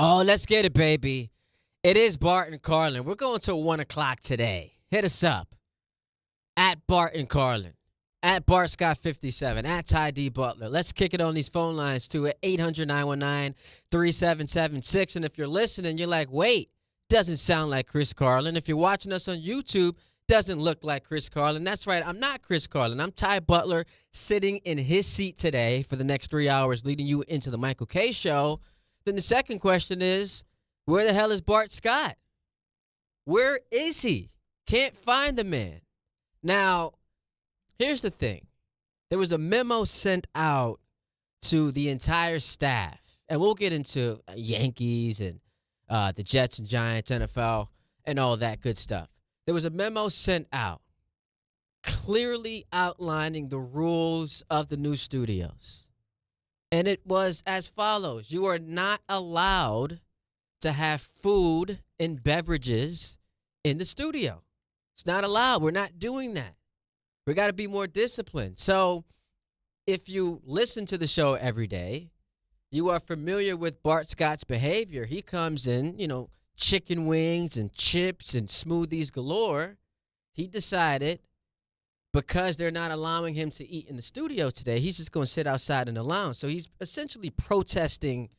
Oh, let's get it, baby. It is Bart and Carlin. We're going till 1 o'clock today. Hit us up at Bart and Carlin, at Bart Scott 57, at Ty D Butler. Let's kick it on these phone lines too at 800-919-3776. And if you're listening, you're like, wait, doesn't sound like Chris Carlin. If you're watching us on YouTube, doesn't look like Chris Carlin. That's right, I'm not Chris Carlin. I'm Ty Butler sitting in his seat today for the next 3 hours, leading you into the Michael K. Show. Then the second question is, where the hell is Bart Scott? Where is he? Can't find the man. Now, here's the thing. There was a memo sent out to the entire staff, and we'll get into Yankees and the Jets and Giants, NFL, and all that good stuff. There was a memo sent out clearly outlining the rules of the new studios. And it was as follows. You are not allowed to have food and beverages in the studio. It's not allowed. We're not doing that. We got to be more disciplined. So if you listen to the show every day, you are familiar with Bart Scott's behavior. He comes in, chicken wings and chips and smoothies galore. He decided because they're not allowing him to eat in the studio today, he's just going to sit outside in the lounge. So he's essentially protesting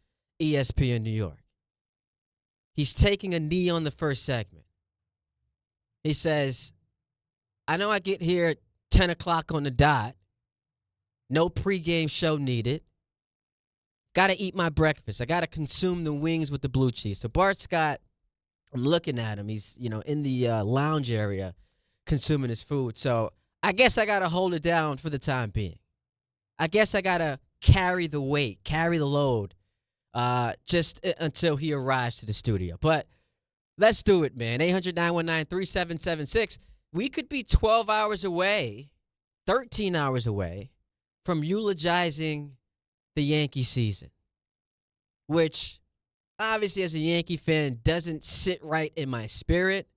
ESPN New York. He's taking a knee on the first segment. He says, I know I get here at 10 o'clock on the dot. No pregame show needed. Got to eat my breakfast. I got to consume the wings with the blue cheese. So Bart Scott, I'm looking at him. He's, in the lounge area consuming his food. So I guess I got to hold it down for the time being. I guess I got to carry the weight, carry the load, just until he arrives to the studio. But let's do it, man. 800-919-3776. We could be 12 hours away, 13 hours away from eulogizing the Yankee season, which obviously as a Yankee fan doesn't sit right in my spirit.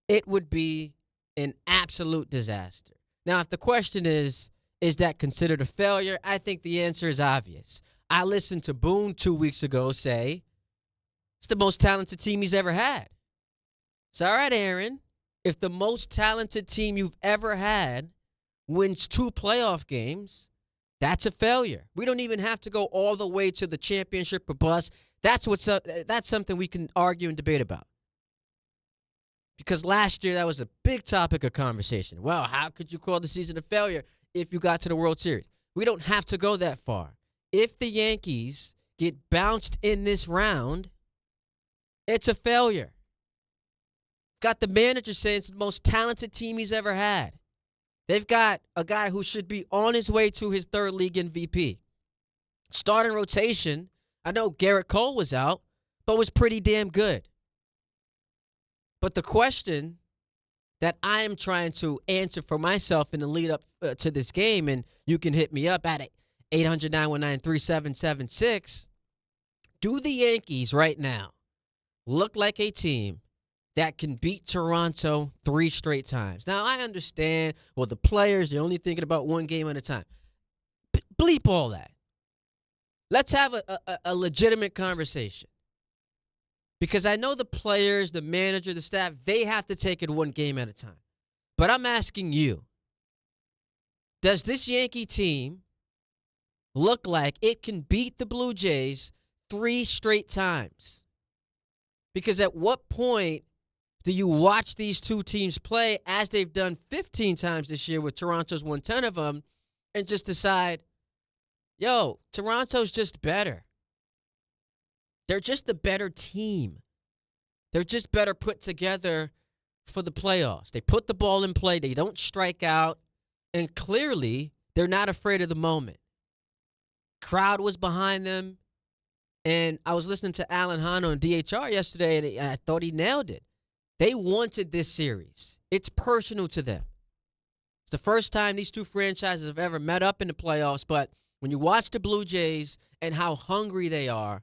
It would be an absolute disaster. Now, if the question is that considered a failure? I think the answer is obvious. I listened to Boone 2 weeks ago say it's the most talented team he's ever had. It's all right, Aaron. If the most talented team you've ever had wins 2 playoff games, that's a failure. We don't even have to go all the way to the championship or bust. That's something we can argue and debate about. Because last year, that was a big topic of conversation. Well, how could you call the season a failure if you got to the World Series? We don't have to go that far. If the Yankees get bounced in this round, it's a failure. Got the manager saying it's the most talented team he's ever had. They've got a guy who should be on his way to his 3rd league MVP. Starting rotation, I know Garrett Cole was out, but was pretty damn good. But the question that I am trying to answer for myself in the lead up to this game, and you can hit me up at 800-919-3776, do the Yankees right now look like a team that can beat Toronto 3 straight times? Now, I understand, well, the players, they're only thinking about one game at a time. Bleep all that. Let's have a legitimate conversation. Because I know the players, the manager, the staff, they have to take it one game at a time. But I'm asking you, does this Yankee team look like it can beat the Blue Jays 3 straight times? Because at what point do you watch these two teams play, as they've done 15 times this year with Toronto's won 10 of them, and just decide, yo, Toronto's just better. They're just a better team. They're just better put together for the playoffs. They put the ball in play. They don't strike out. And clearly, they're not afraid of the moment. Crowd was behind them. And I was listening to Alan Hahn on DHR yesterday, and I thought he nailed it. They wanted this series. It's personal to them. It's the first time these two franchises have ever met up in the playoffs, but when you watch the Blue Jays and how hungry they are,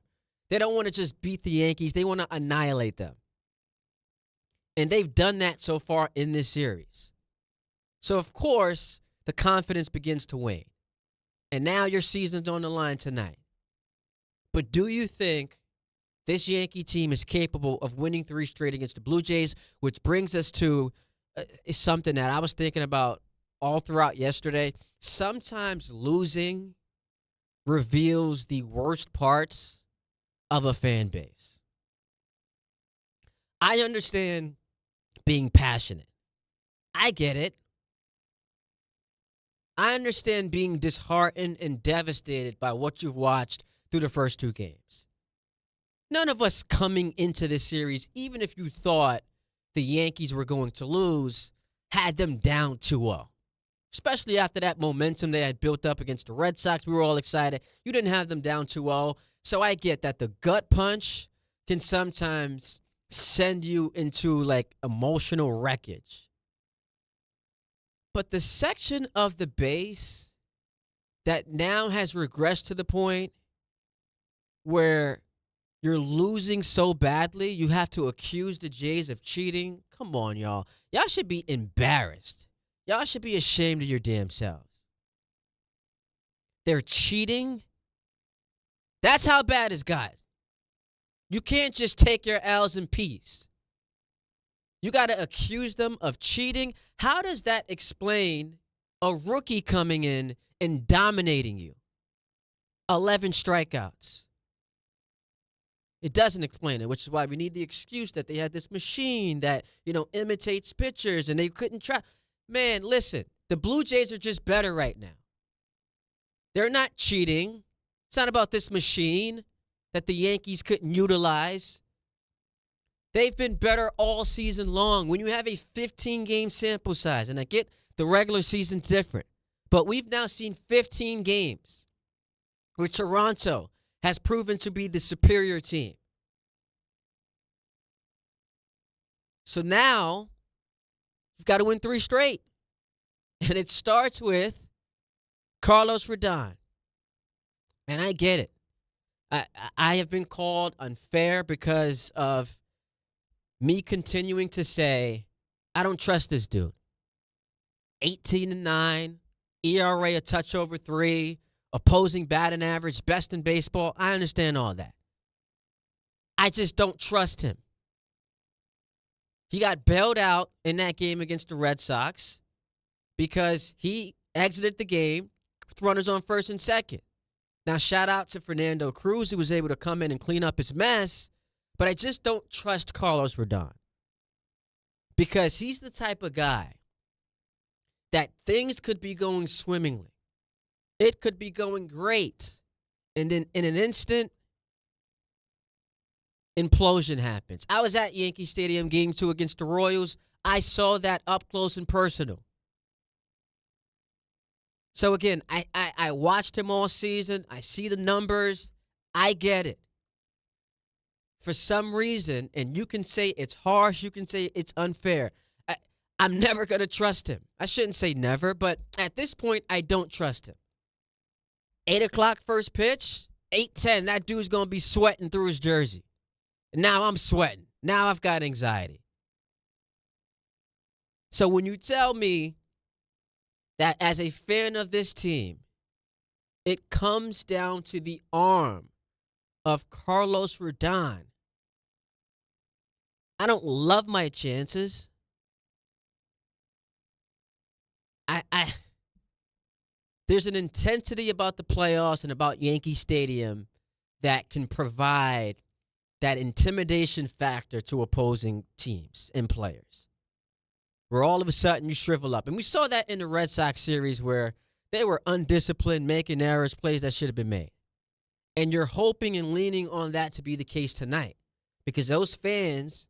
they don't want to just beat the Yankees. They want to annihilate them. And they've done that so far in this series. So, of course, the confidence begins to wane. And now your season's on the line tonight. But do you think This Yankee team is capable of winning 3 straight against the Blue Jays, which brings us to something that I was thinking about all throughout yesterday. Sometimes losing reveals the worst parts of a fan base. I understand being passionate. I get it. I understand being disheartened and devastated by what you've watched through the first 2 games. None of us coming into this series, even if you thought the Yankees were going to lose, had them down 2-0. Especially after that momentum they had built up against the Red Sox. We were all excited. You didn't have them down 2-0. So I get that the gut punch can sometimes send you into like emotional wreckage. But the section of the base that now has regressed to the point where you're losing so badly, you have to accuse the Jays of cheating. Come on, y'all. Y'all should be embarrassed. Y'all should be ashamed of your damn selves. They're cheating. That's how bad it's got. You can't just take your L's in peace. You got to accuse them of cheating. How does that explain a rookie coming in and dominating you? 11 strikeouts. It doesn't explain it, which is why we need the excuse that they had this machine that, imitates pitchers and they couldn't try. Man, listen, the Blue Jays are just better right now. They're not cheating. It's not about this machine that the Yankees couldn't utilize. They've been better all season long. When you have a 15-game sample size, and I get the regular season different, but we've now seen 15 games where Toronto has proven to be the superior team. So now, you've got to win 3 straight. And it starts with Carlos Rodon. And I get it. I have been called unfair because of me continuing to say, I don't trust this dude. 18-9, ERA a touch over 3, opposing batting average, best in baseball. I understand all that. I just don't trust him. He got bailed out in that game against the Red Sox because he exited the game with runners on first and second. Now, shout out to Fernando Cruz, who was able to come in and clean up his mess, but I just don't trust Carlos Rodon because he's the type of guy that things could be going swimmingly. It could be going great. And then in an instant, implosion happens. I was at Yankee Stadium Game 2 against the Royals. I saw that up close and personal. So again, I watched him all season. I see the numbers. I get it. For some reason, and you can say it's harsh, you can say it's unfair, I'm never going to trust him. I shouldn't say never, but at this point, I don't trust him. 8 o'clock first pitch, 8:10, that dude's going to be sweating through his jersey. Now I'm sweating. Now I've got anxiety. So when you tell me that as a fan of this team, it comes down to the arm of Carlos Rodon, I don't love my chances. There's an intensity about the playoffs and about Yankee Stadium that can provide that intimidation factor to opposing teams and players, where all of a sudden you shrivel up. And we saw that in the Red Sox series where they were undisciplined, making errors, plays that should have been made. And you're hoping and leaning on that to be the case tonight because those fans,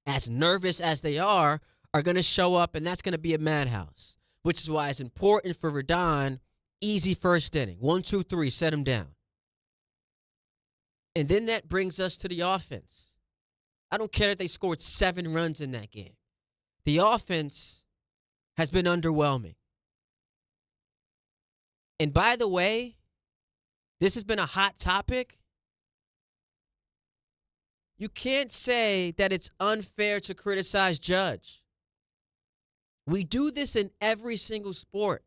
as nervous as they are going to show up, and that's going to be a madhouse, which is why it's important for Rodon, easy first inning. 1, 2, 3, set him down. And then that brings us to the offense. I don't care if they scored 7 runs in that game. The offense has been underwhelming. And by the way, this has been a hot topic. You can't say that it's unfair to criticize Judge. We do this in every single sport.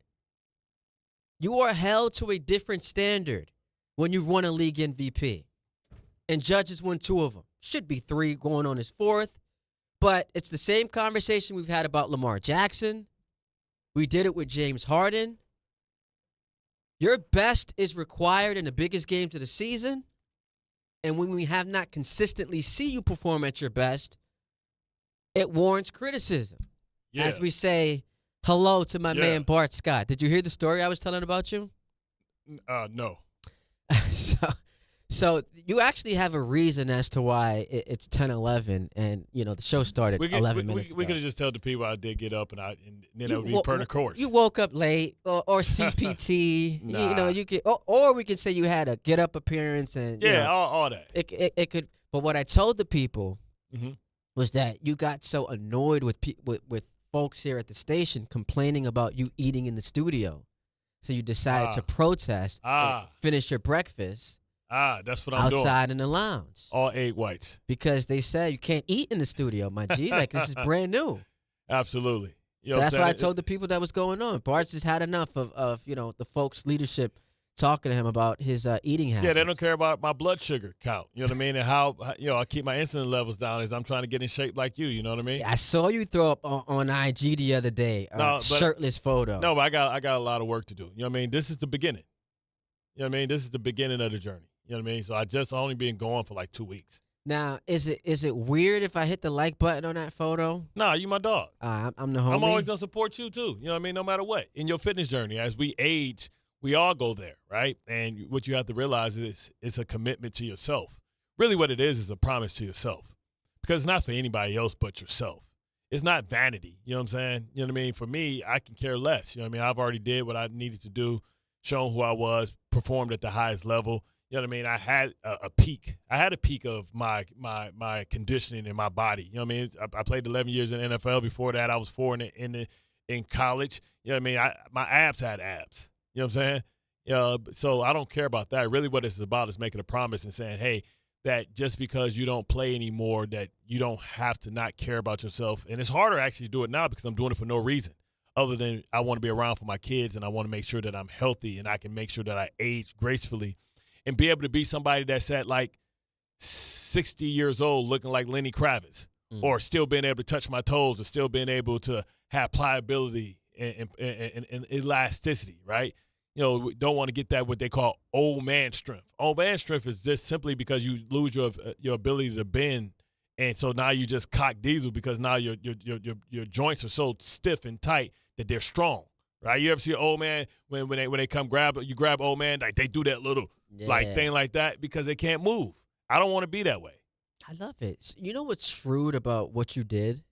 You are held to a different standard when you've won a league MVP. and Judge won 2 of them. Should be 3 going on his 4th. But it's the same conversation we've had about Lamar Jackson. We did it with James Harden. Your best is required in the biggest games of the season. And when we have not consistently see you perform at your best, it warrants criticism. Yeah. As we say hello to my man Bart Scott. Did you hear the story I was telling about you? No. So you actually have a reason as to why it's 10:11, and the show started 11 minutes ago. We could have just told the people I did get up, and then it would be per the course. You woke up late, or CPT. Nah. You could, or we could say you had a get up appearance, and all that. It could. But what I told the people was that you got so annoyed with folks here at the station complaining about you eating in the studio, so you decided to protest, and finish your breakfast. That's what I'm doing. Outside in the lounge. All 8 whites. Because they said you can't eat in the studio, my G. Like, this is brand new. Absolutely. So that's why I told the people that was going on. Bart's just had enough of the folks' leadership talking to him about his eating habits. Yeah, they don't care about my blood sugar count. You know what I mean? And how I keep my insulin levels down as I'm trying to get in shape like you. You know what I mean? Yeah, I saw you throw up on IG the other day, shirtless photo. No, but I got a lot of work to do. You know what I mean? This is the beginning. You know what I mean? This is the beginning of the journey. You know what I mean? So I just only been going for like 2 weeks. Now, is it weird if I hit the like button on that photo? Nah, you my dog. I'm the homie. I'm always going to support you too. You know what I mean? No matter what. In your fitness journey, as we age, we all go there, right? And what you have to realize is it's a commitment to yourself. Really what it is a promise to yourself. Because it's not for anybody else but yourself. It's not vanity. You know what I'm saying? You know what I mean? For me, I can care less. You know what I mean? I've already did what I needed to do, shown who I was, performed at the highest level. You know what I mean? I had a peak. I had a peak of my conditioning in my body. You know what I mean? I played 11 years in the NFL. Before that, I was 4 in college. You know what I mean? My abs had abs. You know what I'm saying? So I don't care about that. Really what it's about is making a promise and saying, hey, that just because you don't play anymore, that you don't have to not care about yourself. And it's harder actually to do it now because I'm doing it for no reason other than I want to be around for my kids and I want to make sure that I'm healthy and I can make sure that I age gracefully. And be able to be somebody that's at like 60 years old looking like Lenny Kravitz or still being able to touch my toes or still being able to have pliability and elasticity, right? We don't want to get that what they call old man strength. Old man strength is just simply because you lose your ability to bend. And so now you just cock diesel because now your joints are so stiff and tight that they're strong. Right? You ever see an old man when they come grab old man, like they do that little thing like that because they can't move. I don't want to be that way. I love it. You know what's shrewd about what you did?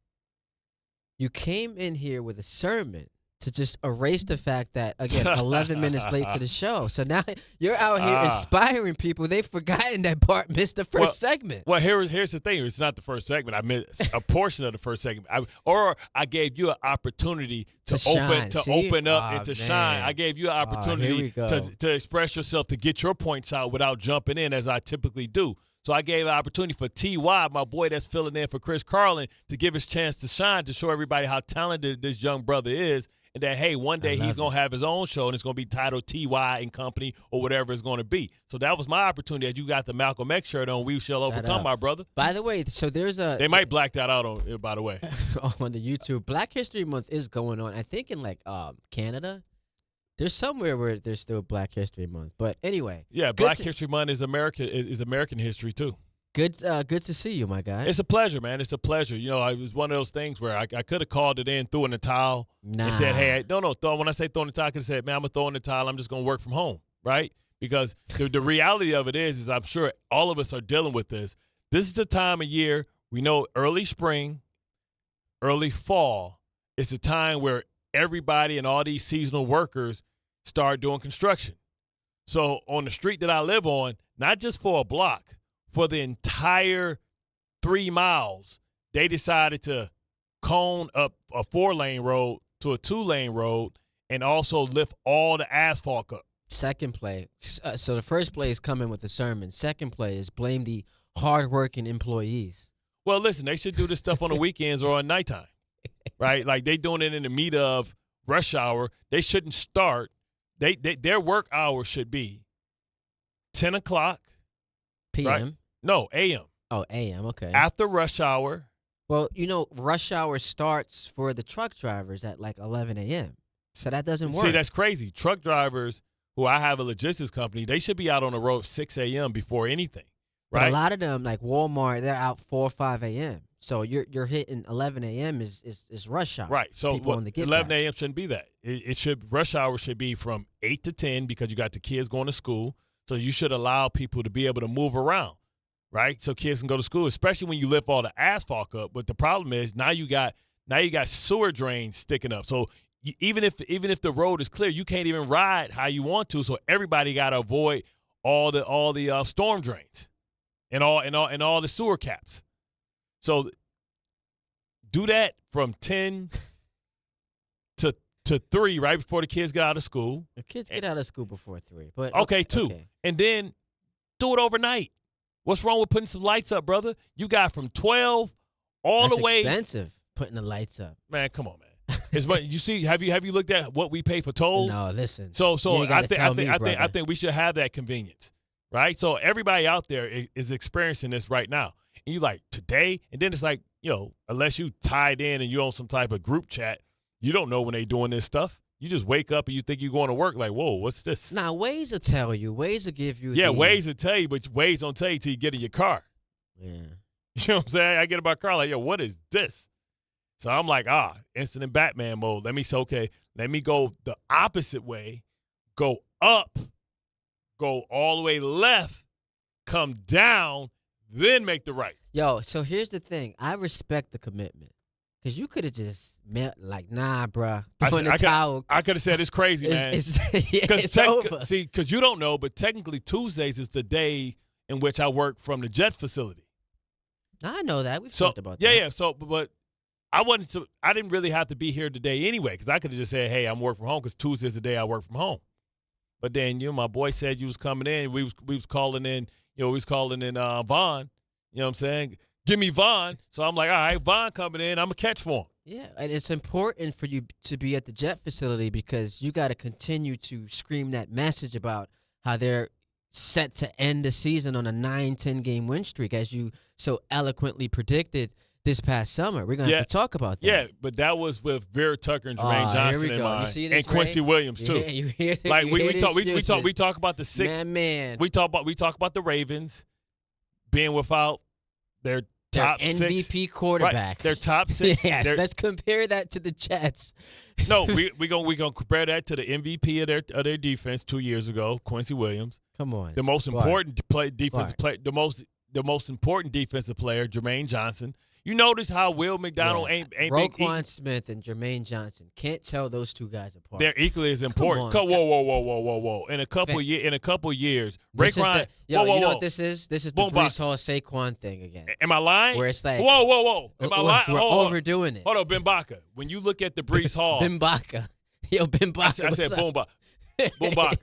You came in here with a sermon to just erase the fact that, again, 11 minutes late to the show. So now you're out here inspiring people. They've forgotten that Bart missed the first segment. Well, here's the thing. It's not the first segment. I missed a portion of the first segment. I gave you an opportunity to open up and to shine. I gave you an opportunity to express yourself, to get your points out without jumping in as I typically do. So I gave an opportunity for T.Y., my boy that's filling in for Chris Carlin, to give his chance to shine, to show everybody how talented this young brother is. And that, hey, one day he's going to have his own show, and it's going to be titled T.Y. and Company or whatever it's going to be. So that was my opportunity. As you got the Malcolm X shirt on, we shall overcome, my brother. By the way, so there's a – They might black that out, by the way. On the YouTube. Black History Month is going on, I think, in, Canada. There's somewhere where there's still Black History Month. But anyway. Yeah, Black History Month is American history, too. Good to see you, my guy. It's a pleasure, man. It's a pleasure. It was one of those things where I could have called it in, threw in the towel, and said, hey, no. When I say throw in the towel, I could have said, man, I'm going to throw in the towel. I'm just going to work from home, right? Because the reality of it is I'm sure all of us are dealing with this. This is the time of year, we know early spring, early fall. It's a time where everybody and all these seasonal workers start doing construction. So on the street that I live on, not just for a block, for the entire 3 miles, they decided to cone up a 4-lane road to a 2-lane road and also lift all the asphalt up. Second play. So the first play is coming with the sermon. Second play is blame the hardworking employees. Well, listen, they should do this stuff on the weekends or at nighttime, right? Like they doing it in the meat of rush hour. They shouldn't start. Their work hours should be 10 o'clock. PM. Right? No, a.m. Oh, a.m. Okay. After rush hour. Well, rush hour starts for the truck drivers at like 11 a.m. So that doesn't work. See, that's crazy. Truck drivers who I have a logistics company, they should be out on the road 6 a.m. before anything, right? But a lot of them, like Walmart, they're out 4 or 5 a.m. So you're hitting 11 a.m. is rush hour. Right. So people on the get 11 back. a.m. shouldn't be that. It should rush hour should be from 8 to 10 because you got the kids going to school. So you should allow people to be able to move around, right? So kids can go to school, especially when you lift all the asphalt up. But the problem is now you got sewer drains sticking up. So even if the road is clear, you can't even ride how you want to. So everybody got to avoid all the storm drains and all the sewer caps. So do that from 10 to 3 right before the kids get out of school. The kids get out of school before 3. But Okay, 2. Okay. And then do it overnight. What's wrong with putting some lights up, brother? You got from 12 all That's the way. expensive putting the lights up. Man, come on, man. It's you see, have you looked at what we pay for tolls? No, listen. So You ain't gotta tell me, I brother. think we should have that convenience, right? So everybody out there is experiencing this right now, and you like today, and then it's like unless you tied in and you on some type of group chat, you don't know when they doing this stuff. You just wake up and you think you're going to work like, whoa, what's this? Nah, Waze will tell you. Waze will give you. Yeah, the, Waze will tell you, but Waze don't tell you till you get in your car. Yeah. You know what I'm saying? I get in my car like, yo, what is this? So I'm like, instant in Batman mode. Let me go the opposite way, go up, go all the way left, come down, then make the right. Yo, so here's the thing. I respect the commitment. Because you could have just met like, nah, bruh. Throw in the towel. I could have said it's crazy, man. It's over. See, because you don't know, but technically Tuesdays is the day in which I work from the Jets facility. I know that. We've talked about that. Yeah. So, but I didn't really have to be here today anyway, because I could have just said, hey, I'm working from home, because Tuesday's the day I work from home. But then, my boy said you was coming in. We was calling in, Vaughn. You know what I'm saying? Give me Vaughn. So I'm like, all right, Vaughn coming in. I'm going to catch for him. Yeah, and it's important for you to be at the Jet facility because you got to continue to scream that message about how they're set to end the season on a 9-10 game win streak, as you so eloquently predicted this past summer. We're going to have to talk about that. Yeah, but that was with Vera Tucker and Jermaine Johnson in mind, and Quincy Williams too. Yeah, you hear like we talk talk about the six. Man. We talk about the Ravens being without their top MVP six, quarterback. Right, their top 6. Yes, let's compare that to the Jets. No, we gonna compare that to the MVP of their defense 2 years ago, Quincy Williams. Come on, the most important defensive player, the most important defensive player, Jermaine Johnson. You notice how Will McDonald ain't Roquan Smith and Jermaine Johnson. Can't tell those two guys apart. They're equally as important. Whoa. In a couple years, Raekwon. You know what this is? This is the Breece Hall Saquon thing again. Am I lying? Where it's like, whoa. Am I lying? We're overdoing it. Hold on, Ben Baca. When you look at the Breece Hall. Ben Baca. Yo, Ben Baca. I said Boom Baca.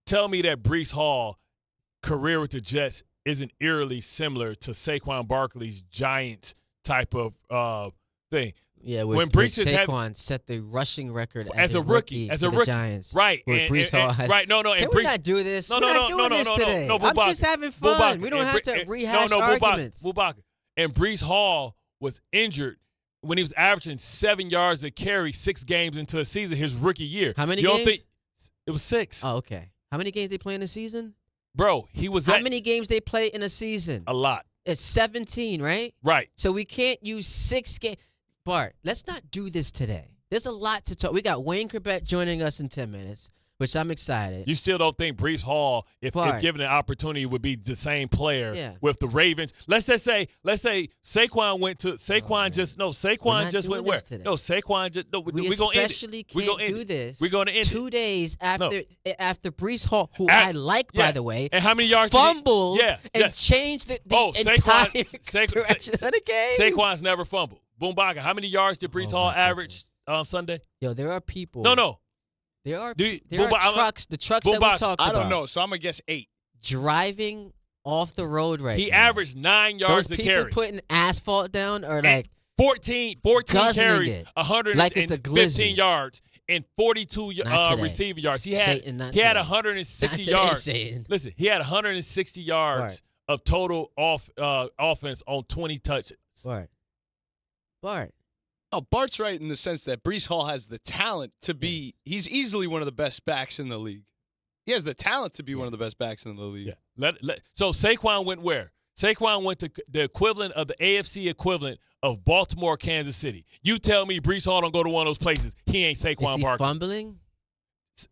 Tell me that Breece Hall career with the Jets isn't eerily similar to Saquon Barkley's Giants type of thing. Yeah, when Saquon set the rushing record as a rookie, the Giants, right? And right, no. Can we not do this? No, We're not doing this today. I'm just having fun. We don't have to rehash arguments. And Breece Hall was injured when he was averaging 7 yards a carry 6 games into a season his rookie year. How many games? You don't think it was 6? Oh, okay. How many games they play in a season? Bro, he was How many games they play in a season? A lot. It's 17, right? Right. So we can't use 6 games. Bart, let's not do this today. There's a lot to talk. We got Wayne Corbett joining us in 10 minutes, which I'm excited. You still don't think Breece Hall, if given an opportunity, would be the same player with the Ravens? Let's say Saquon went to Saquon just went where? Today. No, Saquon just no. We especially can't do this. We're going to end 2 days after Breece Hall, who I like by the way, and how many yards fumbled and changed the entire direction of the game. Saquon's never fumbled. Boom Baca. How many yards did Breece Hall average Sunday? Yo, there are people. No. There are trucks. The trucks that we talk about. I don't know, so I'm gonna guess 8. Driving off the road right now. He averaged 9 yards to carry. Those people putting asphalt down or like 14 carries, like it's a 115 yards, and 42 receiving yards. He had Satan, he had today. 160 Not yards. today, Satan. Listen, he had 160 yards Right. of total offense on 20 touches. Bart. Oh, Bart's right in the sense that Breece Hall has the talent to be – he's easily one of the best backs in the league. He has the talent to be one of the best backs in the league. Yeah. So Saquon went where? Saquon went to the equivalent of the AFC equivalent of Baltimore, Kansas City. You tell me Breece Hall don't go to one of those places. He ain't Saquon Is he Barkley. fumbling?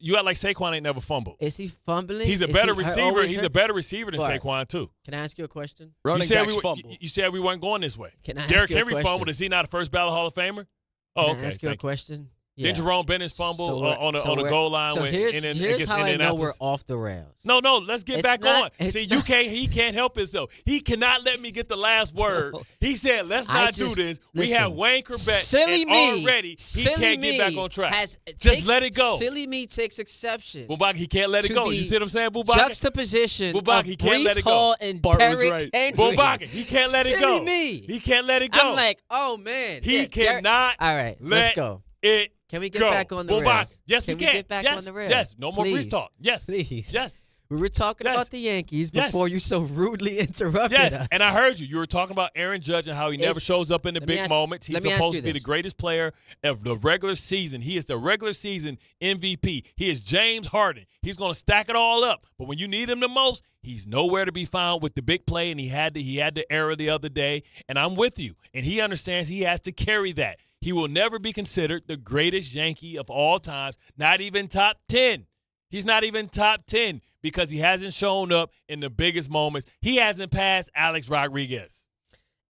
You act like Saquon ain't never fumbled. Is he fumbling? He's a better receiver. He's a better receiver than Bart, Saquon too. Can I ask you a question? Running backs fumble. You said we weren't going this way. Can I ask Derrick you a Henry question? fumbled. Is he not a first ballot Hall of Famer? Oh, Can okay. I ask you a Thank you. question? Then Jerome Bennett's fumble on the goal line. So here's against how I know we're Indianapolis. off the rails. No, let's get back on. See, he can't help himself. He cannot let me get the last word. He said, let's not do this. We have Wayne Corbett, and already he can't get back on track. Just let it go. Silly me takes exception. Bubak, he can't let it go. You see what I'm saying, Bubak? Juxtaposition Bubak, of he can't let Breece it go. Hall and Bart was Derrick right. Henry. Bubak, he can't let it go. Silly me. He can't let it go. I'm like, oh, man. He cannot All right, let's go. it Can we get go. back on the Bubak, rails? yes, we we can. get back yes, on the rails? Yes, no more Please. Breece talk. Yes, Please. yes. We were talking about the Yankees Yes. before you so rudely interrupted Yes, us. and I heard you. You were talking about Aaron Judge and how he never shows up in the big moments. He's supposed to be the greatest player of the regular season. He is the regular season MVP. He is James Harden. He's going to stack it all up. But when you need him the most, he's nowhere to be found with the big play, and he had the error the other day. And I'm with you. And he understands he has to carry that. He will never be considered the greatest Yankee of all times, not even top 10. He's not even top 10 because he hasn't shown up in the biggest moments. He hasn't passed Alex Rodriguez.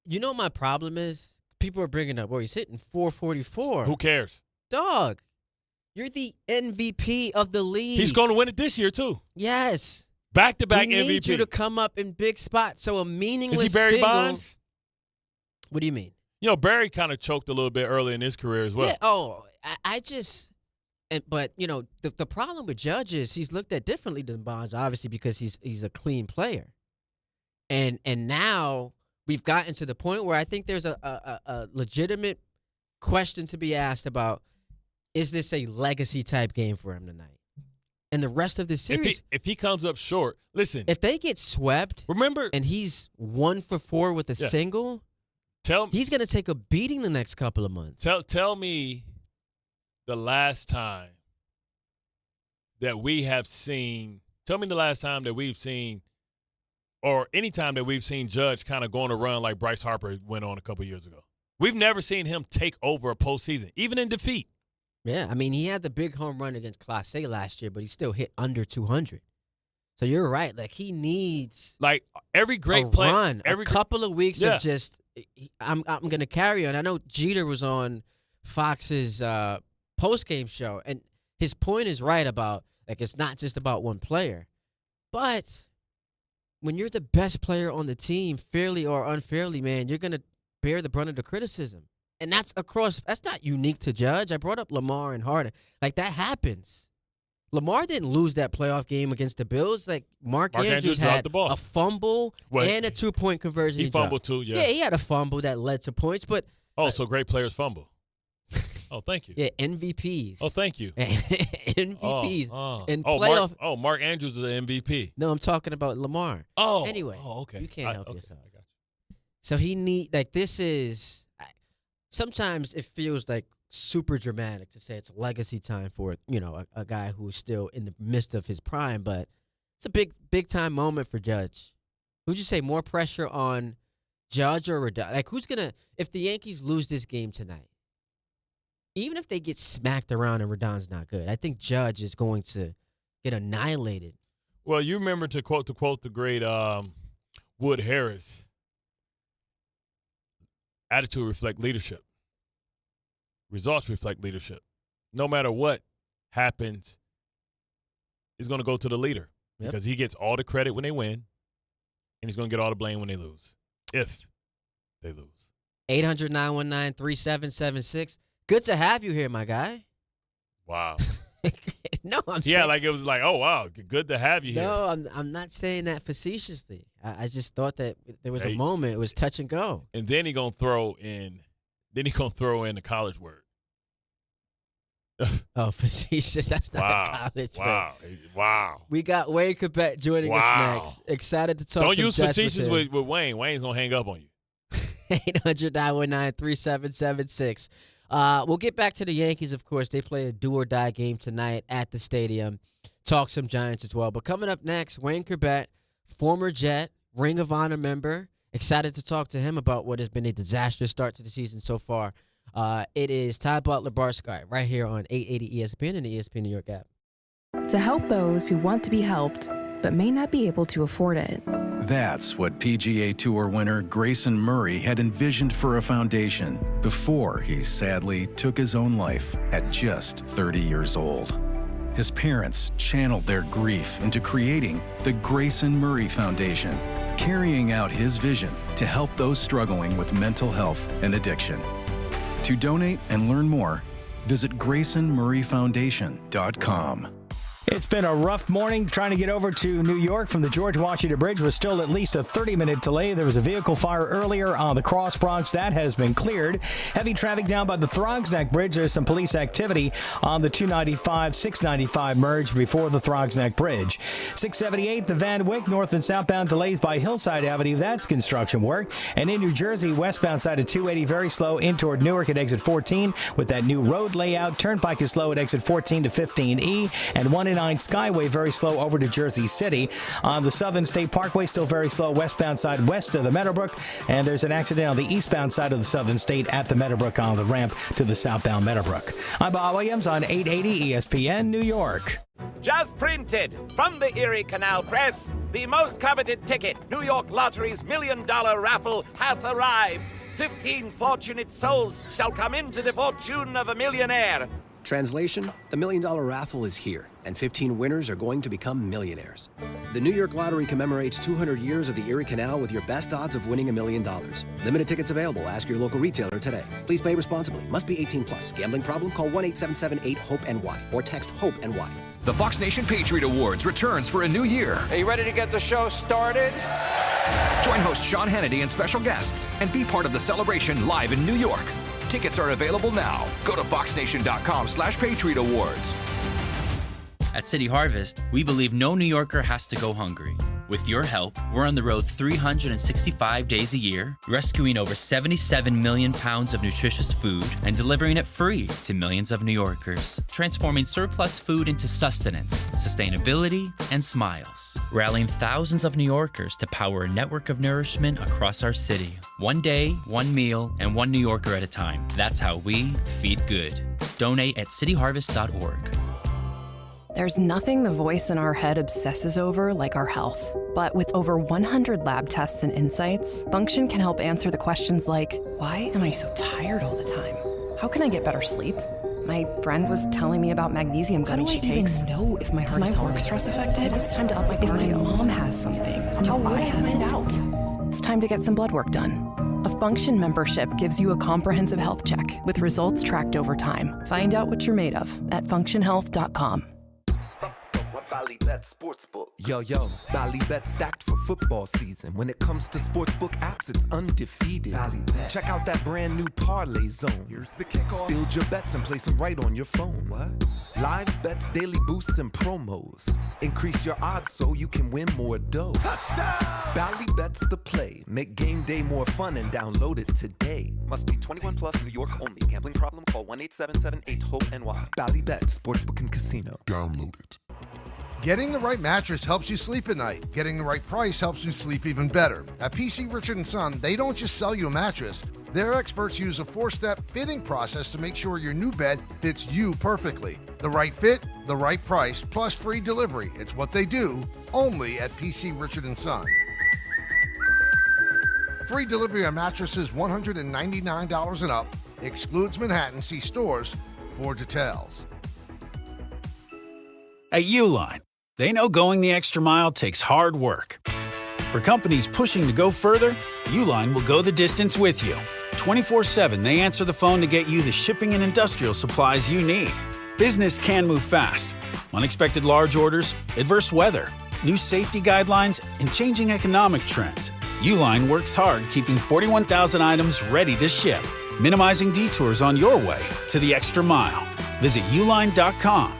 You know what my problem is? People are bringing up, he's hitting 444. Who cares? Dog, you're the MVP of the league. He's going to win it this year, too. Yes. Back-to-back we MVP. need you to come up in big spots. So a meaningless Is he Barry single. Bonds? What do you mean? You know, Barry kind of choked a little bit early in his career as well. Yeah, I just – but, you know, the problem with Judge is he's looked at differently than Bonds, obviously, because he's a clean player. And now we've gotten to the point where I think there's a legitimate question to be asked about, is this a legacy-type game for him tonight? And the rest of the series – If he comes up short, listen. If they get swept remember, and he's 1 for 4 with a single – he's going to take a beating the next couple of months. Tell me the last time that we have seen – tell me the last time that we've seen – or any time that we've seen Judge kind of going to run like Bryce Harper went on a couple years ago. We've never seen him take over a postseason, even in defeat. Yeah, I mean, he had the big home run against Class A last year, but he still hit under 200. So you're right. Like, he needs like every great player, run, a couple of weeks of just – I'm going to carry on. I know Jeter was on Fox's post-game show, and his point is right about, like, it's not just about one player. But when you're the best player on the team, fairly or unfairly, man, you're going to bear the brunt of the criticism. And that's not unique to Judge. I brought up Lamar and Harden. Like, that happens. Lamar didn't lose that playoff game against the Bills. Like, Mark Andrews had the ball. A fumble and a 2-point conversion. He fumbled too, yeah. Yeah, he had a fumble that led to points, but so great players fumble. Oh, thank you. Yeah, MVPs. Oh, thank you. MVPs. And playoff. Mark Andrews is the MVP. No, I'm talking about Lamar. Oh. Anyway. Oh, okay. You can't help yourself. I got you. So this is, sometimes it feels like super dramatic to say it's legacy time for, you know, a guy who's still in the midst of his prime, but it's a big time moment for Judge. Would you say more pressure on Judge or Rodon? Like, who's going to, if the Yankees lose this game tonight, even if they get smacked around and Rodon's not good, I think Judge is going to get annihilated. Well, you remember to quote the great Wood Harris, attitude reflect leadership. Results reflect leadership. No matter what happens, he's going to go to the leader because he gets all the credit when they win, and he's going to get all the blame when they lose, if they lose. 800-919-3776. Good to have you here, my guy. Wow. No, I'm saying. Like it was like, oh, wow, good to have you here. No, I'm not saying that facetiously. I just thought that there was a moment. It was touch and go. And then he's going to throw in the college word. Oh, facetious. That's not a college fan. Wow. We got Wayne Corbett joining us next. Excited to talk Don't some use Jets facetious with with Wayne. Wayne's going to hang up on you. 800-919-3776. We'll get back to the Yankees, of course. They play a do-or-die game tonight at the stadium. Talk some Giants as well. But coming up next, Wayne Corbett, former Jet, Ring of Honor member. Excited to talk to him about what has been a disastrous start to the season so far. It is Ty Butler, Bart Sky, right here on 880 ESPN and the ESPN New York app. To help those who want to be helped, but may not be able to afford it. That's what PGA Tour winner Grayson Murray had envisioned for a foundation before he sadly took his own life at just 30 years old. His parents channeled their grief into creating the Grayson Murray Foundation, carrying out his vision to help those struggling with mental health and addiction. To donate and learn more, visit GraysonMurrayFoundation.com. It's been a rough morning trying to get over to New York from the George Washington Bridge. Was still at least a 30-minute delay. There was a vehicle fire earlier on the Cross Bronx. That has been cleared. Heavy traffic down by the Throgs Neck Bridge. There's some police activity on the 295-695 merge before the Throgs Neck Bridge. 678, the Van Wyck north and southbound delays by Hillside Avenue. That's construction work. And in New Jersey, westbound side of 280 very slow in toward Newark at exit 14 with that new road layout. Turnpike is slow at exit 14 to 15E. And 1 Skyway very slow over to Jersey City. On the Southern State Parkway, still very slow westbound side west of the Meadowbrook. And there's an accident on the eastbound side of the Southern State at the Meadowbrook on the ramp to the southbound Meadowbrook. I'm Bob Williams on 880 ESPN New York. Just printed from the Erie Canal Press, the most coveted ticket, New York Lottery's $1 million raffle, hath arrived. 15 fortunate souls shall come into the fortune of a millionaire. Translation, the $1 million raffle is here, and 15 winners are going to become millionaires. The New York Lottery commemorates 200 years of the Erie Canal with your best odds of winning $1 million. Limited tickets available. Ask your local retailer today. Please play responsibly. Must be 18 plus. Gambling problem? Call 1-877-8-HOPE-NY or text HOPE-NY. The Fox Nation Patriot Awards returns for a new year. Are you ready to get the show started? Join host Sean Hannity and special guests and be part of the celebration live in New York. Tickets are available now. Go to foxnation.com/Patriot Awards. At City Harvest, we believe no New Yorker has to go hungry. With your help, we're on the road 365 days a year, rescuing over 77 million pounds of nutritious food and delivering it free to millions of New Yorkers, transforming surplus food into sustenance, sustainability, and smiles, rallying thousands of New Yorkers to power a network of nourishment across our city. One day, one meal, and one New Yorker at a time. That's how we feed good. Donate at cityharvest.org. There's nothing the voice in our head obsesses over like our health. But with over 100 lab tests and insights, Function can help answer the questions like, why am I so tired all the time? How can I get better sleep? My friend was telling me about magnesium gummies she takes. Know if my heart is work stress affected? It's time to up my cardio. If my mom has something, how would I find out? It's time to get some blood work done. A Function membership gives you a comprehensive health check with results tracked over time. Find out what you're made of at functionhealth.com. Ballybet Sportsbook. Yo, Ballybet stacked for football season. When it comes to sportsbook apps, it's undefeated. Ballybet. Check out that brand new parlay zone. Here's the kickoff. Build your bets and place them right on your phone. What? Live bets, daily boosts, and promos. Increase your odds so you can win more dough. Touchdown! Ballybet's the play. Make game day more fun and download it today. Must be 21 plus, New York only. Gambling problem? Call 1-877-8-HOPE-NY. Ballybet, Sportsbook and Casino. Download it. Getting the right mattress helps you sleep at night. Getting the right price helps you sleep even better. At PC Richard & Son, they don't just sell you a mattress. Their experts use a 4-step fitting process to make sure your new bed fits you perfectly. The right fit, the right price, plus free delivery. It's what they do, only at PC Richard & Son. Free delivery on mattresses $199 and up. Excludes Manhattan. See stores for details. At Uline, they know going the extra mile takes hard work. For companies pushing to go further, Uline will go the distance with you. 24/7, they answer the phone to get you the shipping and industrial supplies you need. Business can move fast. Unexpected large orders, adverse weather, new safety guidelines, and changing economic trends. Uline works hard keeping 41,000 items ready to ship, minimizing detours on your way to the extra mile. Visit uline.com.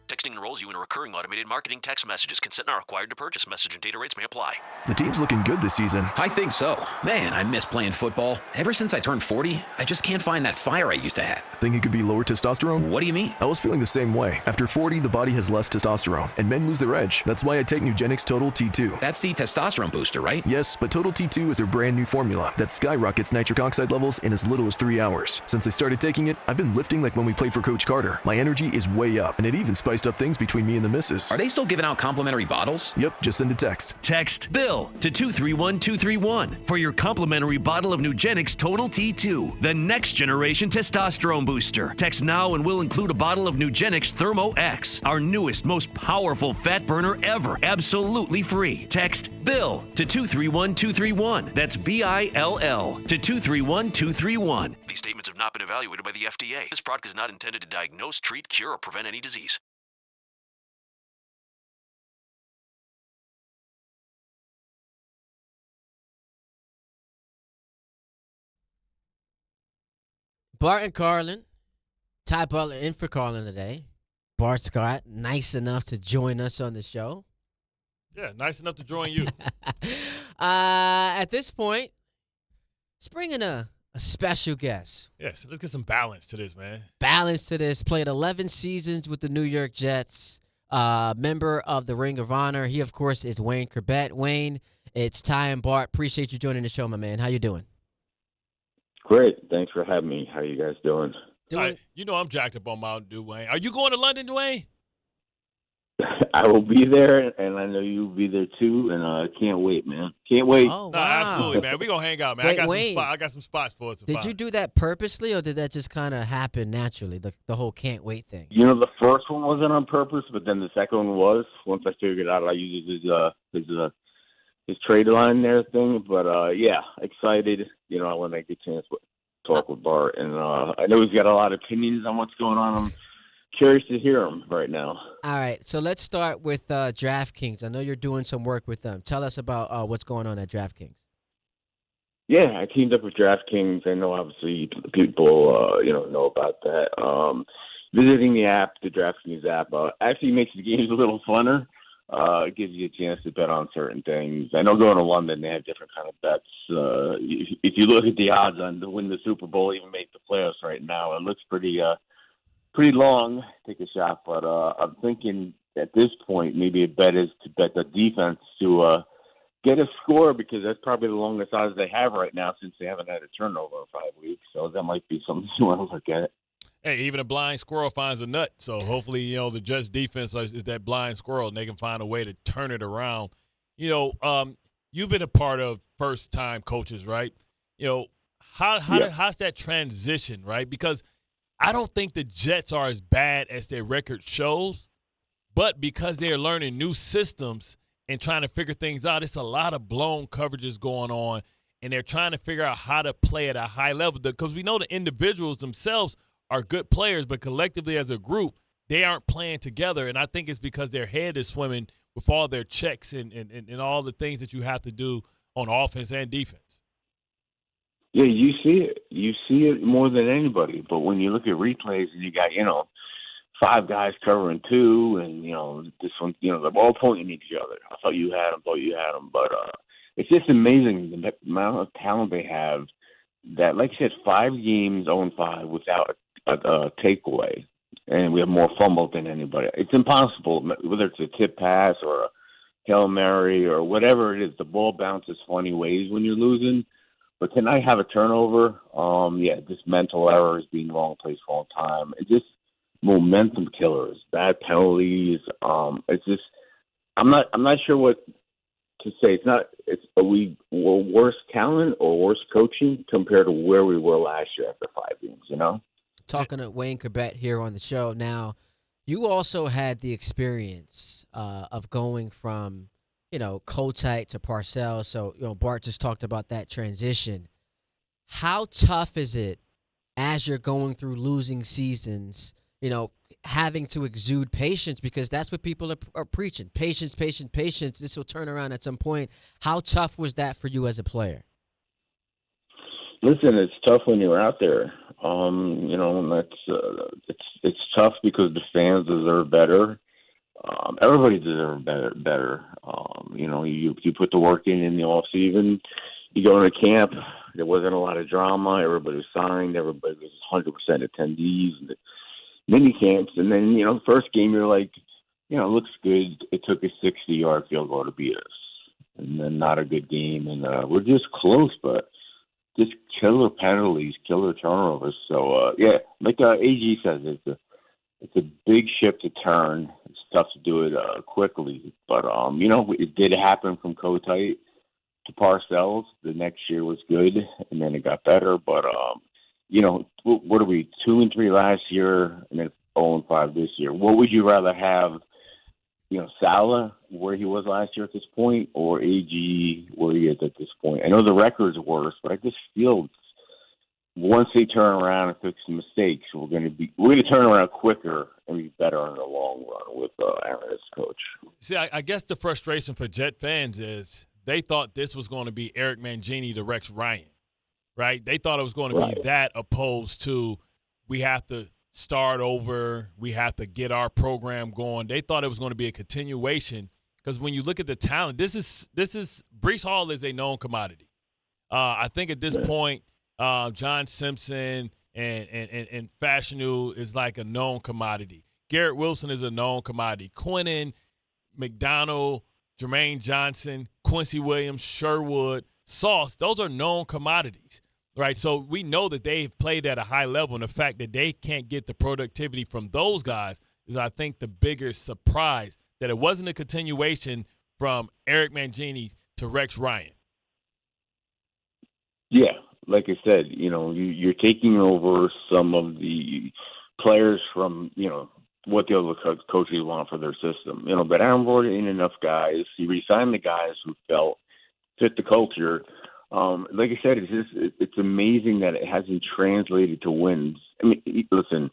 Texting enrolls you in a recurring automated marketing text messages. Consent not required to purchase. Message and data rates may apply. The team's looking good this season. I think so. Man, I miss playing football. Ever since I turned 40, I just can't find that fire I used to have. Think it could be lower testosterone? What do you mean? I was feeling the same way. After 40, the body has less testosterone, and men lose their edge. That's why I take Nugenix Total T2. That's the testosterone booster, right? Yes, but Total T2 is their brand new formula that skyrockets nitric oxide levels in as little as 3 hours. Since I started taking it, I've been lifting like when we played for Coach Carter. My energy is way up, and it even spiced up things between me and the missus. Are they still giving out complimentary bottles? Yep, just send a text. Text BILL to 231231 for your complimentary bottle of Nugenix Total T2, the next generation testosterone booster. Text now and we'll include a bottle of Nugenix Thermo X, our newest, most powerful fat burner ever, absolutely free. Text BILL to 231231. That's BILL to 231231. These statements have not been evaluated by the FDA. This product is not intended to diagnose, treat, cure, or prevent any disease. Bart and Carlin, Ty Butler in for Carlin today. Bart Scott, nice enough to join us on the show. Yeah, nice enough to join you. At this point, let's bring in a special guest. Yes, let's get some balance to this, man. Balance to this. Played 11 seasons with the New York Jets. Member of the Ring of Honor. He, of course, is Wayne Corbett. Wayne, it's Ty and Bart. Appreciate you joining the show, my man. How you doing? Great. Thanks for having me. How you guys doing? You know I'm jacked up on Mountain Dew, Wayne. Are you going to London, Dwayne? I will be there, and I know you'll be there too, and I can't wait, man. Can't wait. Oh, wow. No, absolutely, man. We're going to hang out, man. Wait, I got some spots for us to Did find. you do that purposely, or did that just kind of happen naturally, the whole can't wait thing? You know, the first one wasn't on purpose, but then the second one was. Once I figured out I used his trade line there thing. But, yeah, excited. You know, when I get a chance to talk with Bart. And I know he's got a lot of opinions on what's going on. I'm curious to hear him right now. All right, so let's start with DraftKings. I know you're doing some work with them. Tell us about what's going on at DraftKings. Yeah, I teamed up with DraftKings. I know obviously people, know about that. Visiting the app, the DraftKings app, actually makes the games a little funner. It gives you a chance to bet on certain things. I know going to London, they have different kind of bets. If you look at the odds on to win the Super Bowl, even make the playoffs right now, it looks pretty long. Take a shot, but I'm thinking at this point maybe a bet is to bet the defense to get a score, because that's probably the longest odds they have right now since they haven't had a turnover in 5 weeks. So that might be something you want to look at. Hey, even a blind squirrel finds a nut. So hopefully, the Jets defense is that blind squirrel, and they can find a way to turn it around. You've been a part of first-time coaches, right? How's that transition, right? Because I don't think the Jets are as bad as their record shows, but because they're learning new systems and trying to figure things out, it's a lot of blown coverages going on, and they're trying to figure out how to play at a high level. Because we know the individuals themselves are good players, but collectively as a group, they aren't playing together. And I think it's because their head is swimming with all their checks and all the things that you have to do on offense and defense. Yeah, you see it. You see it more than anybody. But when you look at replays and you got, 5 guys covering 2, and, this one, they're all pointing at each other. I thought you had them, But it's just amazing the amount of talent they have that, like you said, 5 games, 0-5 without a takeaway. And we have more fumbles than anybody. It's impossible, whether it's a tip pass or a Hail Mary or whatever it is. The ball bounces funny ways when you're losing. But tonight have a turnover. Just mental errors, being wrong place for a long time. It's just momentum killers, bad penalties. It's just I'm not sure what to say. Are we worse talent or worse coaching compared to where we were last year after 5 games? Talking to Wayne Corbett here on the show. Now, you also had the experience of going from, Kotite to Parcells. So, Bart just talked about that transition. How tough is it as you're going through losing seasons, having to exude patience, because that's what people are preaching. Patience, patience, patience. This will turn around at some point. How tough was that for you as a player? Listen, it's tough when you're out there. You know, and it's tough because the fans deserve better. Everybody deserves better. You know, you put the work in the off season. You go into camp. There wasn't a lot of drama. Everybody was signed. Everybody was 100% attendees. And the mini camps, and then the first game you're like, it looks good. It took a 60-yard field goal to beat us, and then not a good game, and we're just close, but just killer penalties, killer turnovers. So like AG says, it's a big ship to turn. It's tough to do it quickly, but it did happen from Kotite to Parcells. The next year was good, and then it got better. But what are we 2-3 last year, and then 0-5 this year? What would you rather have? Salah where he was last year at this point, or AG where he is at this point? I know the record's worse, but I just feel once they turn around and fix the mistakes, we're going to turn around quicker and be better in the long run with Aaron as coach. See, I guess the frustration for Jet fans is they thought this was going to be Eric Mangini to Rex Ryan, right? They thought it was going to be that, opposed to we have to start over, we have to get our program going. They thought it was going to be a continuation, because when you look at the talent, this is Breece Hall is a known commodity. I think at this point, John Simpson and Fashanu is like a known commodity. Garrett Wilson is a known commodity. Quinnen, McDonald, Jermaine Johnson, Quincy Williams, Sherwood, Sauce, those are known commodities. Right, so we know that they've played at a high level, and the fact that they can't get the productivity from those guys is, I think, the bigger surprise, that it wasn't a continuation from Eric Mangini to Rex Ryan. Yeah, like I said, you're taking over some of the players from, what the other coaches want for their system. But Aaron brought in enough guys. He re-signed the guys who felt fit the culture. Like I said, it's amazing that it hasn't translated to wins. I mean, listen,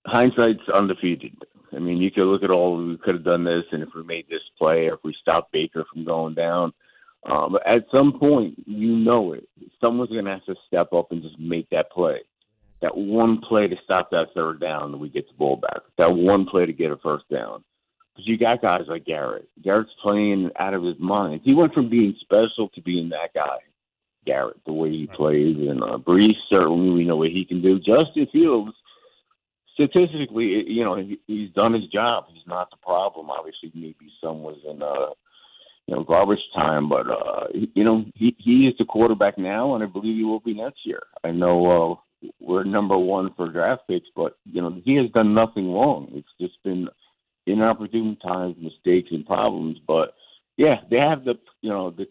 hindsight's undefeated. I mean, you could look at we could have done this, and if we made this play, or if we stopped Baker from going down. But at some point, someone's going to have to step up and just make that play. That one play to stop that third down, and we get the ball back. That one play to get a first down. Because you got guys like Garrett. Garrett's playing out of his mind. He went from being special to being that guy. Garrett, the way he plays, and Breece, certainly we know what he can do. Justin Fields, statistically, he's done his job. He's not the problem. Obviously, maybe some was in garbage time, but he is the quarterback now, and I believe he will be next year. I know we're number one for draft picks, but he has done nothing wrong. It's just been inopportune times, mistakes, and problems, but. Yeah, they have the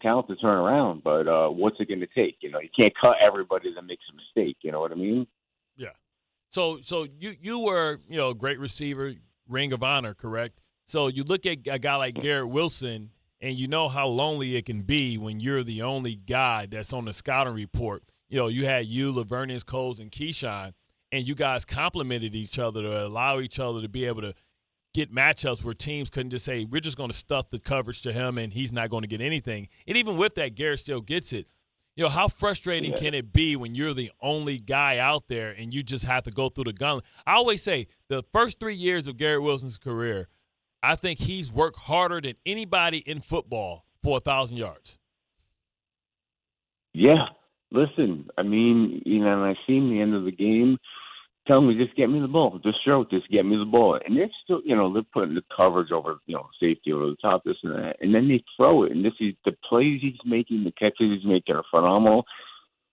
talent to turn around, but what's it going to take? You can't cut everybody that makes a mistake. You know what I mean? Yeah. So you were a great receiver, Ring of Honor, correct? So you look at a guy like Garrett Wilson, and you know how lonely it can be when you're the only guy that's on the scouting report. You had Lavernius Coles and Keyshawn, and you guys complimented each other to allow each other to be able to get matchups where teams couldn't just say, we're just going to stuff the coverage to him and he's not going to get anything. And even with that, Garrett still gets it. How frustrating can it be when you're the only guy out there and you just have to go through the gauntlet? I always say the first 3 years of Garrett Wilson's career, I think he's worked harder than anybody in football for 1,000 yards. Yeah. Listen, I mean, and I seen the end of the game. Tell me, just get me the ball. Just show it, just get me the ball. And they're still, they're putting the coverage over, safety over the top, this and that. And then they throw it. And the plays he's making, the catches he's making are phenomenal.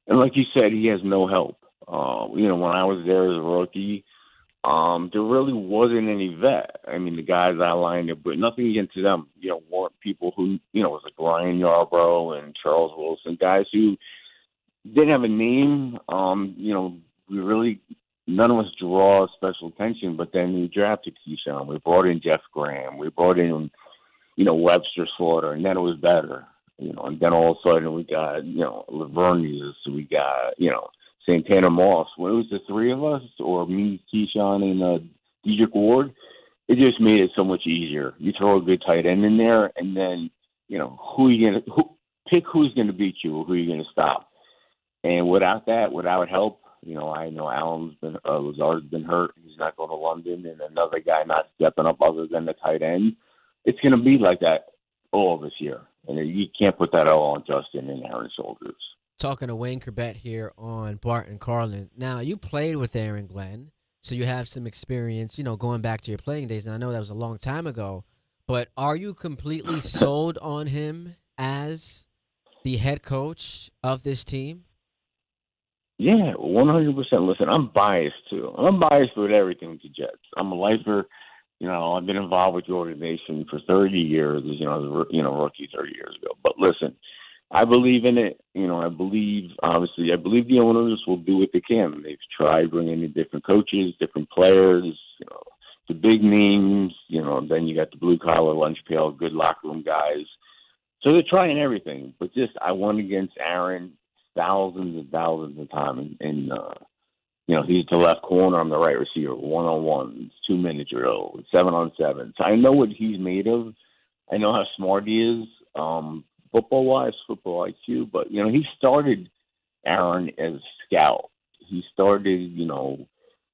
And like you said, he has no help. When I was there as a rookie, there really wasn't any vet. I mean, the guys I lined up with, nothing against them, weren't people who, was like Ryan Yarbrough and Charles Wilson, guys who didn't have a name. We really – none of us draw special attention, but then we drafted Keyshawn. We brought in Jeff Graham. We brought in, Webster Slaughter, and then it was better. And then all of a sudden we got, Lavernius, we got, Santana Moss. When it was the three of us, or me, Keyshawn, and Dedrick Ward, it just made it so much easier. You throw a good tight end in there, and then, pick who's going to beat you or who you're going to stop. And without that, without help, I know Lazard's been hurt. He's not going to London, and another guy not stepping up other than the tight end. It's going to be like that all this year. And you can't put that all on Justin and Aaron's shoulders. Talking to Wayne Corbett here on Bart and Carlin. Now, you played with Aaron Glenn, so you have some experience, going back to your playing days. And I know that was a long time ago, but are you completely sold on him as the head coach of this team? Yeah, 100%. Listen, I'm biased, too. I'm biased with everything with the Jets. I'm a lifer. I've been involved with the organization for 30 years, as rookie 30 years ago. But listen, I believe in it. I believe the owners will do what they can. They've tried bringing in different coaches, different players, the big names, then you got the blue-collar, lunch pail, good locker room guys. So they're trying everything. But I went against Aaron thousands and thousands of times. And he's the left corner, I'm the right receiver, one-on-ones, 2-minute drill, 7-on-7. So I know what he's made of. I know how smart he is, football-wise, football IQ. But, he started Aaron as a scout. He started,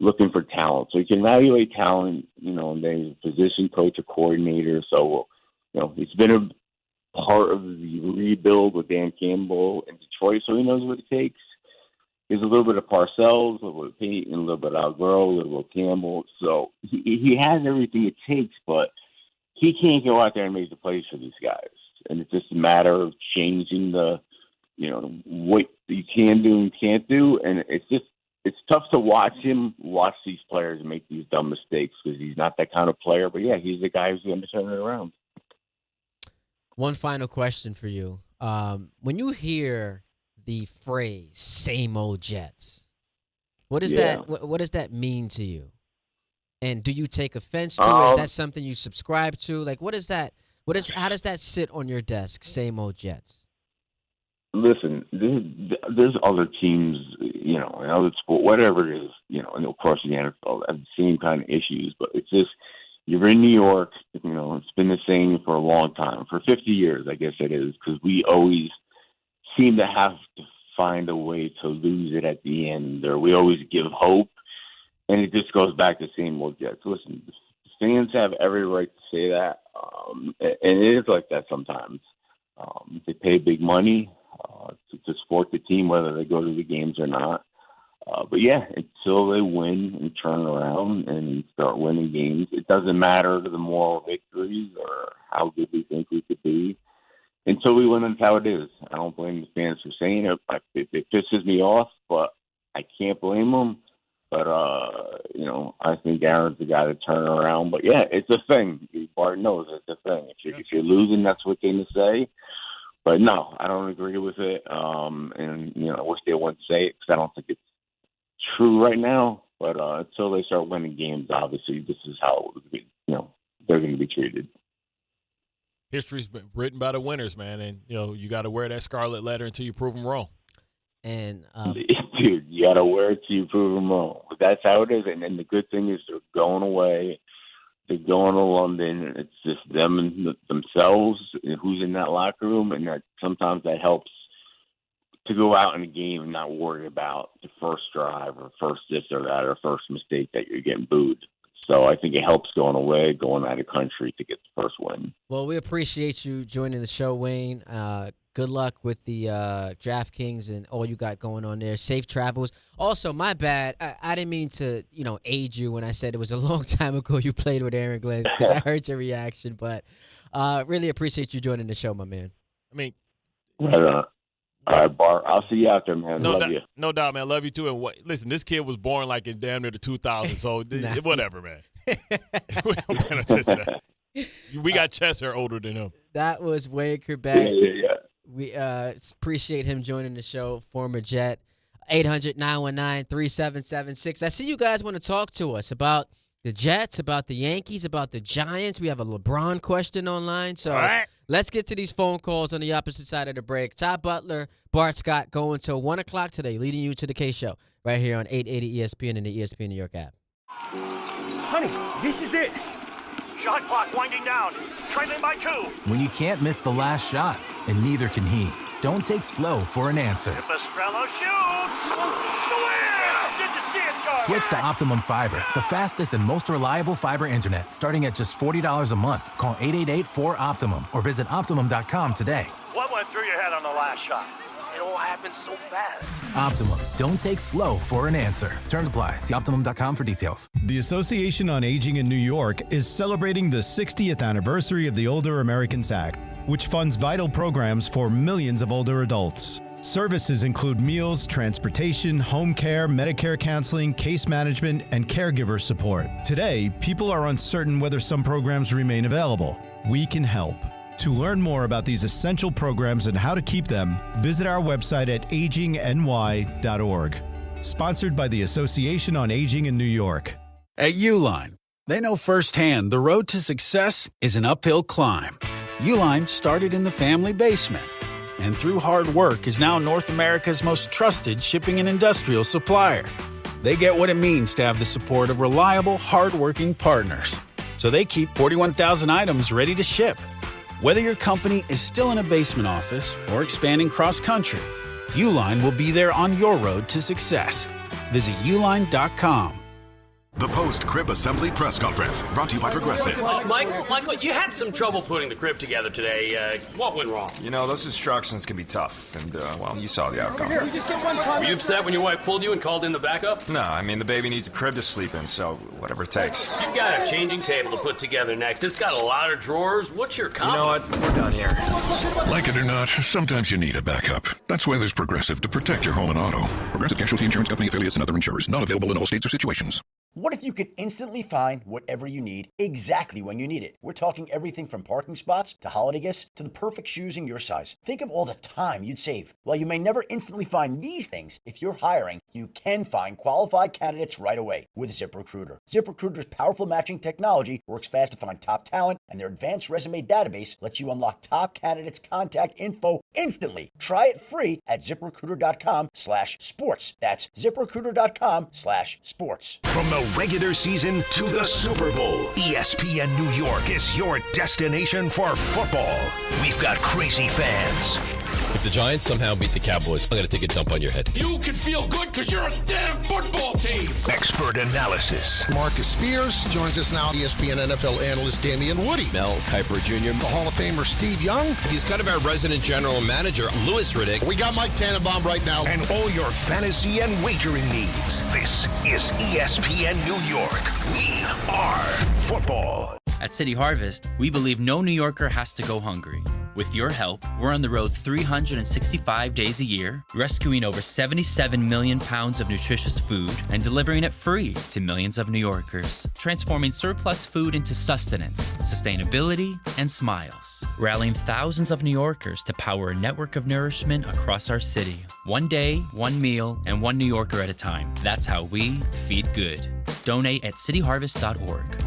looking for talent. So he can evaluate talent, and then he's a position coach, a coordinator. So, he's been a part of the rebuild with Dan Campbell in Detroit, so he knows what it takes. There's a little bit of Parcells, a little bit of Peyton, a little bit of Algaro, a little bit of Campbell. So he has everything it takes, but he can't go out there and make the plays for these guys. And it's just a matter of changing what you can do and can't do. And it's tough to watch these players make these dumb mistakes because he's not that kind of player. But, yeah, he's the guy who's going to turn it around. One final question for you. When you hear the phrase "same old Jets," what does that mean to you? And do you take offense to it? Is that something you subscribe to? Like, what is that? How does that sit on your desk? Same old Jets. Listen, there's other teams, in other sport, whatever it is, and of course the NFL have the same kind of issues, but it's just. You're in New York, it's been the same for a long time, for 50 years, I guess it is, because we always seem to have to find a way to lose it at the end, or we always give hope, and it just goes back to same old Jets. Listen, fans have every right to say that, and it is like that sometimes. They pay big money to support the team, whether they go to the games or not. But, yeah, until they win and turn around and start winning games, it doesn't matter the moral victories or how good we think we could be. Until we win, that's how it is. I don't blame the fans for saying it. It pisses me off, but I can't blame them. But, I think Aaron's the guy to turn around. But, yeah, it's a thing. Bart knows it's a thing. If you're losing, that's what they're going to say. But, no, I don't agree with it. And, I wish they wouldn't say it because I don't think it's true right now, but until they start winning games, obviously, this is how they're going to be treated. History's been written by the winners, man, and you got to wear that scarlet letter until you prove them wrong. And dude, you got to wear it till you prove them wrong. But that's how it is. And then the good thing is they're going away. They're going to London. It's just them and themselves, and who's in that locker room, and that sometimes that helps. To go out in a game and not worry about the first drive or first this or that or first mistake that you're getting booed. So I think it helps going away, going out of country to get the first win. Well, we appreciate you joining the show, Wayne. Good luck with the DraftKings and all you got going on there. Safe travels. Also, my bad. I didn't mean to, age you when I said it was a long time ago you played with Aaron Glenn because I heard your reaction. But really appreciate you joining the show, my man. I mean, all right, Bart. I'll see you out there, man. Love you. No doubt, man. Love you too. And listen, this kid was born like in damn near the 2000s, so whatever, man. We got chest hair older than him. That was Wayne Corbett. Yeah. We appreciate him joining the show, former Jet. 800-919-3776. I see you guys want to talk to us about the Jets, about the Yankees, about the Giants. We have a LeBron question online, so let's get to these phone calls on the opposite side of the break. Ty Butler, Bart Scott going till 1 o'clock today, leading you to the K-Show right here on 880 ESPN and the ESPN New York app. Honey, this is it. Shot clock winding down. Trailing by 2. When you can't miss the last shot, and neither can he. Don't take slow for an answer. Pastrello shoots. Swish! Good to see you, Charlie. Switch to Optimum Fiber, the fastest and most reliable fiber internet, starting at just $40 a month. Call 888-4OPTIMUM or visit Optimum.com today. What went through your head on the last shot? It all happened so fast. Optimum. Don't take slow for an answer. Terms apply. See Optimum.com for details. The Association on Aging in New York is celebrating the 60th anniversary of the Older Americans Act, which funds vital programs for millions of older adults. Services include meals, transportation, home care, Medicare counseling, case management, and caregiver support. Today, people are uncertain whether some programs remain available. We can help. To learn more about these essential programs and how to keep them, visit our website at agingny.org. Sponsored by the Association on Aging in New York. At Uline, they know firsthand the road to success is an uphill climb. Uline started in the family basement, and through hard work is now North America's most trusted shipping and industrial supplier. They get what it means to have the support of reliable, hardworking partners. So they keep 41,000 items ready to ship. Whether your company is still in a basement office or expanding cross-country, Uline will be there on your road to success. Visit uline.com. The post-crib assembly press conference, brought to you by Progressive. Michael, you had some trouble putting the crib together today. What went wrong? You know, those instructions can be tough, and, well, you saw the outcome. Were you upset when your wife pulled you and called in the backup? No, I mean, the baby needs a crib to sleep in, so whatever it takes. You've got a changing table to put together next. It's got a lot of drawers. What's your comment? You know what? We're done here. Like it or not, sometimes you need a backup. That's why there's Progressive to protect your home and auto. Progressive Casualty Insurance Company affiliates and other insurers. Not available in all states or situations. What if you could instantly find whatever you need exactly when you need it? We're talking everything from parking spots to holiday gifts to the perfect shoes in your size. Think of all the time you'd save. While you may never instantly find these things, if you're hiring, you can find qualified candidates right away with ZipRecruiter. ZipRecruiter's powerful matching technology works fast to find top talent, and their advanced resume database lets you unlock top candidates' contact info instantly. Try it free at ZipRecruiter.com/sports. That's ZipRecruiter.com/sports. From the regular season to the Super Bowl, ESPN New York is your destination for football. We've got crazy fans. If the Giants somehow beat the Cowboys, I'm going to take a dump on your head. You can feel good because you're a damn football team. Expert analysis. Marcus Spears joins us now. ESPN NFL analyst Damian Woody. Mel Kiper Jr. The Hall of Famer Steve Young. He's kind of our resident general manager, Louis Riddick. We got Mike Tannenbaum right now. And all your fantasy and wagering needs. This is ESPN New York. We are football. At City Harvest, we believe no New Yorker has to go hungry. With your help, we're on the road 365 days a year, rescuing over 77 million pounds of nutritious food and delivering it free to millions of New Yorkers, transforming surplus food into sustenance, sustainability, and smiles, rallying thousands of New Yorkers to power a network of nourishment across our city. One day, one meal, and one New Yorker at a time. That's how we feed good. Donate at cityharvest.org.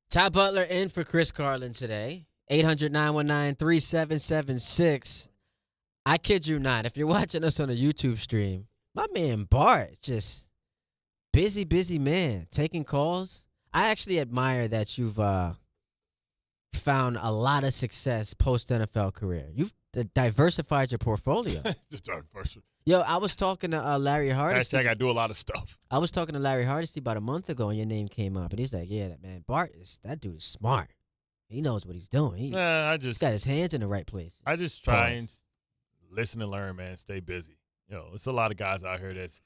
Ty Butler in for Chris Carlin today. 800-919-3776. I kid you not. If you're watching us on a YouTube stream, my man Bart, just busy man, taking calls. I actually admire that you've found a lot of success post-NFL career. You've diversified your portfolio. Yo, I was talking to Larry Hardesty. Hashtag I do a lot of stuff. I was talking to Larry Hardesty about a month ago, and your name came up, and he's like, "Yeah, that dude is smart. He knows what he's doing. He's got his hands in the right place." I just try and listen and learn, man. Stay busy. You know, it's a lot of guys out here that's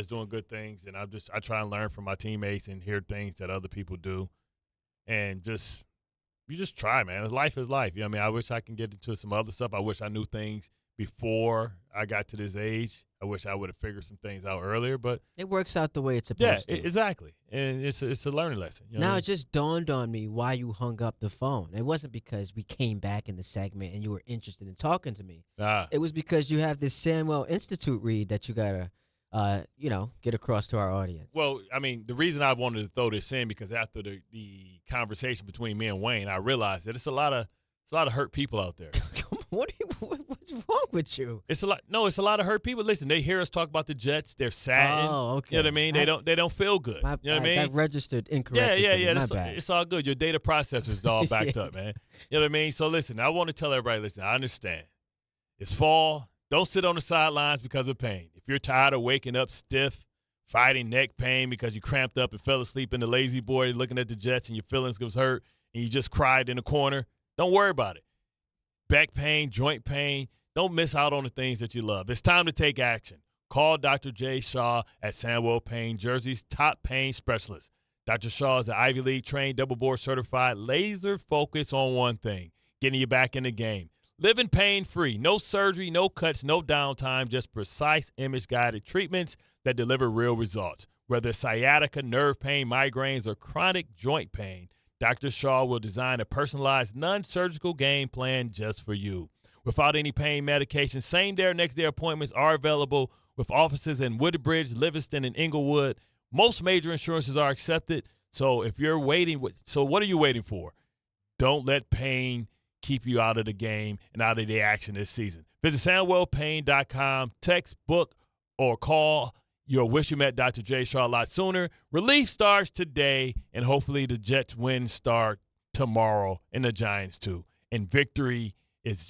doing good things, and I try and learn from my teammates and hear things that other people do, and you just try, man. Life is life. You know what I mean? I wish I can get into some other stuff. I wish I knew things before I got to this age. I wish I would have figured some things out earlier, but it works out the way it's supposed to. Yeah, exactly. And it's a learning lesson. You know now what I mean? It just dawned on me why you hung up the phone. It wasn't because we came back in the segment and you were interested in talking to me. It was because you have this Samuel Institute read that you gotta get across to our audience. Well, I mean, the reason I wanted to throw this in because after the conversation between me and Wayne, I realized that it's a lot of hurt people out there. What's What's wrong with you? It's a lot. No, it's a lot of hurt people. Listen, they hear us talk about the Jets. They're saddened. Oh, okay. You know what I mean? They don't feel good. You know what I mean? That registered incorrectly. Yeah. My bad. It's all good. Your data processor's all backed up, man. You know what I mean? So listen, I want to tell everybody, listen, I understand. It's fall. Don't sit on the sidelines because of pain. If you're tired of waking up stiff, fighting neck pain because you cramped up and fell asleep in the lazy boy looking at the Jets and your feelings was hurt and you just cried in the corner, don't worry about it. Back pain, joint pain, don't miss out on the things that you love. It's time to take action. Call Dr. Jay Shaw at Sandwell Pain, Jersey's top pain specialist. Dr. Shaw is an Ivy League trained, double board certified, laser focused on one thing, getting you back in the game. Living pain-free, no surgery, no cuts, no downtime, just precise image-guided treatments that deliver real results. Whether it's sciatica, nerve pain, migraines, or chronic joint pain, Dr. Shaw will design a personalized, non-surgical game plan just for you. Without any pain medication, same-day or next-day appointments are available with offices in Woodbridge, Livingston, and Inglewood. Most major insurances are accepted. So if you're waiting, so what are you waiting for? Don't let pain keep you out of the game and out of the action this season. Visit SandwellPain.com, text, book, or call. You'll wish you met Dr. J. Shaw a lot sooner. Relief starts today, and hopefully the Jets win start tomorrow, and the Giants too. And victory is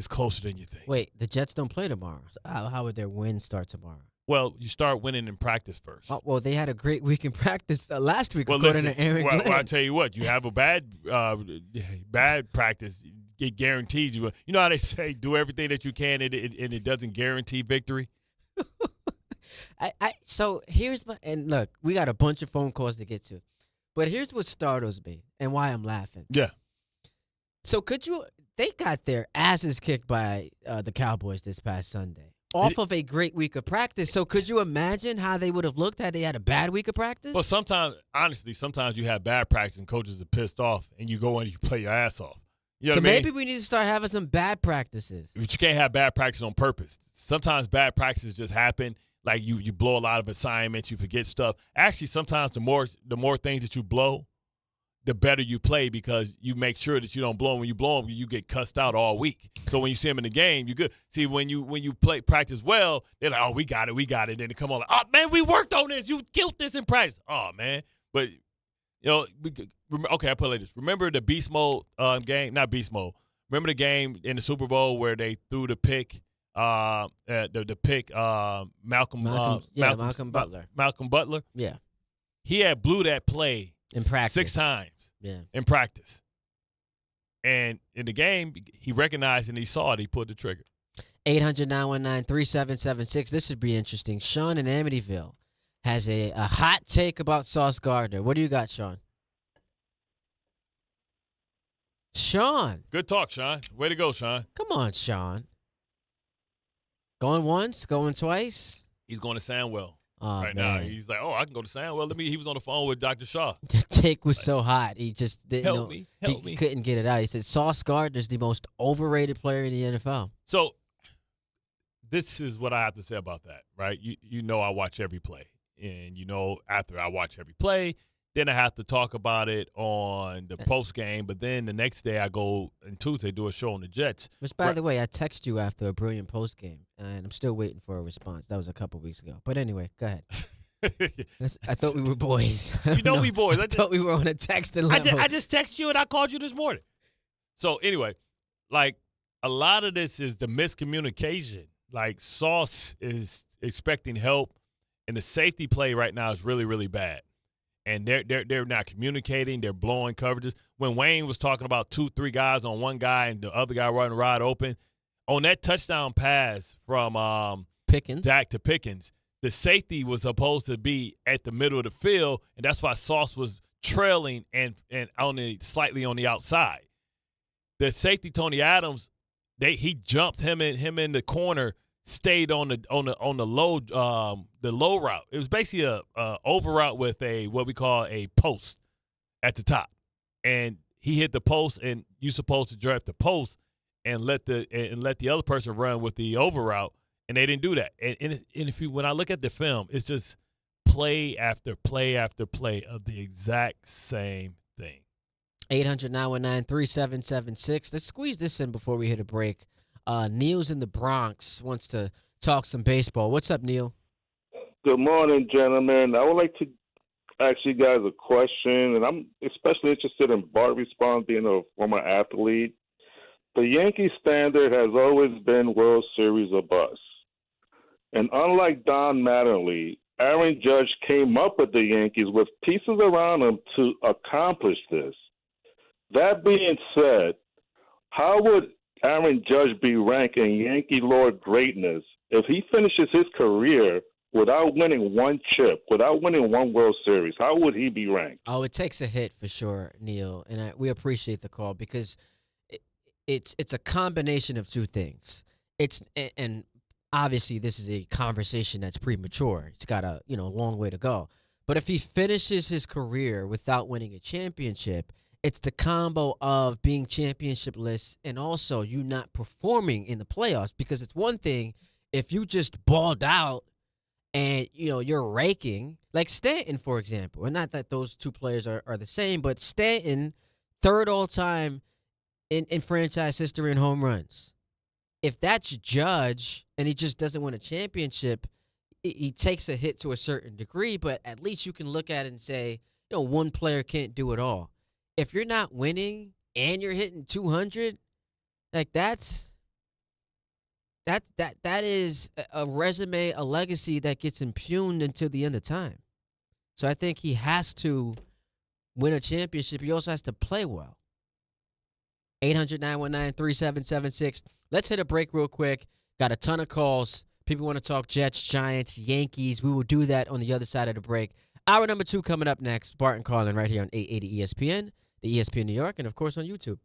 closer than you think. Wait, the Jets don't play tomorrow. So how would their win start tomorrow? Well, you start winning in practice first. Oh, well, they had a great week in practice last week, Well, according listen, to Aaron Glenn. well, I tell you what, you have a bad practice, it guarantees you. You know how they say, do everything that you can, and it doesn't guarantee victory? So here's and look, we got a bunch of phone calls to get to, but here's what startles me and why I'm laughing. Yeah. So they got their asses kicked by the Cowboys this past Sunday off of a great week of practice. So could you imagine how they would have looked had they had a bad week of practice? Well, sometimes you have bad practice and coaches are pissed off and you go in and you play your ass off. You know so what I mean? maybe we need to start having some bad practices. But you can't have bad practice on purpose. Sometimes bad practices just happen. Like you blow a lot of assignments, you forget stuff. Actually, sometimes the more things that you blow, the better you play because you make sure that you don't blow them. When you blow them, you get cussed out all week. So when you see them in the game, you're good. See, when you practice well, they're like, oh, we got it. Then they come on like, oh, man, we worked on this. You killed this in practice. Oh, man. But, okay, I put it like this. Remember the beast mode game? Not beast mode. Remember the game in the Super Bowl where they threw the pick? Malcolm Butler. Malcolm Butler. Yeah. He had blew that play in practice 6 times. Yeah. In practice. And in the game, he recognized and he saw it. He pulled the trigger. 800-919-3776. This should be interesting. Sean in Amityville has a hot take about Sauce Gardner. What do you got, Sean? Sean. Good talk, Sean. Way to go, Sean. Come on, Sean. Going once, going twice. He's going to Sandwell right now. He's like, I can go to Sandwell. He was on the phone with Dr. Shaw. The take was so hot. He just didn't help me. He couldn't get it out. He said Sauce Gardner's the most overrated player in the NFL. So this is what I have to say about that, right? You know I watch every play. And after I watch every play, then I have to talk about it on the post game. But then the next day I go and Tuesday do a show on the Jets. Which, by the way, I text you after a brilliant post game, and I'm still waiting for a response. That was a couple weeks ago. But anyway, go ahead. I thought we were boys. You know we boys. I thought we were on a texting level. I just texted you and I called you this morning. So anyway, like a lot of this is the miscommunication. Like Sauce is expecting help, and the safety play right now is really, really bad. And they're not communicating. They're blowing coverages. When Wayne was talking about 2-3 guys on one guy and the other guy running wide open, on that touchdown pass from Pickens, Dak to Pickens, the safety was supposed to be at the middle of the field, and that's why Sauce was trailing and slightly on the outside. The safety Tony Adams, he jumped him in the corner. Stayed on the low route. It was basically a over route with what we call a post at the top, and he hit the post. And you're supposed to draft the post and let the other person run with the over route, and they didn't do that. And when I look at the film, it's just play after play after play of the exact same thing. 800-919-3776. Let's squeeze this in before we hit a break. Neil's in the Bronx, wants to talk some baseball. What's up, Neil? Good morning, gentlemen. I would like to ask you guys a question, and I'm especially interested in Bart response, being a former athlete. The Yankee standard has always been World Series or bust. And unlike Don Mattingly, Aaron Judge came up with the Yankees with pieces around him to accomplish this. That being said, how would Aaron Judge be ranked in Yankee lore greatness if he finishes his career without winning one chip, without winning one World Series? How would he be ranked? Oh, it takes a hit for sure, Neil, and we appreciate the call because it's a combination of two things. And obviously this is a conversation that's premature. It's got a long way to go. But if he finishes his career without winning a championship, it's the combo of being championship-less and also you not performing in the playoffs. Because it's one thing if you just balled out and you're raking, like Stanton, for example. And not that those two players are the same, but Stanton, third all-time in franchise history in home runs. If that's Judge and he just doesn't win a championship, he takes a hit to a certain degree, but at least you can look at it and say, one player can't do it all. If you're not winning and you're hitting 200, like that is a resume, a legacy that gets impugned until the end of time. So I think he has to win a championship. He also has to play well. 800-919-3776. Let's hit a break real quick. Got a ton of calls. People want to talk Jets, Giants, Yankees. We will do that on the other side of the break. Hour number 2 coming up next. Bart and Carlin right here on 880 ESPN, the ESPN New York, and of course on YouTube.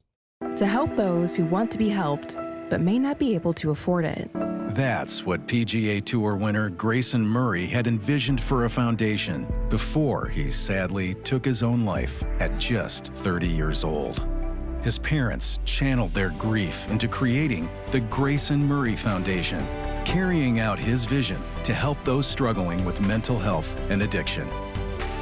To help those who want to be helped but may not be able to afford it. That's what PGA Tour winner Grayson Murray had envisioned for a foundation before he sadly took his own life at just 30 years old. His parents channeled their grief into creating the Grayson Murray Foundation, carrying out his vision to help those struggling with mental health and addiction.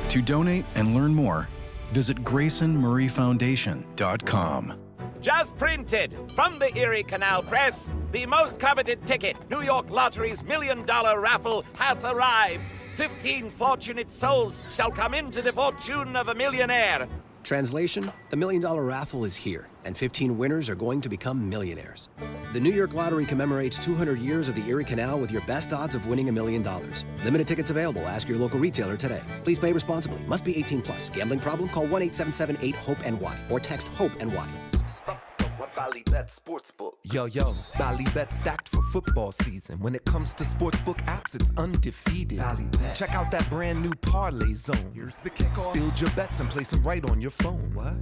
To donate and learn more, visit GraysonMurrayFoundation.com. Just printed from the Erie Canal Press, the most coveted ticket, New York Lottery's $1 million raffle, hath arrived. 15 fortunate souls shall come into the fortune of a millionaire. Translation, the $1 million raffle is here, and 15 winners are going to become millionaires. The New York Lottery commemorates 200 years of the Erie Canal with your best odds of winning $1 million. Limited tickets available. Ask your local retailer today. Please play responsibly. Must be 18 plus. Gambling problem? Call 1-877-8-HOPE-NY or text HOPE-NY. Bally Bet Sportsbook. Yo, Bally Bet stacked for football season. When it comes to sportsbook apps, it's undefeated. Check out that brand new Parlay Zone. Here's the kickoff. Build your bets and place them right on your phone. What?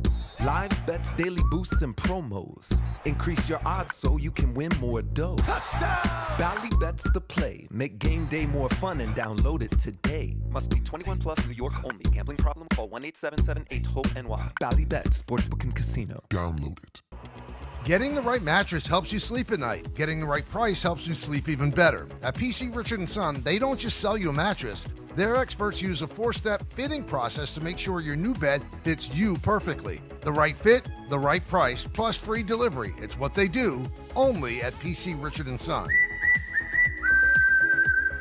Live bets, daily boosts, and promos. Increase your odds so you can win more dough. Touchdown! Bally Bet's the play. Make game day more fun and download it today. Must be 21 plus, New York only. Gambling problem? Call 1-877-8-HOPE-NY. Bally Bet Sportsbook and Casino. Download it. Getting the right mattress helps you sleep at night. Getting the right price helps you sleep even better. At PC Richard & Son, they don't just sell you a mattress. Their experts use a 4-step fitting process to make sure your new bed fits you perfectly. The right fit, the right price, plus free delivery. It's what they do, only at PC Richard & Son.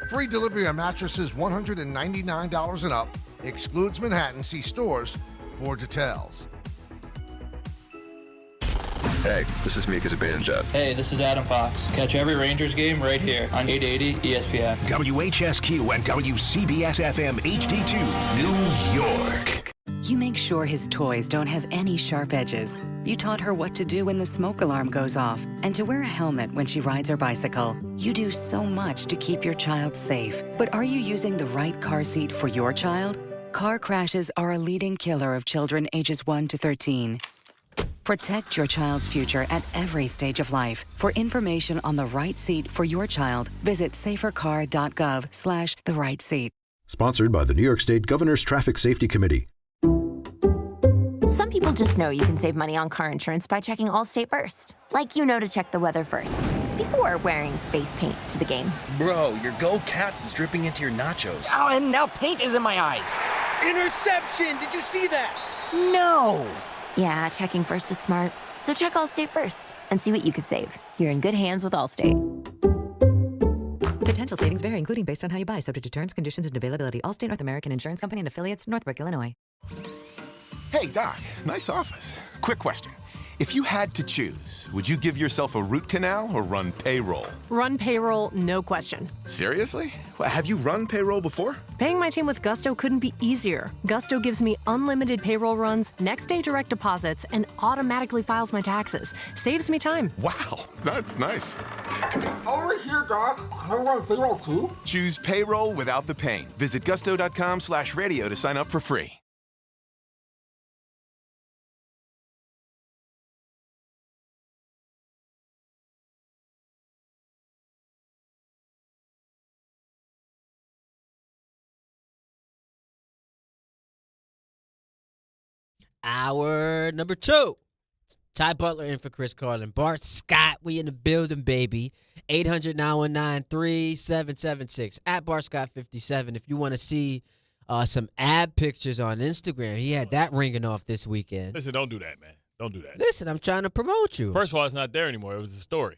Free delivery on mattresses $199 and up. Excludes Manhattan. See stores for details. Hey, this is Mika Zibanejad. Hey, this is Adam Fox. Catch every Rangers game right here on 880 ESPN. WHSQ and WCBS-FM HD2, New York. You make sure his toys don't have any sharp edges. You taught her what to do when the smoke alarm goes off and to wear a helmet when she rides her bicycle. You do so much to keep your child safe. But are you using the right car seat for your child? Car crashes are a leading killer of children ages 1 to 13. Protect your child's future at every stage of life. For information on the right seat for your child, visit safercar.gov/the right seat. Sponsored by the New York State Governor's Traffic Safety Committee. Some people just know you can save money on car insurance by checking Allstate first. Like to check the weather first, before wearing face paint to the game. Bro, your Go Cats is dripping into your nachos. Oh, and now paint is in my eyes. Interception! Did you see that? No! Yeah, checking first is smart. So check Allstate first and see what you could save. You're in good hands with Allstate. Potential savings vary, including based on how you buy, subject to terms, conditions, and availability. Allstate North American Insurance Company and affiliates, Northbrook, Illinois. Hey, Doc, nice office. Quick question. If you had to choose, would you give yourself a root canal or run payroll? Run payroll, no question. Seriously? Well, have you run payroll before? Paying my team with Gusto couldn't be easier. Gusto gives me unlimited payroll runs, next-day direct deposits, and automatically files my taxes. Saves me time. Wow, that's nice. Over here, Doc. Can I run payroll too? Choose payroll without the pain. Visit gusto.com/radio to sign up for free. Hour number 2. Ty Butler in for Chris Carlin. Bart Scott, we in the building, baby. 800-919-3776. At Bart Scott 57. If you want to see some ab pictures on Instagram, he had that ringing off this weekend. Listen, don't do that, man. Don't do that. Listen, I'm trying to promote you. First of all, it's not there anymore. It was a story.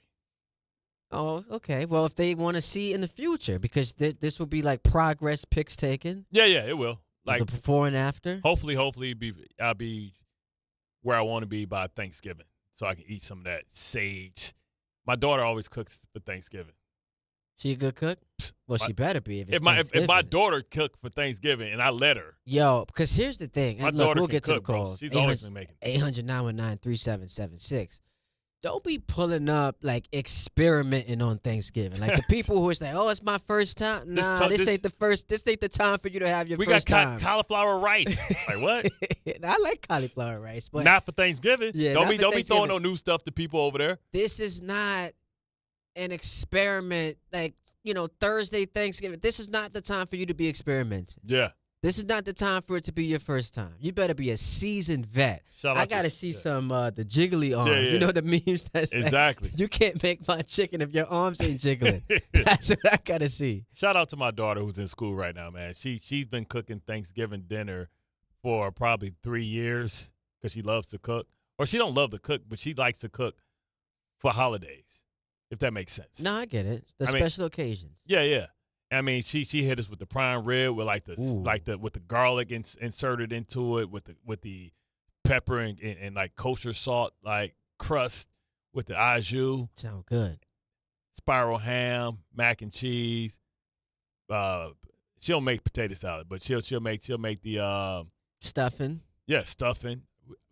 Oh, okay. Well, if they want to see in the future, because this will be like progress pics taken. Yeah, it will. Like the before and after. Hopefully, I'll be where I want to be by Thanksgiving, so I can eat some of that sage. My daughter always cooks for Thanksgiving. She a good cook? Well, she better be. If my daughter cooked for Thanksgiving and I let her. Yo, because here's the thing. My Look, daughter we'll can get to cook, the calls. bro. She's always been making. 800-919-3776. Don't be pulling up, like, experimenting on Thanksgiving. Like, the people who are saying, oh, it's my first time. Nah, this ain't the first. This ain't the time for you to have your first time. We got cauliflower rice. Like, what? I like cauliflower rice. But not for Thanksgiving. Yeah, don't be throwing no new stuff to people over there. This is not an experiment. Like, Thursday, Thanksgiving. This is not the time for you to be experimenting. Yeah. This is not the time for it to be your first time. You better be a seasoned vet. I got to see some the jiggly arms. Yeah. You know the memes that exactly. You can't make my chicken if your arms ain't jiggling. That's what I got to see. Shout out to my daughter who's in school right now, man. She's been cooking Thanksgiving dinner for probably 3 years because she loves to cook. Or she don't love to cook, but she likes to cook for holidays, if that makes sense. No, I get it. Special occasions. Yeah. I mean, she hit us with the prime rib with with the garlic inserted into it, with the pepper and like kosher salt like crust with the au jus. Sound good. Spiral ham, mac and cheese. She'll make potato salad, but she'll make the stuffing. Yeah, stuffing.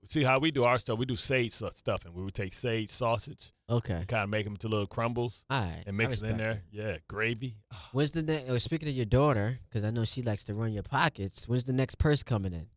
See how we do our stuff? We do sage stuffing. We would take sage sausage. Okay. Kind of make them into little crumbles. All right. And mix it in there. Yeah, gravy. When's the next? Speaking of your daughter, because I know she likes to run your pockets. When's the next purse coming in?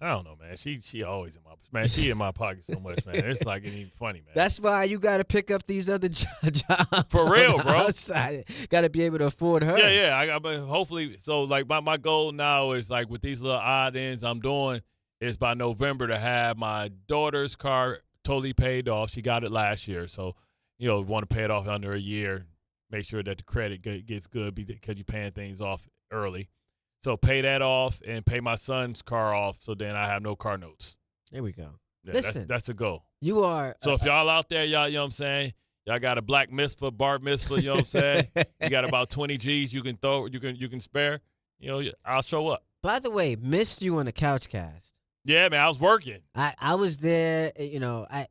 I don't know, man. She always in my She in my pocket so much, man. It's like it ain't even funny, man. That's why you got to pick up these other jobs. For real, bro. Outside. Got to be able to afford her. Yeah. Hopefully, so like my goal now is like with these little odd ends I'm doing is by November to have my daughter's car totally paid off. She got it last year, so want to pay it off under a year. Make sure that the credit gets good because you're paying things off early. So pay that off and pay my son's car off, so then I have no car notes. There we go. Yeah, Listen, that's a goal. You are. So if y'all out there, y'all, you know what I'm saying, y'all got a black mitzvah, bar mitzvah, you know what I'm saying. You got about 20 G's you can throw, you can spare. I'll show up. By the way, missed you on the couch cast. Yeah, man, I was working. I was there. I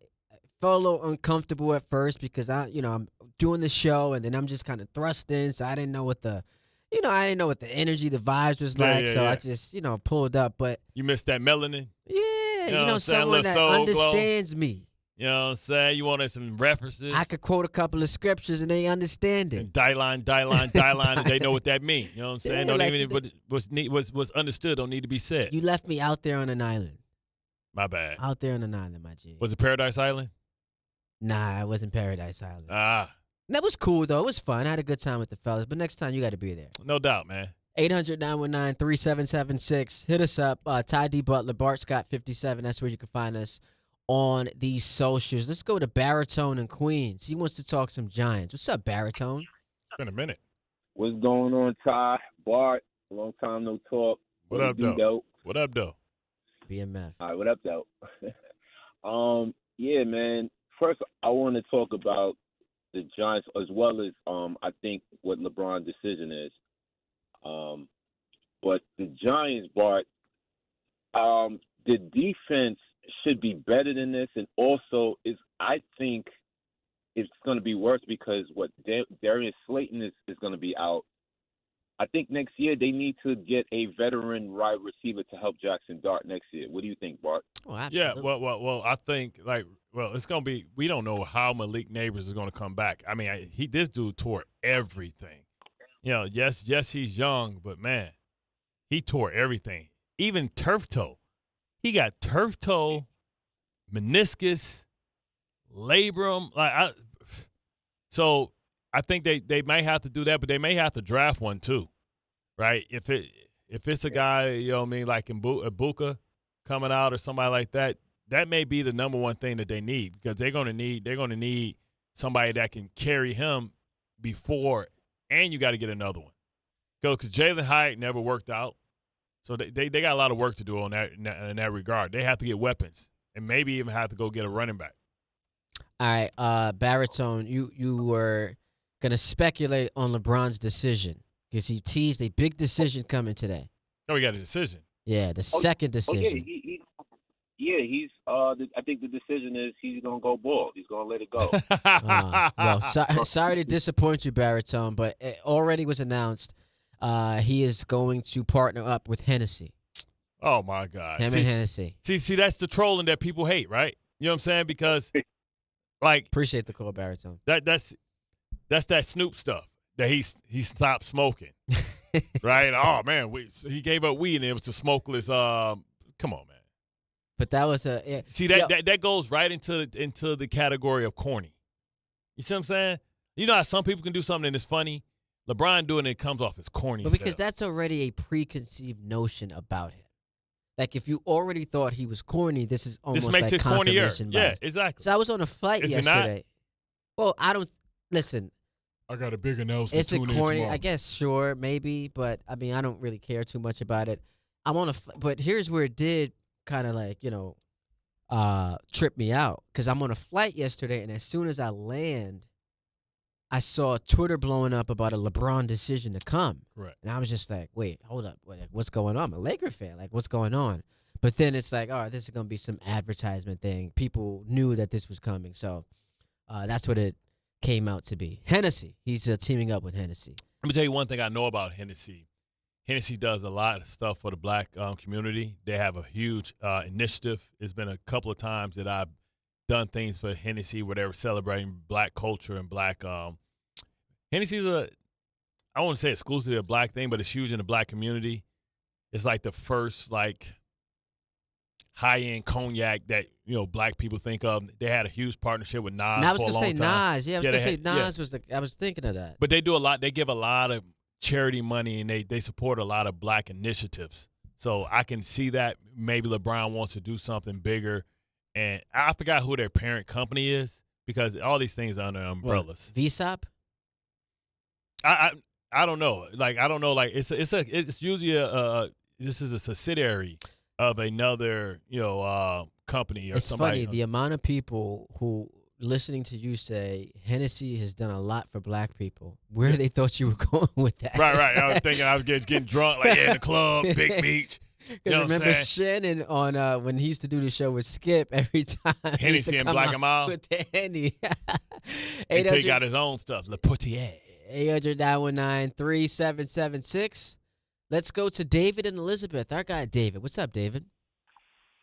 felt a little uncomfortable at first because I'm doing the show and then I'm just kind of thrust in, so I didn't know what the energy, the vibes was like. I just pulled up. But you missed that melanin. Yeah, someone that understands me. You know what I'm saying? You wanted some references. I could quote a couple of scriptures and they understand it. And die line, and they know what that means. You know what I'm saying? Yeah, don't even what's understood don't need to be said. You left me out there on an island. My bad. Out there on an island, my G. Was it Paradise Island? Nah, it wasn't Paradise Island. Ah. That was cool, though. It was fun. I had a good time with the fellas. But next time, you got to be there. No doubt, man. 800-919-3776. Hit us up. Ty D. Butler, Bart Scott 57. That's where you can find us on these socials. Let's go to Baritone in Queens. He wants to talk some Giants. What's up, Baritone? It's been a minute. What's going on, Ty? Bart, long time no talk. What up, though? What up, though? BMF. All right, what up, though? Yeah, man. First, I want to talk about the Giants as well as I think what LeBron's decision is. But the Giants, Bart, the defense should be better than this, and also I think it's going to be worse because Darius Slayton is going to be out. I think next year they need to get a veteran wide receiver to help Jackson Dart next year. What do you think, Bart? Oh, absolutely. Yeah, well, I think it's gonna be. We don't know how Malik Neighbors is gonna come back. I mean, this dude tore everything. Yes, he's young, but man, he tore everything. Even turf toe. He got turf toe, meniscus, labrum. So I think they might have to do that, but they may have to draft one too, right? If it's a guy, like Ibuka coming out or somebody like that, that may be the number one thing that they need because they're gonna need somebody that can carry him before, and you got to get another one. Because Jalen Hyatt never worked out. So they got a lot of work to do on that in that regard. They have to get weapons and maybe even have to go get a running back. All right, Baritone, you were gonna speculate on LeBron's decision because he teased a big decision coming today. Oh, we got a decision. Yeah, the second decision. He's. I think the decision is he's gonna go bald. He's gonna let it go. Sorry to disappoint you, Baritone, but it already was announced. He is going to partner up with Hennessy. Oh my God! And Hennessy. See, that's the trolling that people hate, right? You know what I'm saying? Because, appreciate the call, Baritone. That's that Snoop stuff that he stopped smoking, right? Oh man, he gave up weed and it was the smokeless. Come on, man. But that was see that goes right into the category of corny. You see what I'm saying? You know how some people can do something and it's funny. LeBron doing it comes off as corny. But because that's already a preconceived notion about him. Like if you already thought he was corny, this is almost this makes like it cornier. confirmation Yeah, bias. exactly. So I was on a flight yesterday. Well, I don't listen. I got a big announcement. Is it corny? I guess sure, maybe, but I mean, I don't really care too much about it. I'm on but here's where it did kind of trip me out because I'm on a flight yesterday, and as soon as I land, I saw Twitter blowing up about a LeBron decision to come. Right. And I was just like, wait, hold up. What's going on? I'm a Laker fan. Like, what's going on? But then it's like, oh, this is going to be some advertisement thing. People knew that this was coming. So that's what it came out to be. Hennessy. He's teaming up with Hennessy. Let me tell you one thing I know about Hennessy. Hennessy does a lot of stuff for the black community. They have a huge initiative. It's been a couple of times that I've done things for Hennessy where they were celebrating black culture and black Hennessy's I don't want to say exclusively a black thing, but it's huge in the black community. It's like the first high-end cognac that black people think of. They had a huge partnership with Nas and I was for a long say time. Nas. Yeah, I was going to say Nas was I was thinking of that. But they do a lot. They give a lot of charity money, and they support a lot of black initiatives. So I can see that maybe LeBron wants to do something bigger. And I forgot who their parent company is because all these things are under umbrellas. VSOP? I don't know. I don't know. It's usually this is a subsidiary of another company or it's somebody. It's funny the amount of people who listening to you say Hennessy has done a lot for black people. Where they thought you were going with that? Right. I was thinking I was getting drunk in the club, Big Beach. Because remember Shannon on when he used to do the show with Skip every time. Hennessy and Black and Mild. With the Henny. Until he got his own stuff. Le Potier. 800-919-3776. Let's go to David and Elizabeth. Our guy David. What's up, David?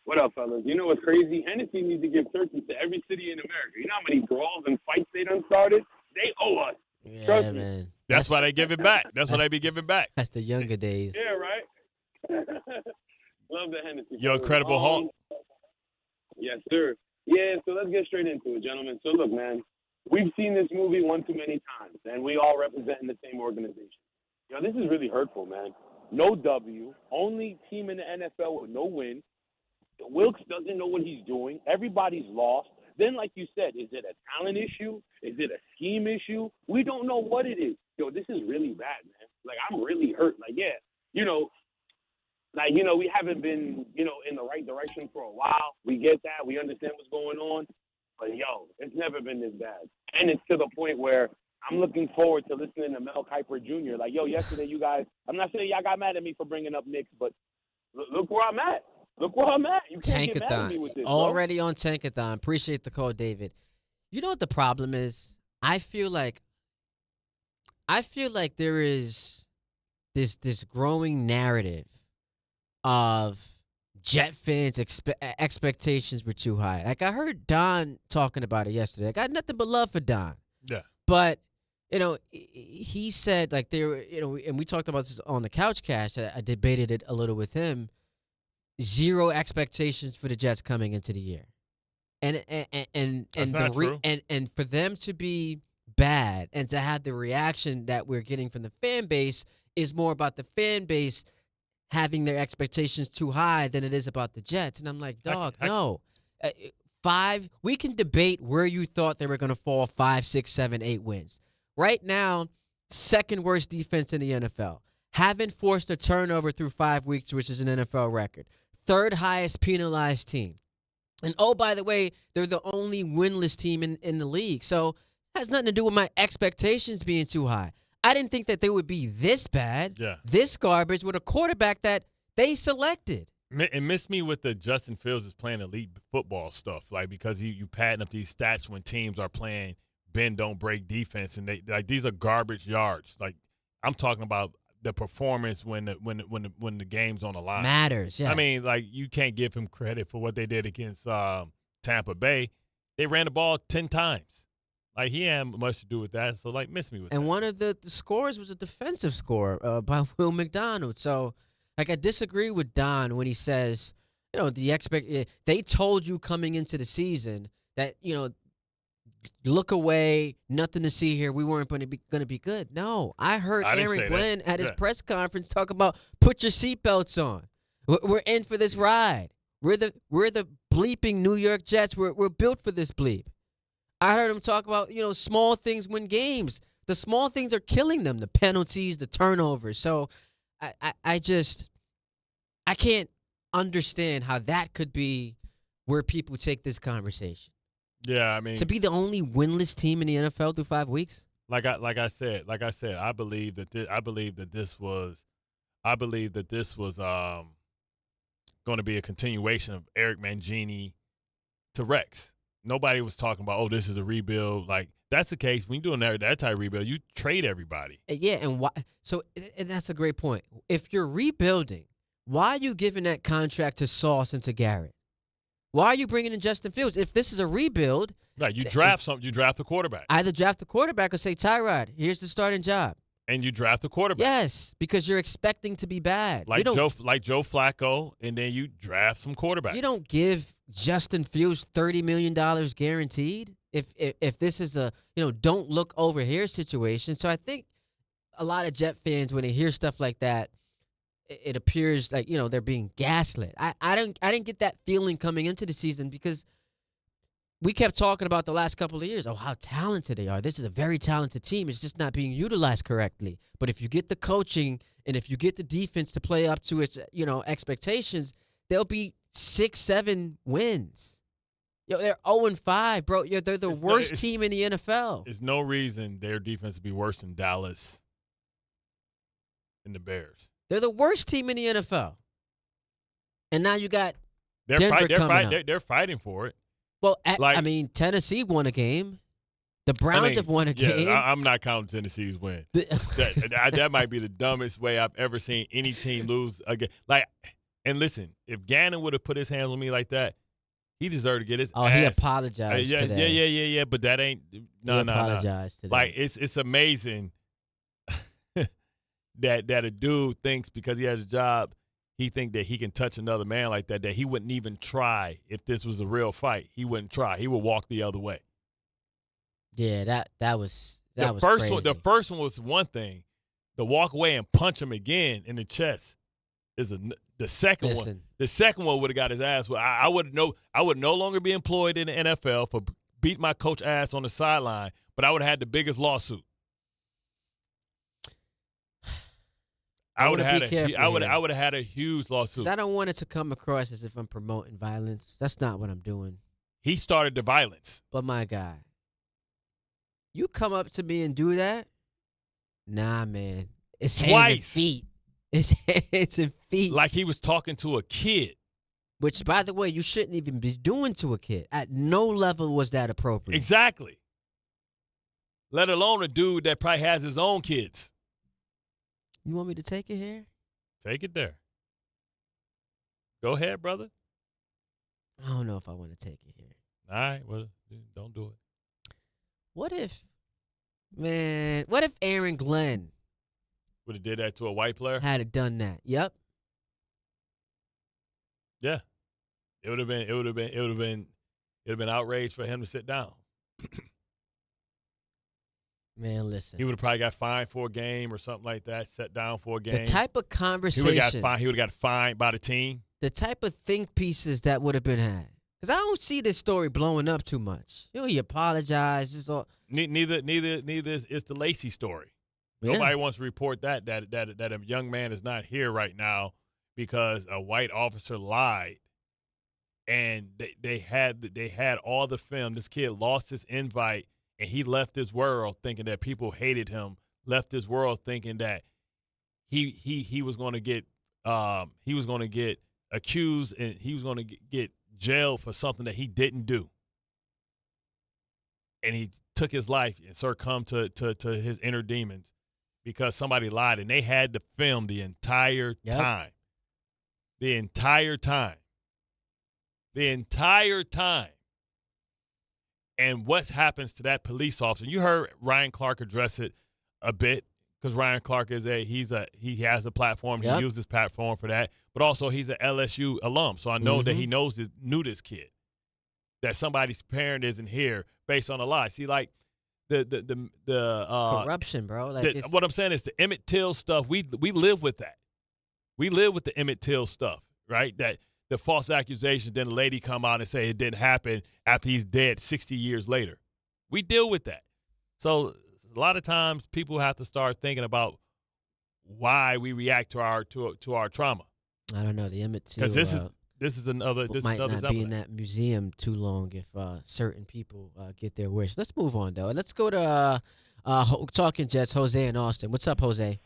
What up, fellas? You know what's crazy? Hennessy needs to give turkeys to every city in America. You know how many brawls and fights they done started? They owe us. Yeah, Trust me. man. That's why they give it back. That's why they be giving back. That's the younger days. Yeah, right? Love the Hennessy. You're a Incredible Hulk. Yes, sir. Yeah, so let's get straight into it, gentlemen. So look, man, we've seen this movie one too many times, and we all represent in the same organization. This is really hurtful, man. No W, only team in the NFL with no win. Wilkes doesn't know what he's doing. Everybody's lost. Then, like you said, is it a talent issue? Is it a scheme issue? We don't know what it is. This is really bad, man. I'm really hurt. We haven't been, in the right direction for a while. We get that. We understand what's going on. But, yo, it's never been this bad. And it's to the point where I'm looking forward to listening to Mel Kiper Jr. Like, yo, yesterday you guys – I'm not saying y'all got mad at me for bringing up Knicks, but look where I'm at. Look where I'm at. You can't get mad at me with this, Already on Tankathon. Appreciate the call, David. You know what the problem is? I feel like there is this growing narrative of Jet fans' expectations were too high. Like, I heard Don talking about it yesterday. I got nothing but love for Don. Yeah. But, he said, like, they were, and we talked about this on the Couch Cash. I debated it a little with him. Zero expectations for the Jets coming into the year. And for them to be bad and to have the reaction that we're getting from the fan base is more about the fan base having their expectations too high than it is about the Jets. And I'm like, dog, no. We can debate where you thought they were going to fall 5, 6, 7, 8 wins. Right now, second worst defense in the NFL. Haven't forced a turnover through 5 weeks, which is an NFL record. Third highest penalized team. And, oh, by the way, they're the only winless team in the league. So it has nothing to do with my expectations being too high. I didn't think that they would be this bad, this garbage, with a quarterback that they selected. And miss me with the Justin Fields is playing elite football stuff, like, because you padding up these stats when teams are playing bend don't break defense, and these are garbage yards. Like, I'm talking about the performance when the game's on the line matters. Yes. I mean, like, you can't give him credit for what they did against Tampa Bay. They ran the ball 10 times. Like, he had much to do with that. So, like, miss me with that. And one of the scores was a defensive score by Will McDonald. So, like, I disagree with Don when he says, they told you coming into the season that, look away, nothing to see here. We weren't going to be good. No, I heard Aaron Glenn at his press conference talk about put your seatbelts on. We're in for this ride. We're the bleeping New York Jets. We're built for this bleep. I heard him talk about small things win games. The small things are killing them. The penalties, the turnovers. So I can't understand how that could be where people take this conversation. Yeah, I mean, to be the only winless team in the NFL through 5 weeks. Like I said, I believe that this was going to be a continuation of Eric Mangini to Rex. Nobody was talking about, oh, this is a rebuild. Like, that's the case. When you're doing that type of rebuild, you trade everybody. Yeah, and why? So, and that's a great point. If you're rebuilding, why are you giving that contract to Sauce and to Garrett? Why are you bringing in Justin Fields? If this is a rebuild, right? You draft the quarterback. Either draft the quarterback or say, Tyrod, here's the starting job. And you draft the quarterback. Yes, because you're expecting to be bad. Like Joe Flacco, and then you draft some quarterbacks. You don't give Justin Fields $30 million guaranteed if this is a don't look over here situation. So I think a lot of Jet fans, when they hear stuff like that, it appears like they're being gaslit. I didn't get that feeling coming into the season because we kept talking about the last couple of years. Oh, how talented they are! This is a very talented team. It's just not being utilized correctly. But if you get the coaching and if you get the defense to play up to its expectations, there'll be 6, 7 wins. They're 0-5, bro. They're the worst team in the NFL. There's no reason their defense to be worse than Dallas and the Bears. They're the worst team in the NFL. And now you got Denver coming up. They're fighting for it. Well, Tennessee won a game. The Browns have won a game. Yeah, I'm not counting Tennessee's win. That might be the dumbest way I've ever seen any team lose again. Like, and listen, if Gannon would have put his hands on me like that, he deserved to get his ass. He apologized today. Yeah. But that ain't no. He apologized today. Like, it's amazing that a dude thinks because he has a job, he think that he can touch another man like that he wouldn't even try if this was a real fight. He wouldn't try. He would walk the other way. Yeah, that was first crazy. one. The first one was one thing. To walk away and punch him again in the chest is the second one. The second one would have got his ass. I would no longer be employed in the NFL for beating my coach ass on the sideline, but I would have had the biggest lawsuit. I would have had a huge lawsuit. I don't want it to come across as if I'm promoting violence. That's not what I'm doing. He started the violence. But my guy, you come up to me and do that? Nah, man. It's hands and feet. It's hands and feet. Like he was talking to a kid. Which, by the way, you shouldn't even be doing to a kid. At no level was that appropriate. Exactly. Let alone a dude that probably has his own kids. You want me to take it here? Take it there. Go ahead, brother. I don't know if I want to take it here. All right, well, don't do it. What if Aaron Glenn would have did that to a white player? Had it done that. Yep. Yeah. It would have been outrage for him to sit down. Man, listen. He would have probably got fined for a game or something like that, sat down for a game. The type of conversations. He would have got fined by the team. The type of think pieces that would have been had. Because I don't see this story blowing up too much. He apologized. It's all. Neither is the Lacey story. Yeah. Nobody wants to report that a young man is not here right now because a white officer lied. And they had all the film. This kid lost his invite, and he left this world thinking that people hated him. Left this world thinking that he was going to get accused and he was going to get jailed for something that he didn't do. And he took his life and succumbed to his inner demons because somebody lied, and they had the film the entire time. The entire time. And what happens to that police officer? You heard Ryan Clark address it a bit because Ryan Clark he has a platform. He used his platform for that. But also he's an LSU alum, so I know that he knew this kid. That somebody's parent isn't here based on a lie. See, like the corruption, bro. Like what I'm saying is the Emmett Till stuff. We live with that. We live with the Emmett Till stuff, right? That the false accusations, then the lady come out and say it didn't happen after he's dead 60 years later. We deal with that. So a lot of times people have to start thinking about why we react to our trauma. I don't know. The Emmett Till. Because this is another. This might is another not be in that museum too long if certain people get their wish. Let's move on though. Let's go to Talking Jets. Jose in Austin. What's up, Jose?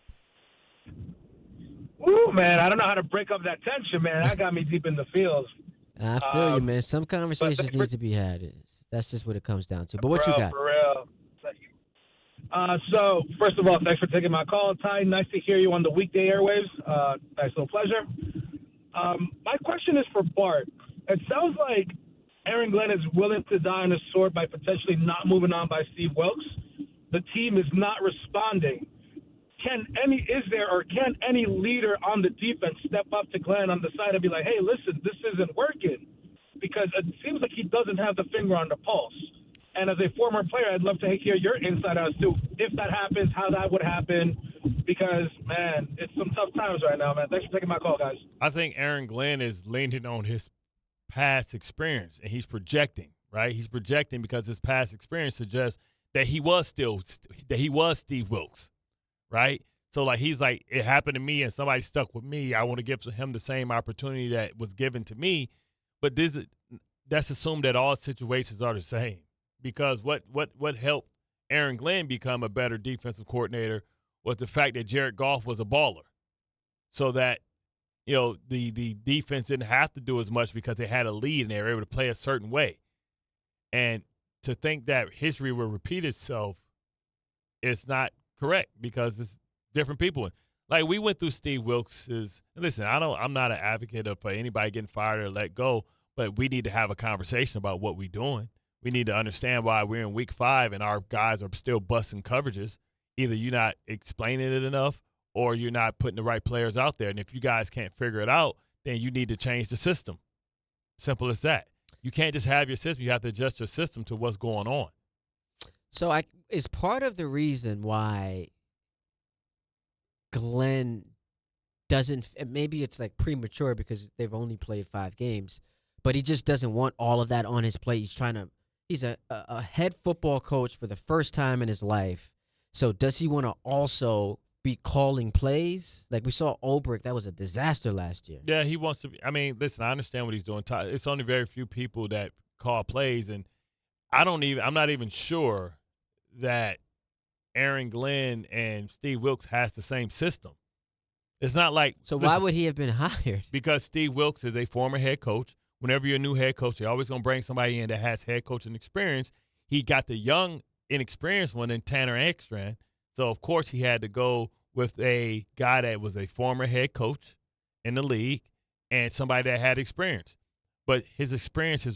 Ooh, man, I don't know how to break up that tension, man. That got me deep in the feels. I feel you, man. Some conversations need to be had. That's just what it comes down to. But what you got? For real. So, first of all, thanks for taking my call, Ty. Nice to hear you on the weekday airwaves. Nice little pleasure. My question is for Bart. It sounds like Aaron Glenn is willing to die on a sword by potentially not moving on by Steve Wilkes. The team is not responding. Can any leader on the defense step up to Glenn on the side and be like, hey, listen, this isn't working? Because it seems like he doesn't have the finger on the pulse. And as a former player, I'd love to hear your insight as to if that happens, how that would happen. Because, man, it's some tough times right now, man. Thanks for taking my call, guys. I think Aaron Glenn is leaning on his past experience, and he's projecting, right? He's projecting because his past experience suggests that he was Steve Wilkes. Right? So, like, he's like, it happened to me and somebody stuck with me. I want to give him the same opportunity that was given to me. But that's assumed that all situations are the same. Because what helped Aaron Glenn become a better defensive coordinator was the fact that Jared Goff was a baller. So that, the defense didn't have to do as much because they had a lead and they were able to play a certain way. And to think that history will repeat itself is not correct because it's different people. Like, we went through Steve Wilkes's. Listen, I'm not an advocate for anybody getting fired or let go, but we need to have a conversation about what we're doing. We need to understand why we're in week 5 and our guys are still busting coverages. Either you're not explaining it enough or you're not putting the right players out there. And if you guys can't figure it out, then you need to change the system. Simple as that. You can't just have your system. You have to adjust your system to what's going on. So is part of the reason why Glenn doesn't – maybe it's like premature because they've only played 5 games, but he just doesn't want all of that on his plate. He's a head football coach for the first time in his life. So does he want to also be calling plays? Like we saw Ulbrich, that was a disaster last year. Yeah, he wants to be. I mean, listen, I understand what he's doing. It's only very few people that call plays, and I'm not even sure that Aaron Glenn and Steve Wilkes has the same system. It's not like – So why would he have been hired? Because Steve Wilkes is a former head coach. Whenever you're a new head coach, they're always going to bring somebody in that has head coaching experience. He got the young, inexperienced one in Tanner Ekstrand. So, of course, he had to go with a guy that was a former head coach in the league and somebody that had experience. But his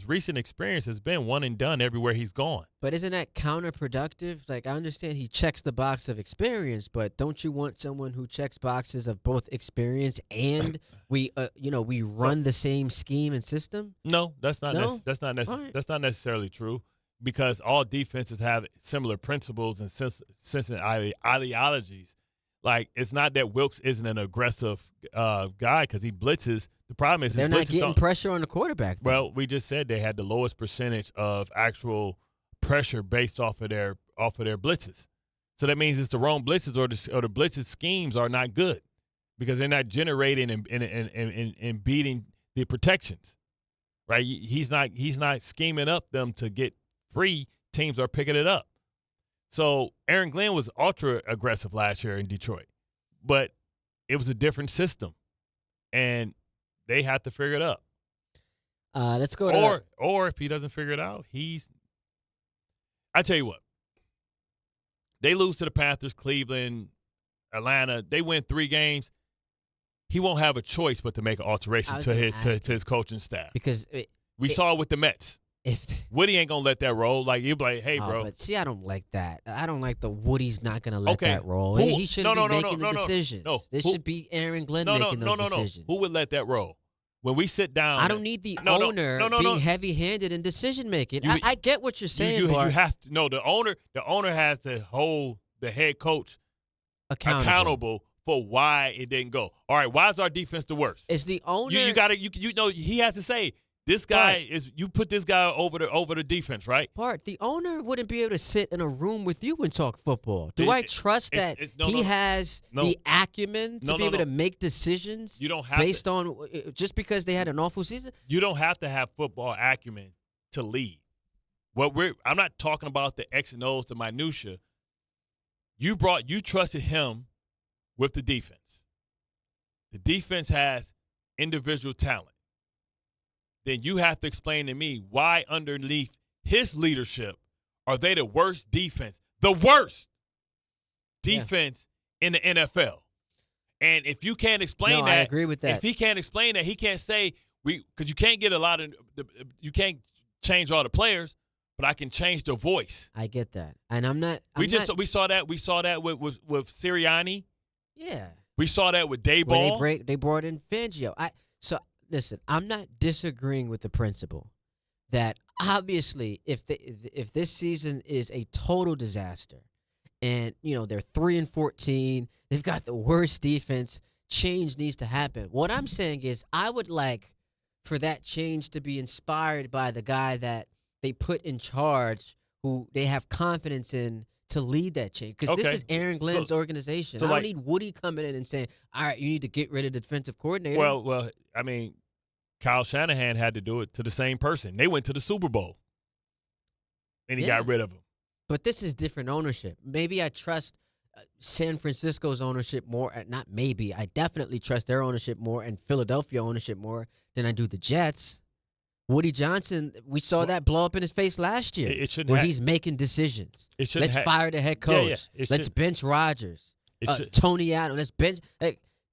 recent experience has been one and done everywhere he's gone. But isn't that counterproductive? Like, I understand he checks the box of experience, but don't you want someone who checks boxes of both experience and we run the same scheme and system? No, that's not necessarily true, because all defenses have similar principles and ideologies. Like, it's not that Wilkes isn't an aggressive guy because he blitzes. The problem is they're not getting pressure on the quarterback, though. Well, we just said they had the lowest percentage of actual pressure based off of their blitzes. So that means it's the wrong blitzes, or the blitzes schemes are not good because they're not generating and beating the protections. Right? He's not scheming up them to get free. Teams are picking it up. So Aaron Glenn was ultra aggressive last year in Detroit, but it was a different system, and they have to figure it out. Let's go to or if he doesn't figure it out, I tell you what, they lose to the Panthers, Cleveland, Atlanta. They win 3 games. He won't have a choice but to make an alteration to his coaching staff, because we saw it with the Mets. Woody ain't gonna let that roll. Like, you be like, hey, bro. But see, I don't like that. I don't like the Woody's not gonna let that roll. He shouldn't be making the decisions. No. This should be Aaron Glenn making those decisions. Who would let that roll? When we sit down, I don't need the owner being heavy-handed in decision making. I get what you're saying, you Bart. have to. No, the owner has to hold the head coach accountable for why it didn't go. All right, why is our defense the worst? It's the owner. He has to say, this guy you put this guy over the defense, right? Bart, the owner wouldn't be able to sit in a room with you and talk football. Do I trust that he has the acumen to be able to make decisions? You don't have based on just because they had an awful season. You don't have to have football acumen to lead. I'm not talking about the X and O's, the minutia. You trusted him with the defense. The defense has individual talent. Then you have to explain to me why underneath his leadership are they the worst defense, in the NFL. And if you can't explain that, I agree with that. If he can't explain that, he can't say because you can't get you can't change all the players, but I can change the voice. I get that, and I'm not. We saw that with Sirianni. Yeah, we saw that with Dayball. They brought in Fangio. Listen, I'm not disagreeing with the principle that obviously if this season is a total disaster and, they're 3-14, they've got the worst defense, change needs to happen. What I'm saying is I would like for that change to be inspired by the guy that they put in charge, who they have confidence in to lead that change. Because this is Aaron Glenn's organization. I don't need Woody coming in and saying, all right, you need to get rid of the defensive coordinator. Well, I mean, Kyle Shanahan had to do it to the same person. They went to the Super Bowl, and he got rid of him. But this is different ownership. Maybe I trust San Francisco's ownership more. Not maybe. I definitely trust their ownership more and Philadelphia ownership more than I do the Jets. Woody Johnson, we saw that blow up in his face last year where he's making decisions. Let's fire the head coach. Let's bench Rodgers. Tony Adams. Let's bench.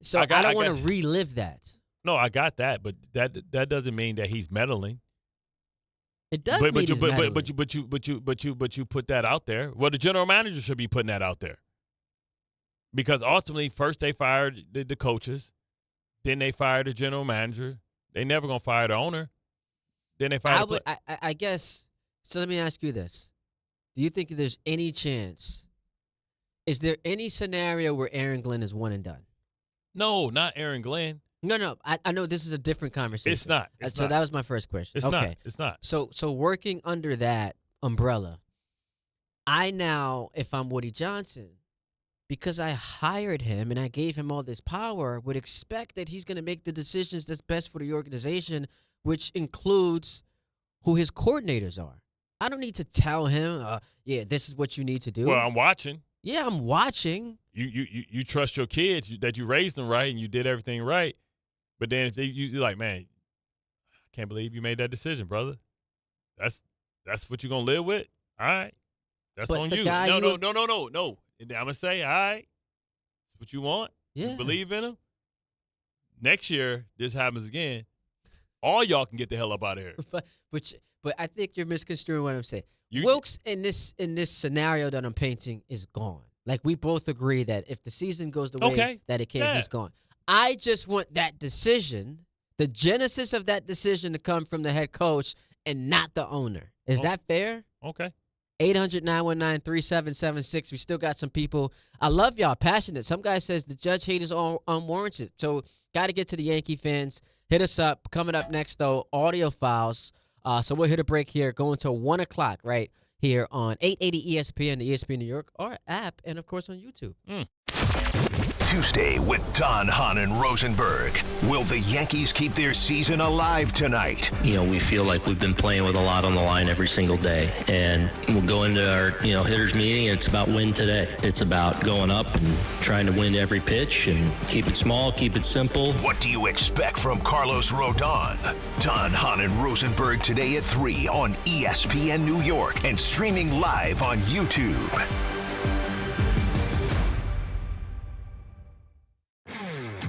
So I don't want to relive that. No, I got that, but that doesn't mean that he's meddling. It does mean he's meddling. But you put that out there. Well, the general manager should be putting that out there. Because ultimately, first they fired the coaches, then they fired the general manager. They never gonna fire the owner. Then they fired. I guess. So let me ask you this: do you think there's any chance? Is there any scenario where Aaron Glenn is one and done? No, not Aaron Glenn. No. I know this is a different conversation. It's not. That was my first question. It's not. It's not. So working under that umbrella, I now, if I'm Woody Johnson, because I hired him and I gave him all this power, would expect that he's going to make the decisions that's best for the organization, which includes who his coordinators are. I don't need to tell him, this is what you need to do. Well, I'm watching. Yeah, I'm watching. You trust your kids that you raised them right and you did everything right. But then if you're like, man, I can't believe you made that decision, brother. That's what you're going to live with? All right. That's on you. No. I'm going to say, all right, that's what you want. Yeah. You believe in him. Next year, this happens again. All y'all can get the hell up out of here. But I think you're misconstruing what I'm saying. Wilkes in this scenario that I'm painting is gone. Like, we both agree that if the season goes the way that it can, he's gone. I just want that decision, the genesis of that decision, to come from the head coach and not the owner. Is that fair? Okay. 800-919-3776. We still got some people. I love y'all, passionate. Some guy says the judge hate is unwarranted. So got to get to the Yankee fans. Hit us up. Coming up next, though, audio files. So we'll hit a break here, going to 1 o'clock right here on 880 ESPN, the ESPN New York, our app, and, of course, on YouTube. Tuesday with Don, Hahn, and Rosenberg. Will the Yankees keep their season alive tonight? We feel like we've been playing with a lot on the line every single day. And we'll go into our, hitters meeting, and it's about win today. It's about going up and trying to win every pitch and keep it small, keep it simple. What do you expect from Carlos Rodon? Don, Hahn, and Rosenberg today at 3 on ESPN New York and streaming live on YouTube.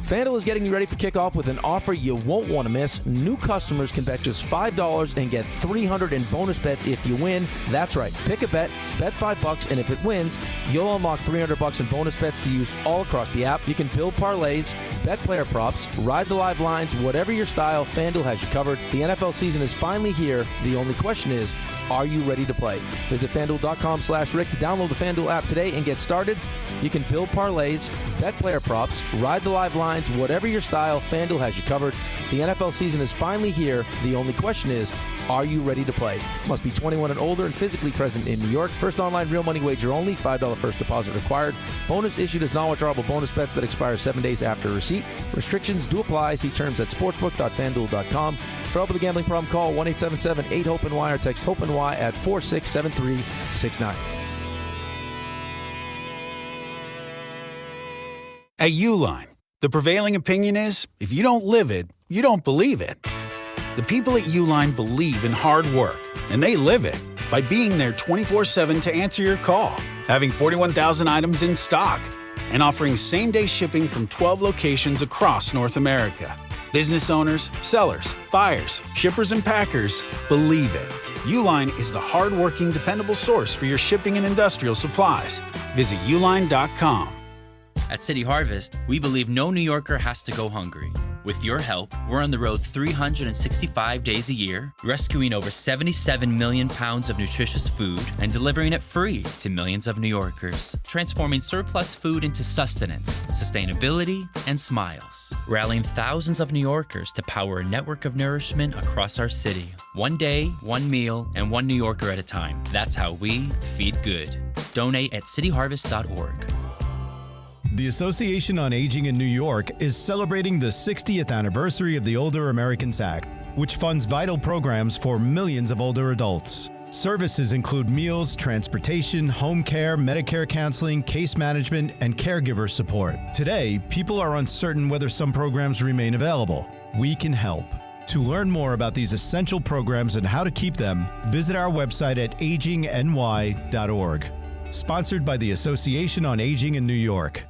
FanDuel is getting you ready for kickoff with an offer you won't want to miss. New customers can bet just $5 and get $300 in bonus bets if you win. That's right. Pick a bet $5, and if it wins, you'll unlock $300 in bonus bets to use all across the app. You can build parlays, bet player props, ride the live lines, whatever your style, FanDuel has you covered. The NFL season is finally here. The only question is, are you ready to play? Visit FanDuel.com/Rick to download the FanDuel app today and get started. You can build parlays, bet player props, ride the live lines, whatever your style, FanDuel has you covered. The NFL season is finally here. The only question is, are you ready to play? Must be 21 and older and physically present in New York. First online real money wager only. $5 first deposit required. Bonus issued as non-withdrawable bonus bets that expire 7 days after receipt. Restrictions do apply. See terms at sportsbook.fanduel.com. For help with a gambling problem, call 1-877-8-HOPE-NY or text HOPE-NY at 467369. At Uline, the prevailing opinion is, if you don't live it, you don't believe it. The people at Uline believe in hard work, and they live it by being there 24/7 to answer your call, having 41,000 items in stock, and offering same-day shipping from 12 locations across North America. Business owners, sellers, buyers, shippers, and packers believe it. Uline is the hard-working, dependable source for your shipping and industrial supplies. Visit uline.com. At City Harvest, we believe no New Yorker has to go hungry. With your help, we're on the road 365 days a year, rescuing over 77 million pounds of nutritious food and delivering it free to millions of New Yorkers, transforming surplus food into sustenance, sustainability, and smiles, rallying thousands of New Yorkers to power a network of nourishment across our city. One day, one meal, and one New Yorker at a time. That's how we feed good. Donate at cityharvest.org. The Association on Aging in New York is celebrating the 60th anniversary of the Older Americans Act, which funds vital programs for millions of older adults. Services include meals, transportation, home care, Medicare counseling, case management, and caregiver support. Today, people are uncertain whether some programs remain available. We can help. To learn more about these essential programs and how to keep them, visit our website at agingny.org. Sponsored by the Association on Aging in New York.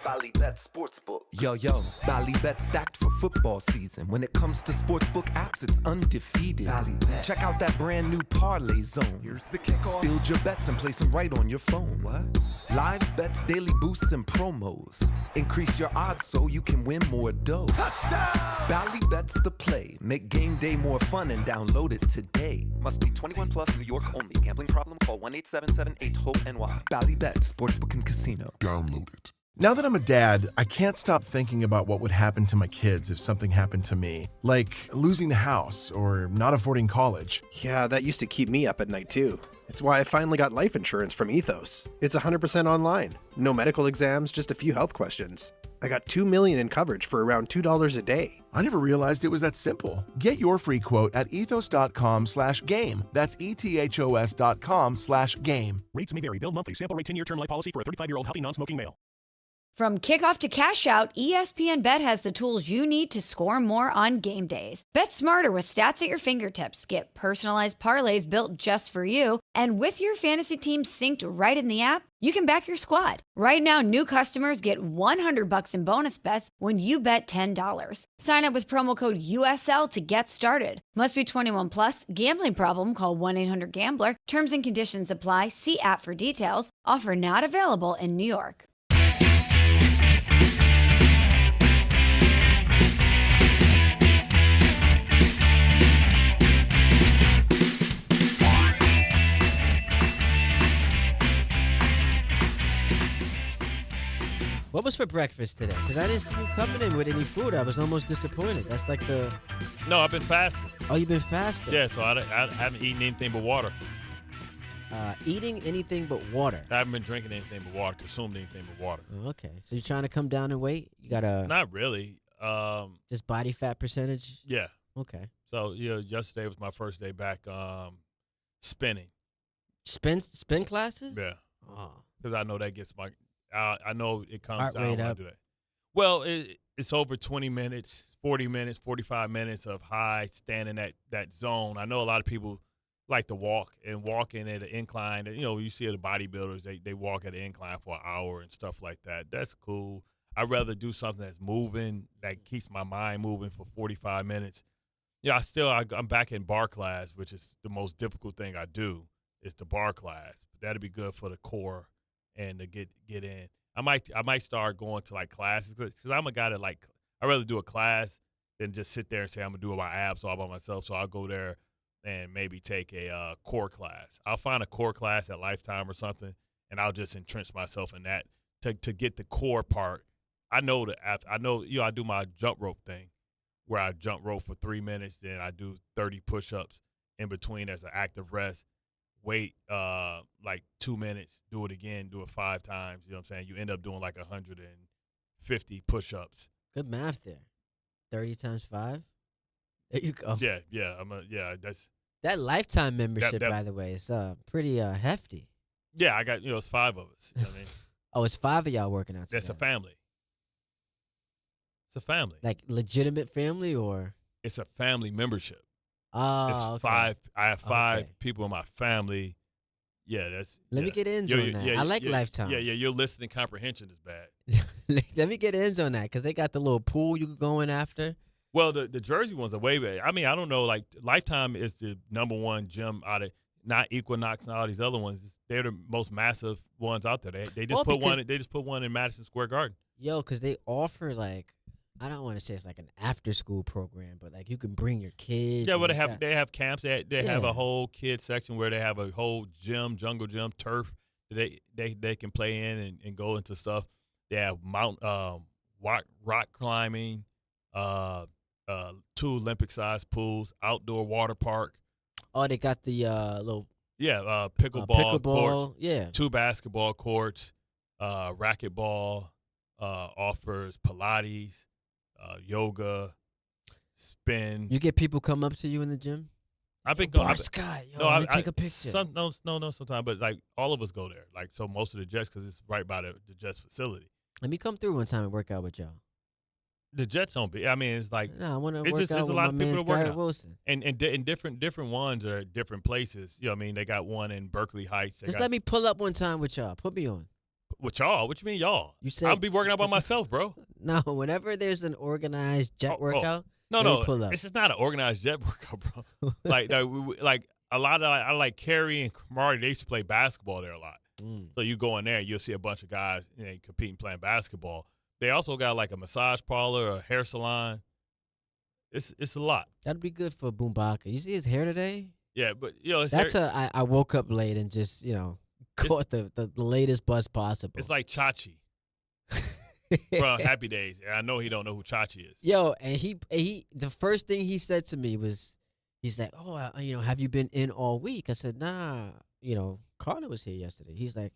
Ballybet Sportsbook. Yo, Ballybet stacked for football season. When it comes to sportsbook apps, it's undefeated. Ballybet. Check out that brand new parlay zone. Here's the kickoff. Build your bets and place them right on your phone. What? Live bets, daily boosts, and promos. Increase your odds so you can win more dough. Touchdown! Ballybet's the play. Make game day more fun and download it today. Must be 21 plus, New York only. Gambling problem? Call 1-877-8-HOPE-NY. Ballybet, Sportsbook and Casino. Download it. Now that I'm a dad, I can't stop thinking about what would happen to my kids if something happened to me. Like losing the house or not affording college. Yeah, that used to keep me up at night too. It's why I finally got life insurance from Ethos. It's 100% online. No medical exams, just a few health questions. I got $2 million in coverage for around $2 a day. I never realized it was that simple. Get your free quote at ethos.com/game. That's ETHOS.com/game. Rates may vary. Bill monthly. Sample rate 10-year term life policy for a 35-year-old healthy non-smoking male. From kickoff to cash out, ESPN Bet has the tools you need to score more on game days. Bet smarter with stats at your fingertips. Get personalized parlays built just for you. And with your fantasy team synced right in the app, you can back your squad. Right now, new customers get $100 in bonus bets when you bet $10. Sign up with promo code USL to get started. Must be 21 plus. Gambling problem? Call 1-800-GAMBLER. Terms and conditions apply. See app for details. Offer not available in New York. What was for breakfast today? Because I didn't see you coming in with any food. I was almost disappointed. That's like the... No, I've been fasting. Oh, you've been fasting? Yeah, so I haven't eaten anything but water. Eating anything but water? I haven't been drinking anything but water, consuming anything but water. Oh, okay. So you're trying to come down in weight? You got to... Not really. Just body fat percentage? Yeah. Okay. So, yesterday was my first day back spinning. Spin classes? Yeah. Oh. Because I know that gets my... I know it comes Heart down rate when I up. do that. Well, it's over 20 minutes, 40 minutes, 45 minutes of high standing at that zone. I know a lot of people like to walk and walking at an incline. You see the bodybuilders, they walk at an incline for an hour and stuff like that. That's cool. I'd rather do something that's moving, that keeps my mind moving for 45 minutes. Yeah, I'm back in bar class, which is the most difficult thing I do, is the bar class. But that'd be good for the core and to get in. I might start going to like classes because I'm a guy that I'd rather do a class than just sit there and say I'm gonna do my abs all by myself. So I'll go there and maybe take a core class. I'll find a core class at Lifetime or something, and I'll just entrench myself in that to get the core part. I know I do my jump rope thing where I jump rope for 3 minutes, then I do 30 push-ups in between as an active rest. Wait like 2 minutes, do it again, do it 5 times. You know what I'm saying? You end up doing like 150 push-ups. Good math there. 30 times 5? There you go. Yeah. That's that Lifetime membership, by the way, is pretty hefty. Yeah, I got it's 5 of us. You know what I mean? Oh, it's 5 of y'all working out together. That's a family. It's a family. Like legitimate family or? It's a family membership. Oh, it's okay. 5. I have 5 people in my family. Yeah, that's. Let me get ends on that. I like Lifetime. Yeah, your listening comprehension is bad. Let me get ends on that because they got the little pool you can go in after. Well, the Jersey ones are way better. I mean, I don't know. Like Lifetime is the #1 gym out of not Equinox and all these other ones. They're the most massive ones out there. They just put one. They just put one in Madison Square Garden. Yo, because they offer like. I don't want to say it's like an after-school program, but like you can bring your kids. Yeah, well, they have camps. They have a whole kids section where they have a whole gym, jungle gym, turf. They can play in and go into stuff. They have rock climbing, 2 Olympic-sized pools, outdoor water park. Oh, they got the little pickleball courts, 2 basketball courts, racquetball, offers Pilates. Yoga, spin. You get people come up to you in the gym? I've been going. Scott, let me take a picture. No, sometimes, but like all of us go there. Like so, most of the Jets because it's right by the Jets facility. Let me come through one time and work out with y'all. The Jets don't be. I mean, it's like no, I want to work it's out a lot of people that work Wilson. And different ones are at different places. You know what I mean? They got one in Berkeley Heights. Just let me pull up one time with y'all. Put me on. With y'all? What you mean y'all? You said I'll be working out by myself, bro. No, whenever there's an organized jet workout, no, pull up. This is not an organized jet workout, bro. like a lot of I like Kerry and Kamari. They used to play basketball there a lot. So you go in there, you'll see a bunch of guys competing playing basketball. They also got like a massage parlor, a hair salon. It's a lot. That'd be good for Boombaka. You see his hair today? Yeah, but I woke up late and just caught the latest bus possible. It's like Chachi from Happy Days. And I know he don't know who Chachi is. Yo, and he the first thing he said to me was, he's like, "Oh, have you been in all week?" I said, "Nah, Carlin was here yesterday. He's like,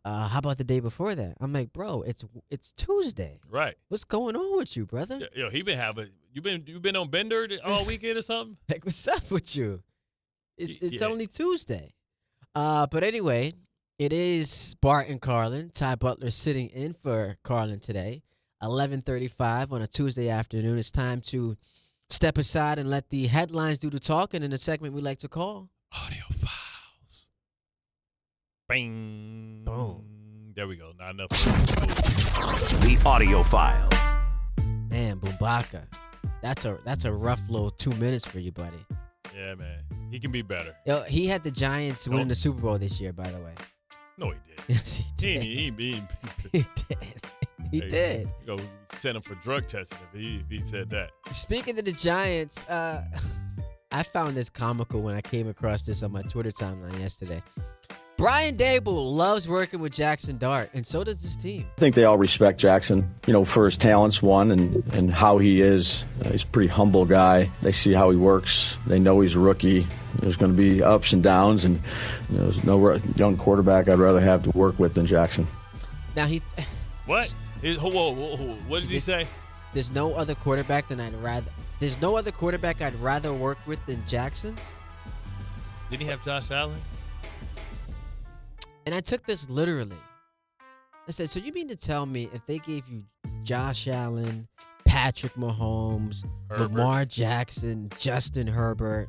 how about the day before that? I'm like, bro, it's Tuesday. Right. What's going on with you, brother? Yo, he been having you been on bender all weekend or something? Like, what's up with you? It's only Tuesday. But anyway, it is Bart and Carlin. Ty Butler sitting in for Carlin today. 11:35 on a Tuesday afternoon. It's time to step aside and let the headlines do the talking in a segment we like to call Audio Files. Bing. Boom. There we go. Not enough. The Audio File. Man, Boumbaka. That's a rough little 2 minutes for you, buddy. Yeah, man. He can be better. Yo, he had the Giants winning the Super Bowl this year, by the way. No, he did. Yes, he did. He did. He did. Go send him for drug testing if he said that. Speaking of the Giants, I found this comical when I came across this on my Twitter timeline yesterday. Brian Daboll loves working with Jackson Dart, and so does his team. I think they all respect Jackson, for his talents, one, and how he is. He's a pretty humble guy. They see how he works. They know he's a rookie. There's going to be ups and downs, and there's no young quarterback I'd rather have to work with than Jackson. Now What? Whoa. What did he say? There's no other quarterback There's no other quarterback I'd rather work with than Jackson. Did he have Josh Allen? And I took this literally. I said, so you mean to tell me if they gave you Josh Allen, Patrick Mahomes, Lamar Jackson, Justin Herbert,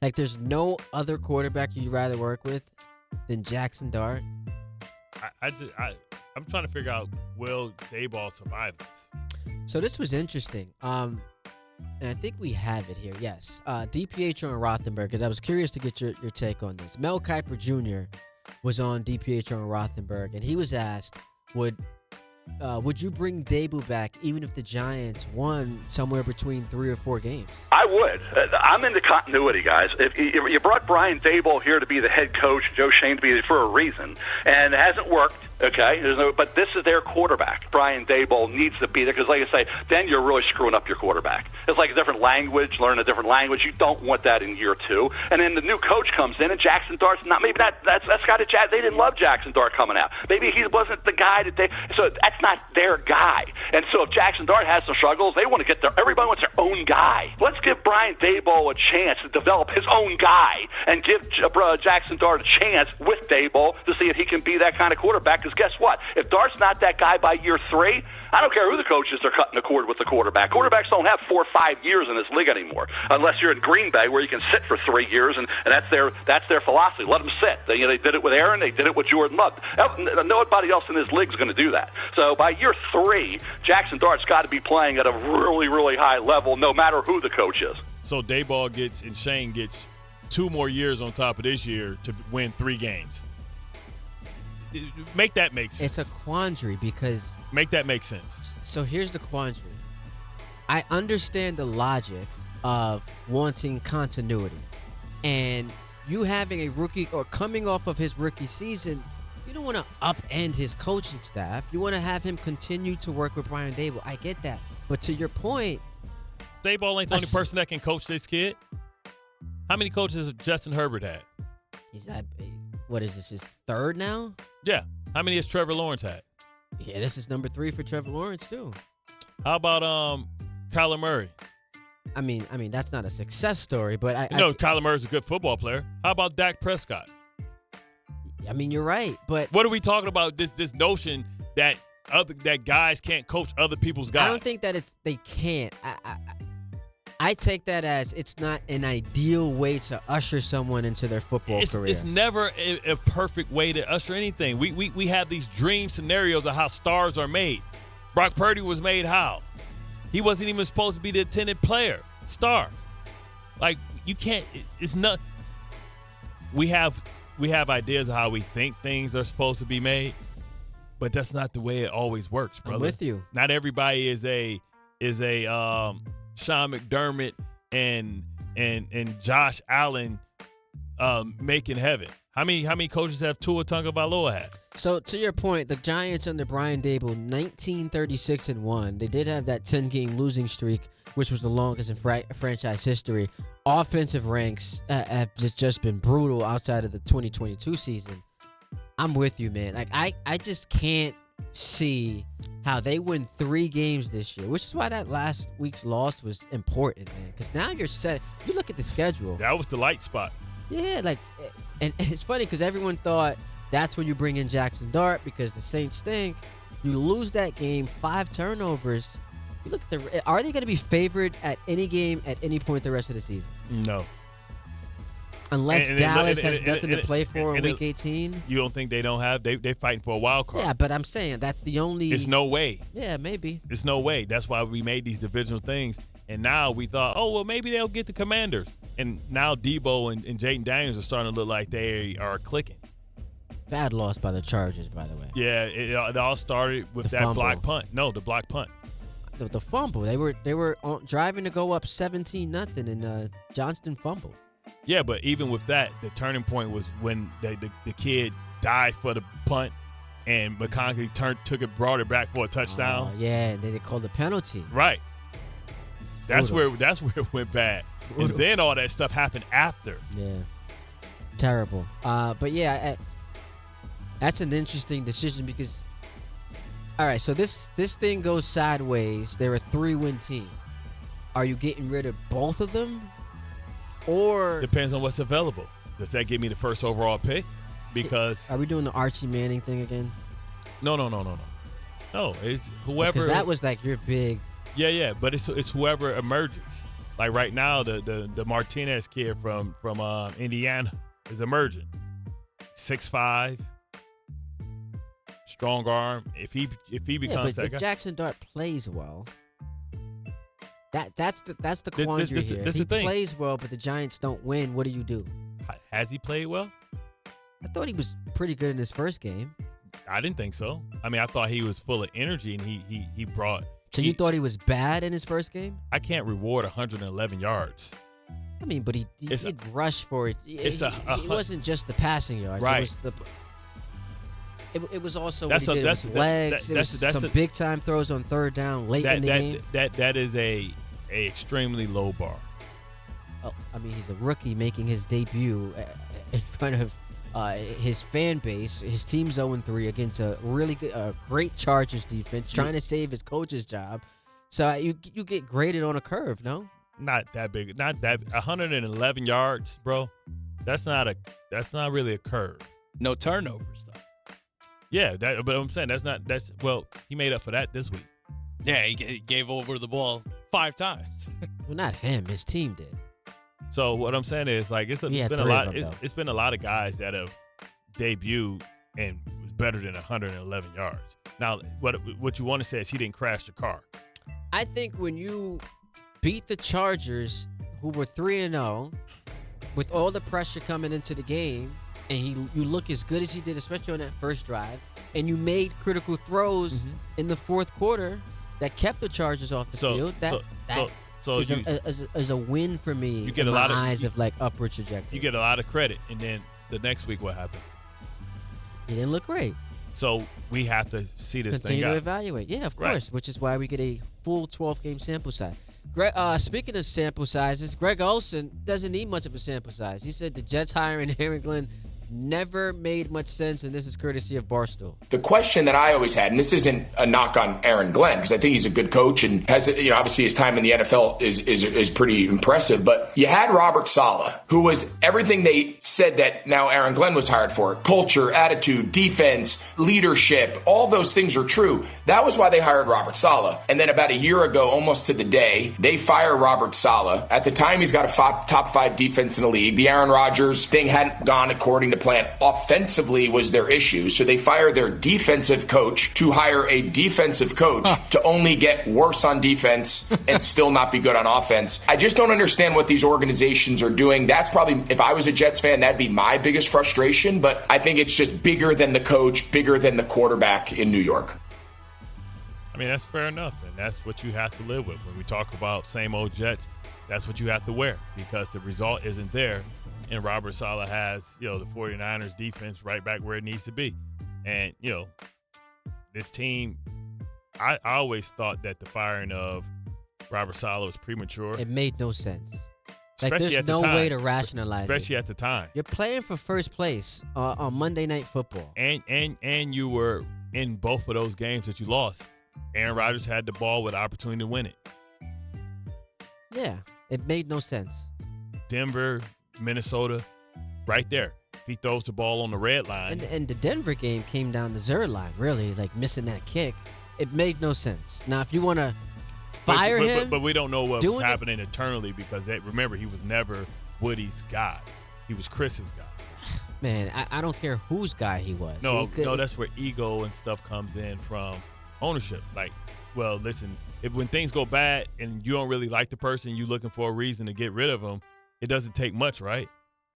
like there's no other quarterback you'd rather work with than Jackson Dart? I'm trying to figure out, will Daboll survive this? So this was interesting. And I think we have it here. Yes. DiPietro and Rothenberg, because I was curious to get your take on this. Mel Kiper Jr. was on DiPietro and Rothenberg, and he was asked, would you bring Daboll back even if the Giants won somewhere between 3 or 4 games? I would. I'm into continuity, guys. If you brought Brian Daboll here to be the head coach, Joe Shane to be for a reason, and it hasn't worked. Okay, but this is their quarterback. Brian Daboll needs to be there because, like I say, then you're really screwing up your quarterback. It's like a different language, learn a different language. You don't want that in year 2. And then the new coach comes in, and Jackson Dart's not. Maybe that's got to. They didn't love Jackson Dart coming out. Maybe he wasn't the guy that they. So that's not their guy. And so if Jackson Dart has some struggles, they want to get everybody wants their own guy. Let's give Brian Daboll a chance to develop his own guy and give Jackson Dart a chance with Daboll to see if he can be that kind of quarterback. Because guess what? If Dart's not that guy by year 3, I don't care who the coaches are cutting the cord with the quarterback. Quarterbacks don't have 4 or 5 years in this league anymore, unless you're in Green Bay where you can sit for 3 years, and that's their philosophy. Let them sit. They did it with Aaron. They did it with Jordan Love. Nobody else in this league is going to do that. So by year 3, Jackson Dart's got to be playing at a really, really high level, no matter who the coach is. So Daboll and Shane gets 2 more years on top of this year to win 3 games. Make that make sense. It's a quandary because... Make that make sense. So here's the quandary. I understand the logic of wanting continuity. And you having a rookie or coming off of his rookie season, you don't want to upend his coaching staff. You want to have him continue to work with Brian Daboll. I get that. But to your point... Daboll ain't the only person that can coach this kid. How many coaches has Justin Herbert had? He's had... What is this, his 3rd now? Yeah. How many has Trevor Lawrence had? Yeah, this is number 3 for Trevor Lawrence, too. How about Kyler Murray? I mean, that's not a success story, but Kyler Murray's a good football player. How about Dak Prescott? I mean, you're right, but... What are we talking about, this notion that guys can't coach other people's guys? I don't think that they can't. I take that as it's not an ideal way to usher someone into their football career. It's never a perfect way to usher anything. We have these dream scenarios of how stars are made. Brock Purdy was made how? He wasn't even supposed to be the intended player, star. Like, you can't, it's not, we have ideas of how we think things are supposed to be made, but that's not the way it always works, brother. I'm with you. Not everybody is a Sean McDermott and Josh Allen making heaven. How many coaches have Tua Tagovailoa had? So to your point, the Giants under Brian Daboll, 1936-1. They did have that 10-game losing streak, which was the longest in franchise history. offensive ranks have just been brutal outside of the 2022 season. I'm with you, man. Like I just can't see how they win 3 games this year, which is why that last week's loss was important, man. Because now you're set. You look at the schedule. That was the light spot. Yeah, like, and it's funny because everyone thought that's when you bring in Jackson Dart because the Saints stink. You lose that game, 5 turnovers. You look at are they going to be favored at any game at any point the rest of the season? No. Unless Dallas has nothing to play for in Week 18. You don't think they don't have? They're fighting for a wild card. Yeah, but I'm saying that's the only. It's no way. Yeah, maybe. It's no way. That's why we made these divisional things. And now we thought, oh, well, maybe they'll get the Commanders. And now Debo and Jaden Daniels are starting to look like they are clicking. Bad loss by the Chargers, by the way. Yeah, it all started with that block punt. No, the block punt. The fumble. They were driving to go up 17-0, and Johnston fumbled. Yeah, but even with that, the turning point was when the kid dived for the punt, and McConkey brought it back for a touchdown. Yeah, and they called a penalty. Right. That's where it went bad. And then all that stuff happened after. Yeah. Terrible. But yeah, that's an interesting decision because, all right, so this thing goes sideways. They're a 3-win team. Are you getting rid of both of them? Or depends on what's available. Does that give me the first overall pick? Because are we doing the Archie Manning thing again? No. No, it's whoever. Because that was like your big. Yeah, but it's whoever emerges. Like right now, the Martinez kid from Indiana is emerging. 6'5", strong arm. If he becomes that guy. If Jackson Dart plays well. That's the quandary here. If he plays well, but the Giants don't win, what do you do? Has he played well? I thought he was pretty good in his first game. I didn't think so. I mean, I thought he was full of energy, and he brought. So you thought he was bad in his first game? I can't reward 111 yards. I mean, but he did rush for it. It wasn't just the passing yards. Right. It was also what he did with his legs. It was some big-time throws on third down late in the game. That is a extremely low bar. Oh, I mean, he's a rookie making his debut in front of his fan base. His team's 0-3 against a really good, great Chargers defense, trying to save his coach's job. So you get graded on a curve, no? Not that big. Not that 111 yards, bro. That's not really a curve. No turnovers though. Yeah, but I'm saying he made up for that this week. Yeah, he gave over the ball 5 times. Well, not him. His team did. So what I'm saying is, like, it's been a lot. It's been a lot of guys that have debuted and was better than 111 yards. Now, what you want to say is he didn't crash the car. I think when you beat the Chargers, who were 3-0, with all the pressure coming into the game, and you look as good as he did, especially on that first drive, and you made critical throws in the fourth quarter that kept the Chargers off the field. That is a win for me. You get in a lot my of eyes of like upward trajectory. You get a lot of credit, and then the next week, what happened? He didn't look great. So we have to see this Continue thing to out. evaluate. Yeah, of course, which is why we get a full 12-game sample size. Speaking of sample sizes, Greg Olson doesn't need much of a sample size. He said the Jets hiring Aaron Glenn never made much sense, and this is courtesy of Barstool. The question that I always had, and this isn't a knock on Aaron Glenn, because I think he's a good coach and has, obviously his time in the NFL is pretty impressive, but you had Robert Saleh, who was everything they said that now Aaron Glenn was hired for. Culture, attitude, defense, leadership, all those things are true. That was why they hired Robert Saleh. And then about a year ago, almost to the day, they fire Robert Saleh. At the time, he's got a top 5 defense in the league. The Aaron Rodgers thing hadn't gone according to plan. Offensively was their issue. So they fire their defensive coach to hire a defensive coach to only get worse on defense and still not be good on offense. I just don't understand what these organizations are doing. That's probably, if I was a Jets fan, that'd be my biggest frustration. But I think it's just bigger than the coach, bigger than the quarterback in New York. I mean, that's fair enough. And that's what you have to live with. When we talk about same old Jets, that's what you have to wear because the result isn't there. And Robert Saleh has, the 49ers defense right back where it needs to be. And, this team, I always thought that the firing of Robert Saleh was premature. It made no sense. Like, Especially there's at the no time. way to rationalize Especially it. at the time. You're playing for first place on Monday Night Football. And you were in both of those games that you lost. Aaron Rodgers had the ball with the opportunity to win it. Yeah, it made no sense. Denver, Minnesota, right there. If he throws the ball on the red line. And the Denver game came down the Zer line, really, like missing that kick. It made no sense. Now, if you want to fire him. But we don't know what was happening internally because, remember, he was never Woody's guy. He was Chris's guy. Man, I don't care whose guy he was. No, that's where ego and stuff comes in from ownership. Like, well, listen, when things go bad and you don't really like the person, you looking for a reason to get rid of him, it doesn't take much, right?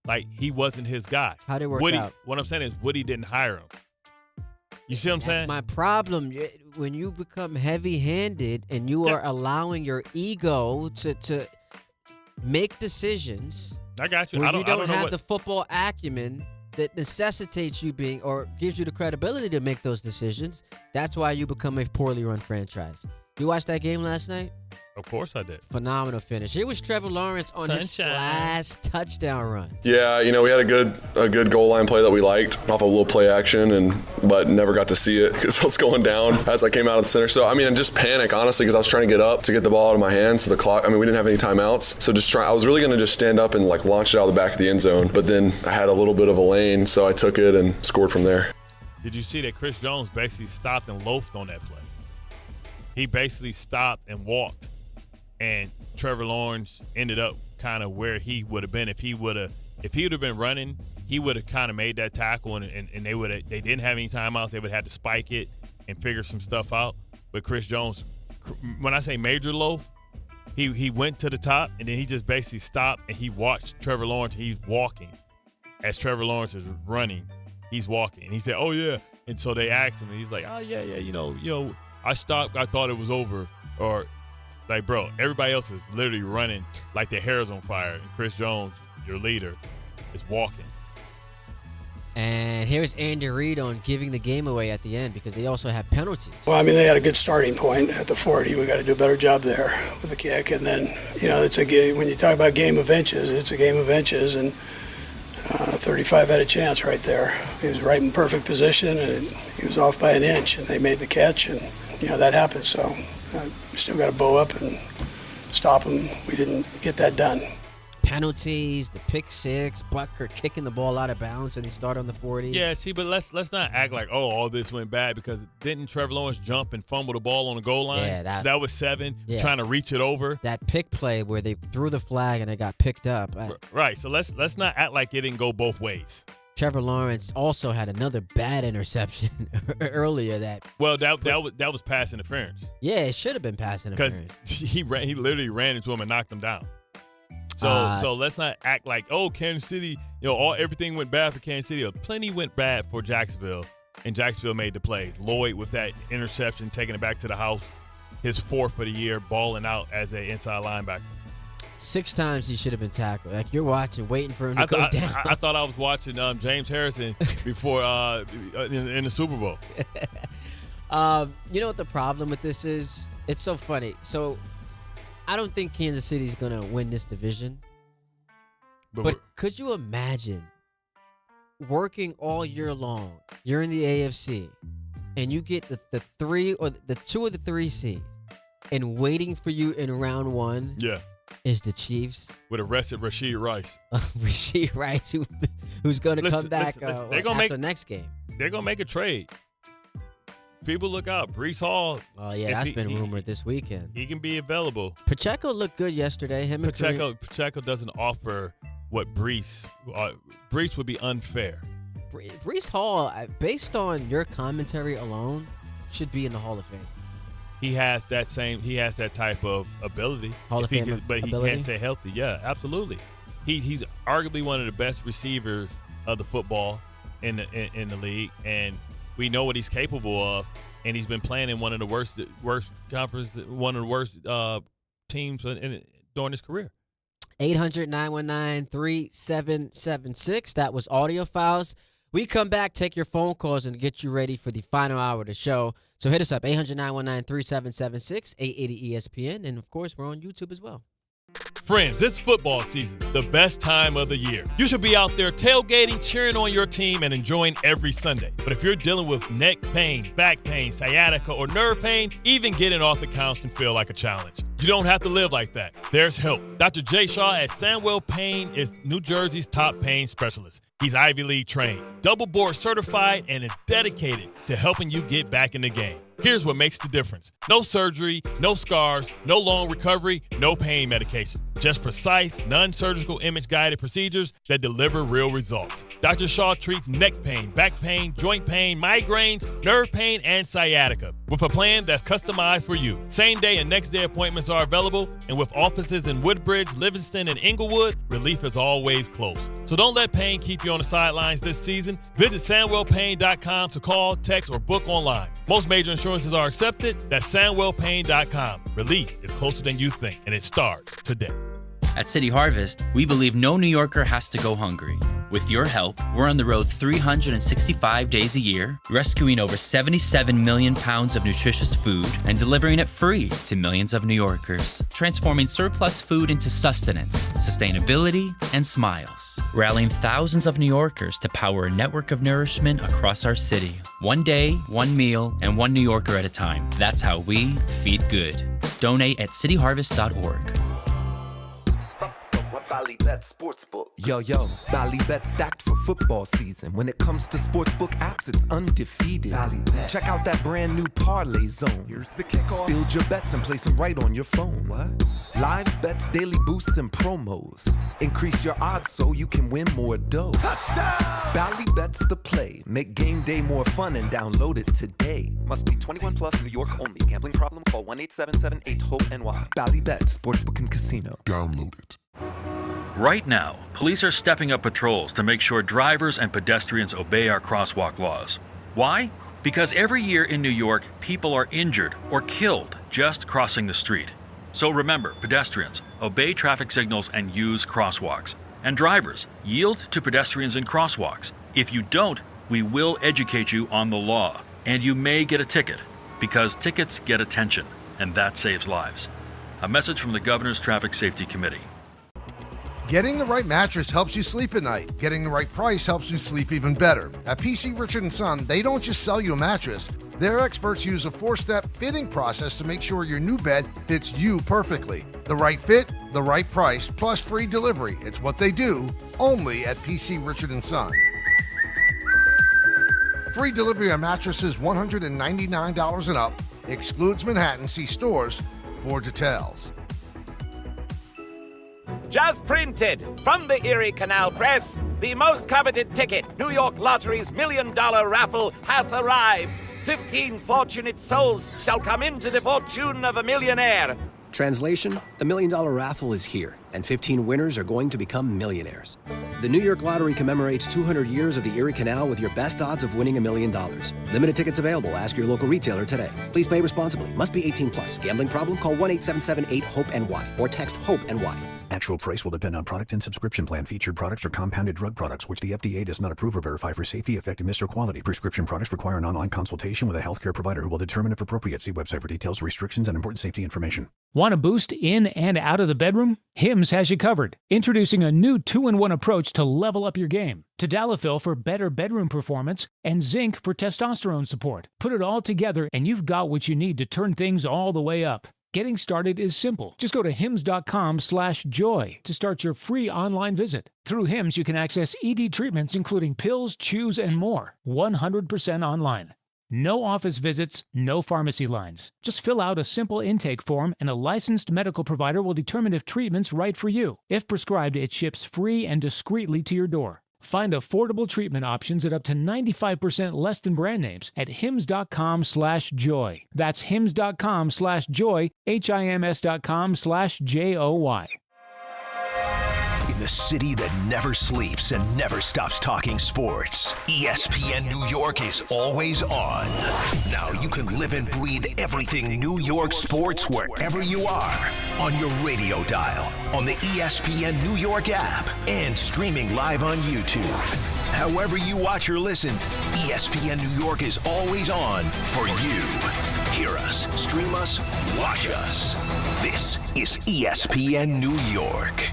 Like, he wasn't his guy. How'd it work out? What I'm saying is Woody didn't hire him. You see what I'm saying? That's my problem. When you become heavy-handed and you are allowing your ego to make decisions, I got you. When I don't don't know have what the football acumen that necessitates you being or gives you the credibility to make those decisions, that's why you become a poorly run franchise. You watched that game last night? Of course I did. Phenomenal finish. It was Trevor Lawrence on his last touchdown run. Yeah, we had a good goal line play that we liked off a little play action, but never got to see it because I was going down as I came out of the center. So, and just panic, honestly, because I was trying to get up to get the ball out of my hands. So the clock, we didn't have any timeouts. So I was really going to just stand up and launch it out of the back of the end zone. But then I had a little bit of a lane, so I took it and scored from there. Did you see that Chris Jones basically stopped and loafed on that play? He basically stopped and walked. And Trevor Lawrence ended up kind of where he would have been if he would have been running. He would have kind of made that tackle, and they didn't have any timeouts. They would have had to spike it and figure some stuff out. But Chris Jones, when I say major loaf, he went to the top and then he just basically stopped and he watched Trevor Lawrence. He's walking as Trevor Lawrence is running. He's walking, and he said, "Oh yeah." And so they asked him, and he's like, "Oh yeah, I stopped. I thought it was over." Or like, bro, everybody else is literally running like their hair is on fire. And Chris Jones, your leader, is walking. And here's Andy Reid on giving the game away at the end because they also have penalties. Well, they had a good starting point at the 40. We got to do a better job there with the kick. And then, it's a game. When you talk about game of inches, it's a game of inches. And 35 had a chance right there. He was right in perfect position, and he was off by an inch, and they made the catch. And, that happened. So we still got to bow up and stop him. We didn't get that done. Penalties, the pick six, Butker kicking the ball out of bounds and they start on the 40. Yeah, see, but let's not act like, all this went bad because didn't Trevor Lawrence jump and fumble the ball on the goal line? Yeah, so that was 7, trying to reach it over. That pick play where they threw the flag and it got picked up. Right, so let's not act like it didn't go both ways. Trevor Lawrence also had another bad interception earlier that. Well, that was pass interference. Yeah, it should have been pass interference. Because he literally ran into him and knocked him down. So let's not act like, Kansas City, everything went bad for Kansas City. Plenty went bad for Jacksonville, and Jacksonville made the plays. Lloyd with that interception, taking it back to the house, his 4th for the year, balling out as an inside linebacker. 6 times he should have been tackled. Like you're watching, waiting for him to go down. I thought I was watching James Harrison before in the Super Bowl. You know what the problem with this is? It's so funny. So I don't think Kansas City's going to win this division. But could you imagine working all year long? You're in the AFC, and you get the 3 or the 2 or the 3 seed, and waiting for you in round 1. Yeah. Is the Chiefs with arrested Rashee Rice? Rashee Rice, who's going to come back they're gonna after next game? They're going to make a trade. People look out. Breece Hall. Oh, yeah, that's been rumored this weekend. He can be available. Pacheco looked good yesterday. Pacheco doesn't offer what Breece would be unfair. Breece Hall, based on your commentary alone, should be in the Hall of Fame. He has that type of ability. Hall of Fame but he ability? can't stay healthy. Yeah, absolutely. He's arguably one of the best receivers of the football in the league, and we know what he's capable of. And he's been playing in one of the worst conference, one of the worst teams during his career. 800-919-3776. That was Audio Files. We come back, take your phone calls, and get you ready for the final hour of the show. So hit us up, 800-919-3776, 880 ESPN. And, of course, we're on YouTube as well. Friends, it's football season, the best time of the year. You should be out there tailgating, cheering on your team, and enjoying every Sunday. But if you're dealing with neck pain, back pain, sciatica, or nerve pain, even getting off the couch can feel like a challenge. You don't have to live like that. There's help. Dr. Jay Shaw at Sandwell Pain is New Jersey's top pain specialist. He's Ivy League trained, double board certified, and is dedicated to helping you get back in the game. Here's what makes the difference. No surgery, no scars, no long recovery, no pain medication. Just precise, non-surgical image-guided procedures that deliver real results. Dr. Shaw treats neck pain, back pain, joint pain, migraines, nerve pain, and sciatica with a plan that's customized for you. Same-day and next-day appointments are available, and with offices in Woodbridge, Livingston, and Inglewood, relief is always close. So don't let pain keep you on the sidelines this season. Visit SandwellPain.com to call, text, or book online. Most major insurances are accepted. That's SandwellPain.com. Relief is closer than you think, and it starts today. At City Harvest, we believe no New Yorker has to go hungry. With your help, we're on the road 365 days a year, rescuing over 77 million pounds of nutritious food and delivering it free to millions of New Yorkers, transforming surplus food into sustenance, sustainability, and smiles, rallying thousands of New Yorkers to power a network of nourishment across our city. One day, one meal, and one New Yorker at a time. That's how we feed good. Donate at cityharvest.org. Ballybet Sportsbook. Yo, Ballybet stacked for football season. When it comes to sportsbook apps, it's undefeated. Ballybet. Check out that brand new parlay zone. Here's the kickoff. Build your bets and place them right on your phone. What? Live bets, daily boosts, and promos. Increase your odds so you can win more dough. Touchdown! Ballybet's the play. Make game day more fun and download it today. Must be 21 plus, New York only. Gambling problem? Call 1-877-8-HOPE-NY. Ballybet Sportsbook and Casino. Download it. Right now, police are stepping up patrols to make sure drivers and pedestrians obey our crosswalk laws. Why? Because every year in New York, people are injured or killed just crossing the street. So remember, pedestrians, obey traffic signals and use crosswalks. And drivers, yield to pedestrians in crosswalks. If you don't, we will educate you on the law. And you may get a ticket, because tickets get attention, and that saves lives. A message from the Governor's Traffic Safety Committee. Getting the right mattress helps you sleep at night. Getting the right price helps you sleep even better. At PC Richard & Son, they don't just sell you a mattress. Their experts use a 4-step fitting process to make sure your new bed fits you perfectly. The right fit, the right price, plus free delivery. It's what they do, only at PC Richard & Son. Free delivery on mattresses $199 and up. Excludes Manhattan. See stores for details. Just printed from the Erie Canal Press, the most coveted ticket, New York Lottery's $1 million raffle, hath arrived. 15 fortunate souls shall come into the fortune of a millionaire. Translation, the $1 million raffle is here, and 15 winners are going to become millionaires. The New York Lottery commemorates 200 years of the Erie Canal with your best odds of winning $1 million. Limited tickets available. Ask your local retailer today. Please play responsibly. Must be 18 plus. Gambling problem? Call 1-877-8-HOPE-NY or text HOPE-NY. Actual price will depend on product and subscription plan. Featured products are compounded drug products, which the FDA does not approve or verify for safety, effectiveness, or quality. Prescription products require an online consultation with a healthcare provider who will determine if appropriate. See website for details, restrictions, and important safety information. Want a boost in and out of the bedroom? Hims has you covered. Introducing a new 2-in-1 approach to level up your game. Tadalafil for better bedroom performance and zinc for testosterone support. Put it all together and you've got what you need to turn things all the way up. Getting started is simple. Just go to hims.com/joy to start your free online visit. Through Hims, you can access ED treatments including pills, chews, and more. 100% online. No office visits, no pharmacy lines. Just fill out a simple intake form and a licensed medical provider will determine if treatment's right for you. If prescribed, it ships free and discreetly to your door. Find affordable treatment options at up to 95% less than brand names at hims.com/joy. That's hims.com/joy, HIMS.com/JOY. In the city that never sleeps and never stops talking sports, ESPN New York is always on. Now you can live and breathe everything New York sports wherever you are. On your radio dial, on the ESPN New York app, and streaming live on YouTube. However you watch or listen, ESPN New York is always on for you. Hear us, stream us, watch us. This is ESPN New York.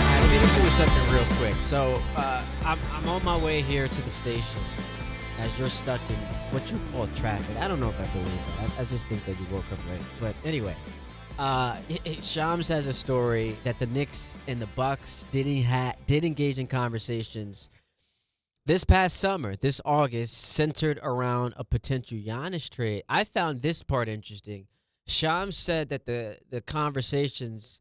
Let me hit you with something real quick. So I'm on my way here to the station as you're stuck in what you call traffic. I don't know if I believe it. I just think that you woke up late. But anyway, Shams has a story that the Knicks and the Bucks did engage in conversations this past summer, this August, centered around a potential Giannis trade. I found this part interesting. Shams said that the conversations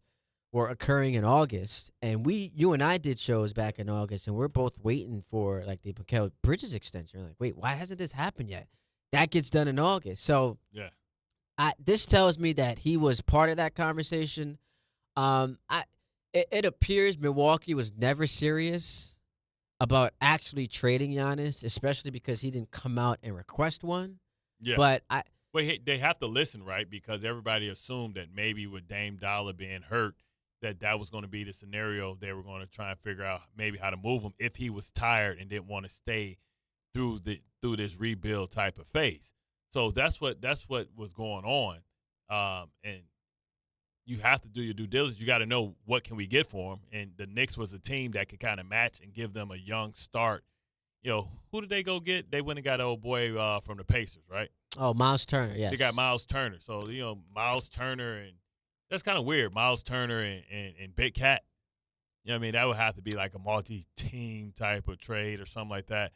were occurring in August, and you and I did shows back in August, and we're both waiting for like the Mikal Bridges extension. We're like, wait, why hasn't this happened yet? That gets done in August. So yeah, this tells me that he was part of that conversation. It appears Milwaukee was never serious about actually trading Giannis, especially because he didn't come out and request one. Yeah, but they have to listen, right? Because everybody assumed that maybe with Dame Dollar being hurt, that was going to be the scenario. They were going to try and figure out maybe how to move him if he was tired and didn't want to stay through this rebuild type of phase. So that's what was going on, and you have to do your due diligence. You got to know what can we get for him. And the Knicks was a team that could kind of match and give them a young start. You know, who did they go get? They went and got an old boy from the Pacers, right? Oh, Miles Turner, yes. They got Miles Turner. So, Miles Turner, and that's kind of weird. Miles Turner and Big Cat. You know what I mean? That would have to be like a multi-team type of trade or something like that.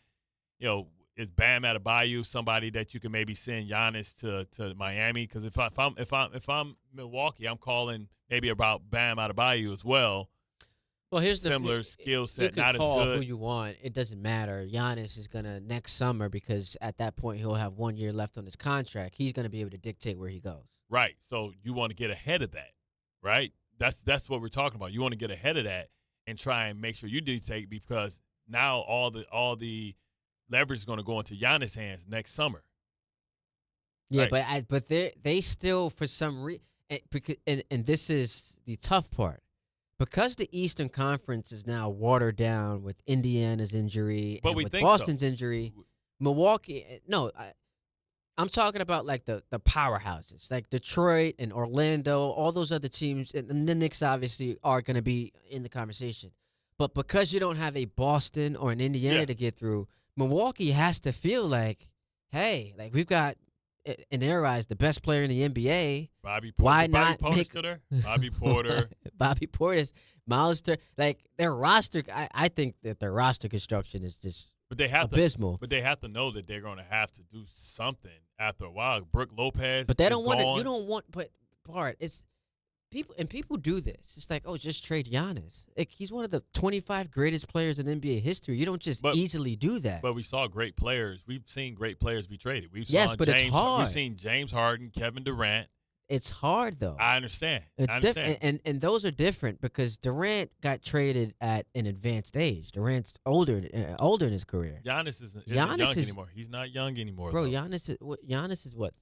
Is Bam Adebayo somebody that you can maybe send Giannis to Miami? Because if I'm Milwaukee, I'm calling maybe about Bam Adebayo as well. Well, here's the similar skill set, you can not call as good. who you want. It doesn't matter. Giannis is gonna next summer, because at that point he'll have 1 year left on his contract. He's gonna be able to dictate where he goes. Right. So you want to get ahead of that, right? That's what we're talking about. You want to get ahead of that and try and make sure you dictate, because now all the leverage is going to go into Giannis' hands next summer. Yeah, right? but they still, for some reason, and this is the tough part, because the Eastern Conference is now watered down with Indiana's injury and with Boston's injury. Milwaukee, I'm talking about like the powerhouses, like Detroit and Orlando, all those other teams, and the Knicks obviously are going to be in the conversation. But because you don't have a Boston or an Indiana to get through, Milwaukee has to feel like, hey, like we've got, in their eyes, the best player in the NBA. Bobby Porter. Why not Bobby make Bobby Porter. Bobby Portis, Miles Turner, like their roster. I think that their roster construction is just abysmal. But they have to know that they're going to have to do something after a while. Brooke Lopez. But they don't want to. You don't want. But Bart, it's people do this. It's like, just trade Giannis. Like, he's one of the 25 greatest players in NBA history. You don't just easily do that. But we saw great players. We've seen great players be traded. It's hard. We've seen James Harden, Kevin Durant. It's hard, though. I understand. It's different, and those are different because Durant got traded at an advanced age. Durant's older in his career. Giannis isn't young anymore. He's not young anymore, bro. Though. Giannis is what?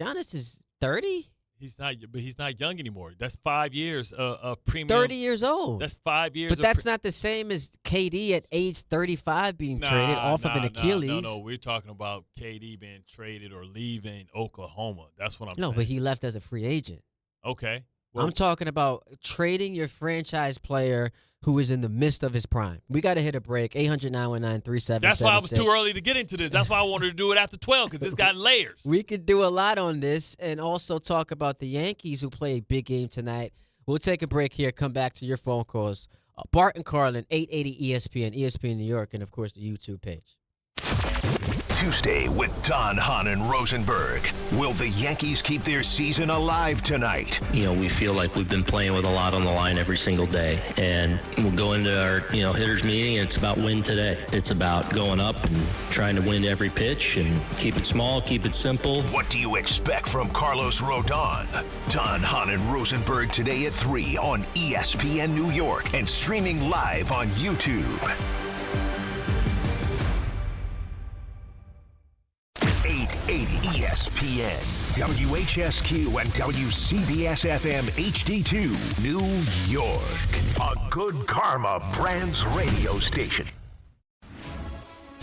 Giannis is 30. He's not young anymore. That's 5 years of premium. 30 years old. That's 5 years. But that's not the same as KD at age 35 being traded off of an Achilles. No, we're talking about KD being traded or leaving Oklahoma. That's what I'm saying. No, but he left as a free agent. Okay. Well, I'm talking about trading your franchise player who is in the midst of his prime. We got to hit a break. 800-919-3776. That's why I was too early to get into this. That's why I wanted to do it after 12, because it's got layers. We could do a lot on this and also talk about the Yankees, who play a big game tonight. We'll take a break here, come back to your phone calls. Bart and Carlin, 880 ESPN, ESPN New York, and, of course, the YouTube page. Tuesday with Don, Hahn, and Rosenberg. Will the Yankees keep their season alive tonight? We feel like we've been playing with a lot on the line every single day. And we'll go into our, hitters meeting, and it's about win today. It's about going up and trying to win every pitch and keep it small, keep it simple. What do you expect from Carlos Rodon? Don, Hahn, and Rosenberg today at 3 on ESPN New York and streaming live on YouTube. 880 ESPN, WHSQ, and WCBS-FM HD2, New York. A Good Karma Brands radio station.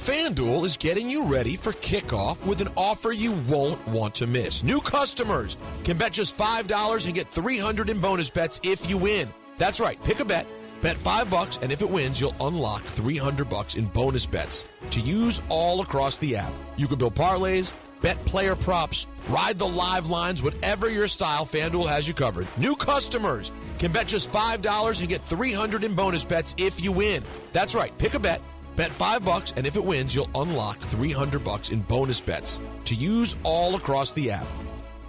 FanDuel is getting you ready for kickoff with an offer you won't want to miss. New customers can bet just $5 and get $300 in bonus bets if you win. That's right. Pick a bet, bet $5, and if it wins, you'll unlock $300 in bonus bets to use all across the app. You can build parlays, bet player props, ride the live lines, whatever your style, FanDuel has you covered. New customers can bet just $5 and get $300 in bonus bets if you win. That's right. Pick a bet, bet $5, and if it wins, you'll unlock $300 in bonus bets to use all across the app.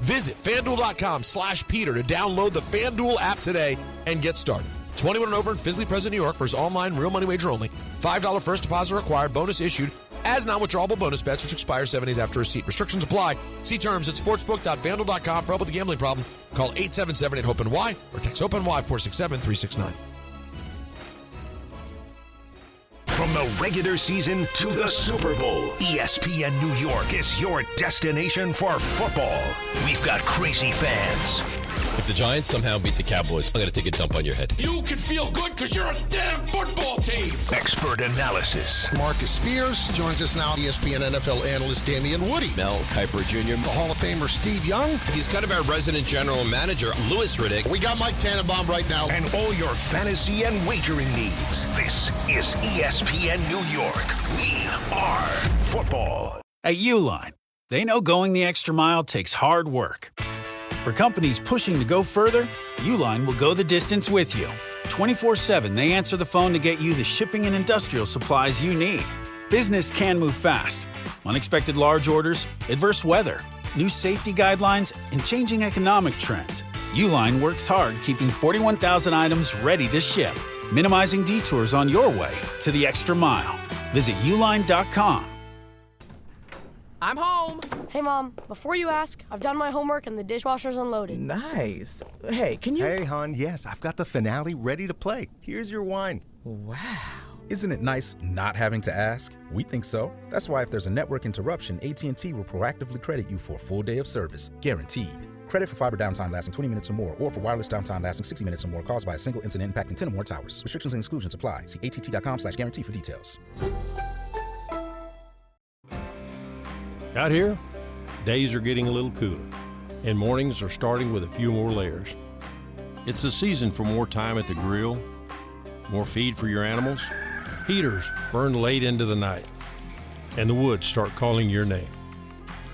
Visit FanDuel.com/Peter to download the FanDuel app today and get started. 21 and over in Fisley, Present, New York. First online real money wager only. $5 first deposit required. Bonus issued as non-withdrawable bonus bets, which expire 7 days after receipt. Restrictions apply. See terms at sportsbook.fanduel.com. For help with a gambling problem, call 877-8-HOPE-NY or text HOPE-NY 467-369. From the regular season to the Super Bowl, ESPN New York is your destination for football. We've got crazy fans. If the Giants somehow beat the Cowboys, I'm going to take a dump on your head. You can feel good because you're a damn football team. Expert analysis. Marcus Spears joins us now. ESPN NFL analyst Damian Woody. Mel Kiper Jr. The Hall of Famer Steve Young. He's kind of our resident general manager, Louis Riddick. We got Mike Tannenbaum right now. And all your fantasy and wagering needs. This is ESPN New York. We are football. At Uline, they know going the extra mile takes hard work. For companies pushing to go further, Uline will go the distance with you. 24/7, they answer the phone to get you the shipping and industrial supplies you need. Business can move fast. Unexpected large orders, adverse weather, new safety guidelines, and changing economic trends. Uline works hard keeping 41,000 items ready to ship, minimizing detours on your way to the extra mile. Visit uline.com. I'm home. Hey, Mom, before you ask, I've done my homework and the dishwasher's unloaded. Nice. Hey, can you... Hey, hon, yes, I've got the finale ready to play. Here's your wine. Wow. Isn't it nice not having to ask? We think so. That's why if there's a network interruption, AT&T will proactively credit you for a full day of service. Guaranteed. Credit for fiber downtime lasting 20 minutes or more, or for wireless downtime lasting 60 minutes or more caused by a single incident impacting 10 or more towers. Restrictions and exclusions apply. See att.com/guarantee for details. Out here, days are getting a little cooler, and mornings are starting with a few more layers. It's the season for more time at the grill, more feed for your animals. Heaters burn late into the night, and the woods start calling your name.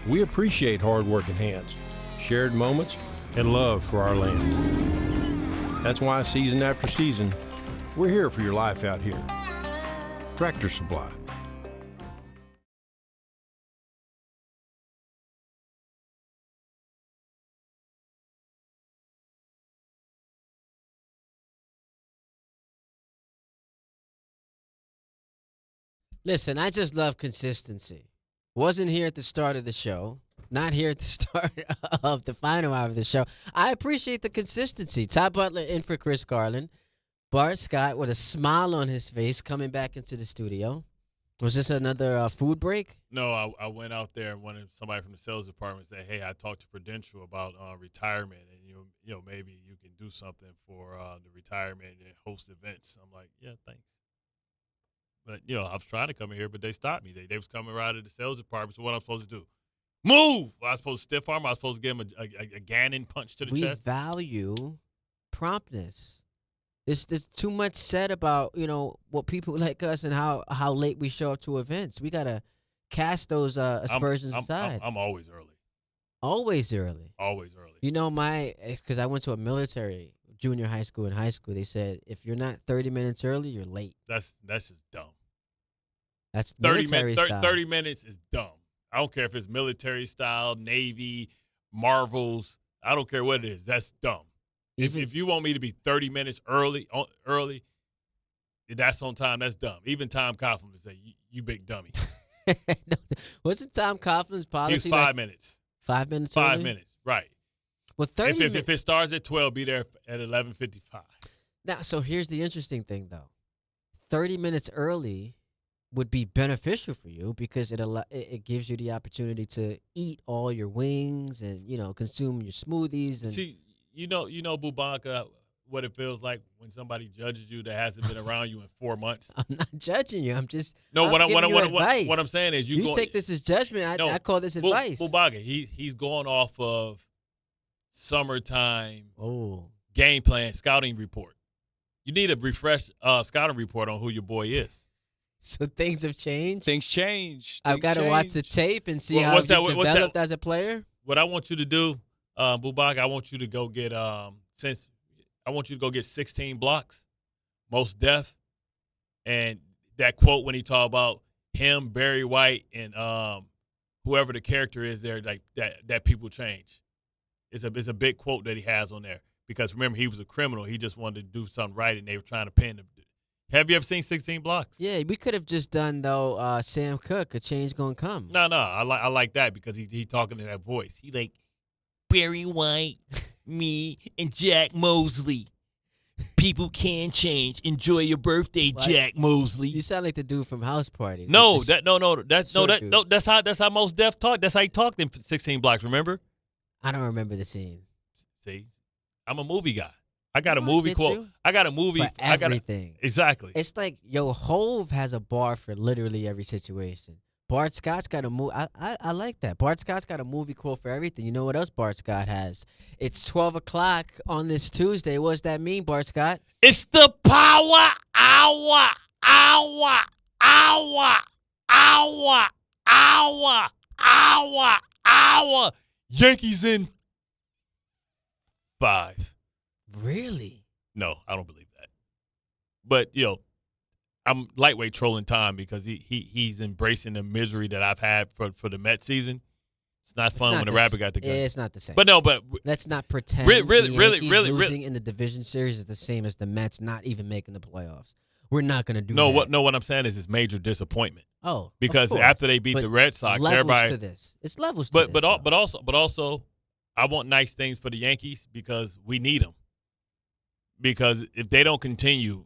We appreciate hard-working hands, shared moments, and love for our land. That's why season after season, we're here for your life out here. Tractor Supply. Listen, I just love consistency. Wasn't here at the start of the show. Not here at the start of the final hour of the show. I appreciate the consistency. Ty Butler in for Chris Carlin. Bart Scott with a smile on his face coming back into the studio. Was this another food break? No, I went out there and wanted somebody from the sales department to say, hey, I talked to Prudential about retirement, and you know maybe you can do something for the retirement and host events. I'm like, yeah, thanks. But, I was trying to come in here, but they stopped me. They was coming right at the sales department. So what I'm supposed to do? Move! I was supposed to stiff arm. I was supposed to give him a Gannon punch to the chest. We value promptness. There's too much said about, what people like us and how late we show up to events. We got to cast those aspersions aside. I'm always early. Always early. Always early. Because I went to a military junior high school and high school, they said if you're not 30 minutes early, you're late. That's just dumb. That's 30 military style. 30 minutes is dumb. I don't care if it's military style, Navy, Marvels. I don't care what it is. That's dumb. If you want me to be 30 minutes early, that's on time. That's dumb. Even Tom Coughlin would say, "You big dummy." Wasn't Tom Coughlin's policy? He's 5 minutes. 5 minutes. 5 early? minutes. Right. Well, 30. If it starts at 12, be there at 11:55. Now, so here's the interesting thing, though. 30 minutes early would be beneficial for you because it gives you the opportunity to eat all your wings and consume your smoothies and. See, Bubaka, what it feels like when somebody judges you that hasn't been around you in 4 months? I'm not judging you. I'm just No, I'm giving you advice. what I'm saying is you take this as judgment. I call this advice. Bubaga, he's going off of summertime Oh. game plan scouting report. You need a refresh scouting report on who your boy is. So things have changed? Things change. I've got to watch the tape and see how he's developed as a player? What I want you to do, Bubaga, I want you to go get I want you to go get 16 blocks, most def, and that quote when he talked about him, Barry White, and whoever the character is there, like that people change. It's a big quote that he has on there because remember he was a criminal. He just wanted to do something right, and they were trying to pin him. Have you ever seen 16 blocks? Yeah, we could have just done though. Sam Cooke, a change gonna come. No, I like that because he talking in that voice. He like Barry White, me, and Jack Mosley. People can change. Enjoy your birthday, what? Jack Mosley. You sound like the dude from House Party. That's how most Def talk. That's how he talked in 16 blocks. Remember? I don't remember the scene. See, I'm a movie guy. I got a movie quote. You? I got a movie. For everything. Exactly. It's like Hove has a bar for literally every situation. Bart Scott's got a movie. I like that. Bart Scott's got a movie quote for everything. You know what else Bart Scott has? It's 12 o'clock on this Tuesday. What does that mean, Bart Scott? It's the power hour. Yankees in 5. Really? No, I don't believe that. But, I'm lightweight trolling Tom because he's embracing the misery that I've had for the Mets season. It's not fun when the Rabbit got the gun. It's not the same. But let's not pretend really, losing in the division series is the same as the Mets not even making the playoffs. We're not going to do that. What I'm saying is it's major disappointment. Oh, because after they beat the Red Sox, everybody to this. It's levels to but, this. But also, I want nice things for the Yankees because we need them. Because if they don't continue,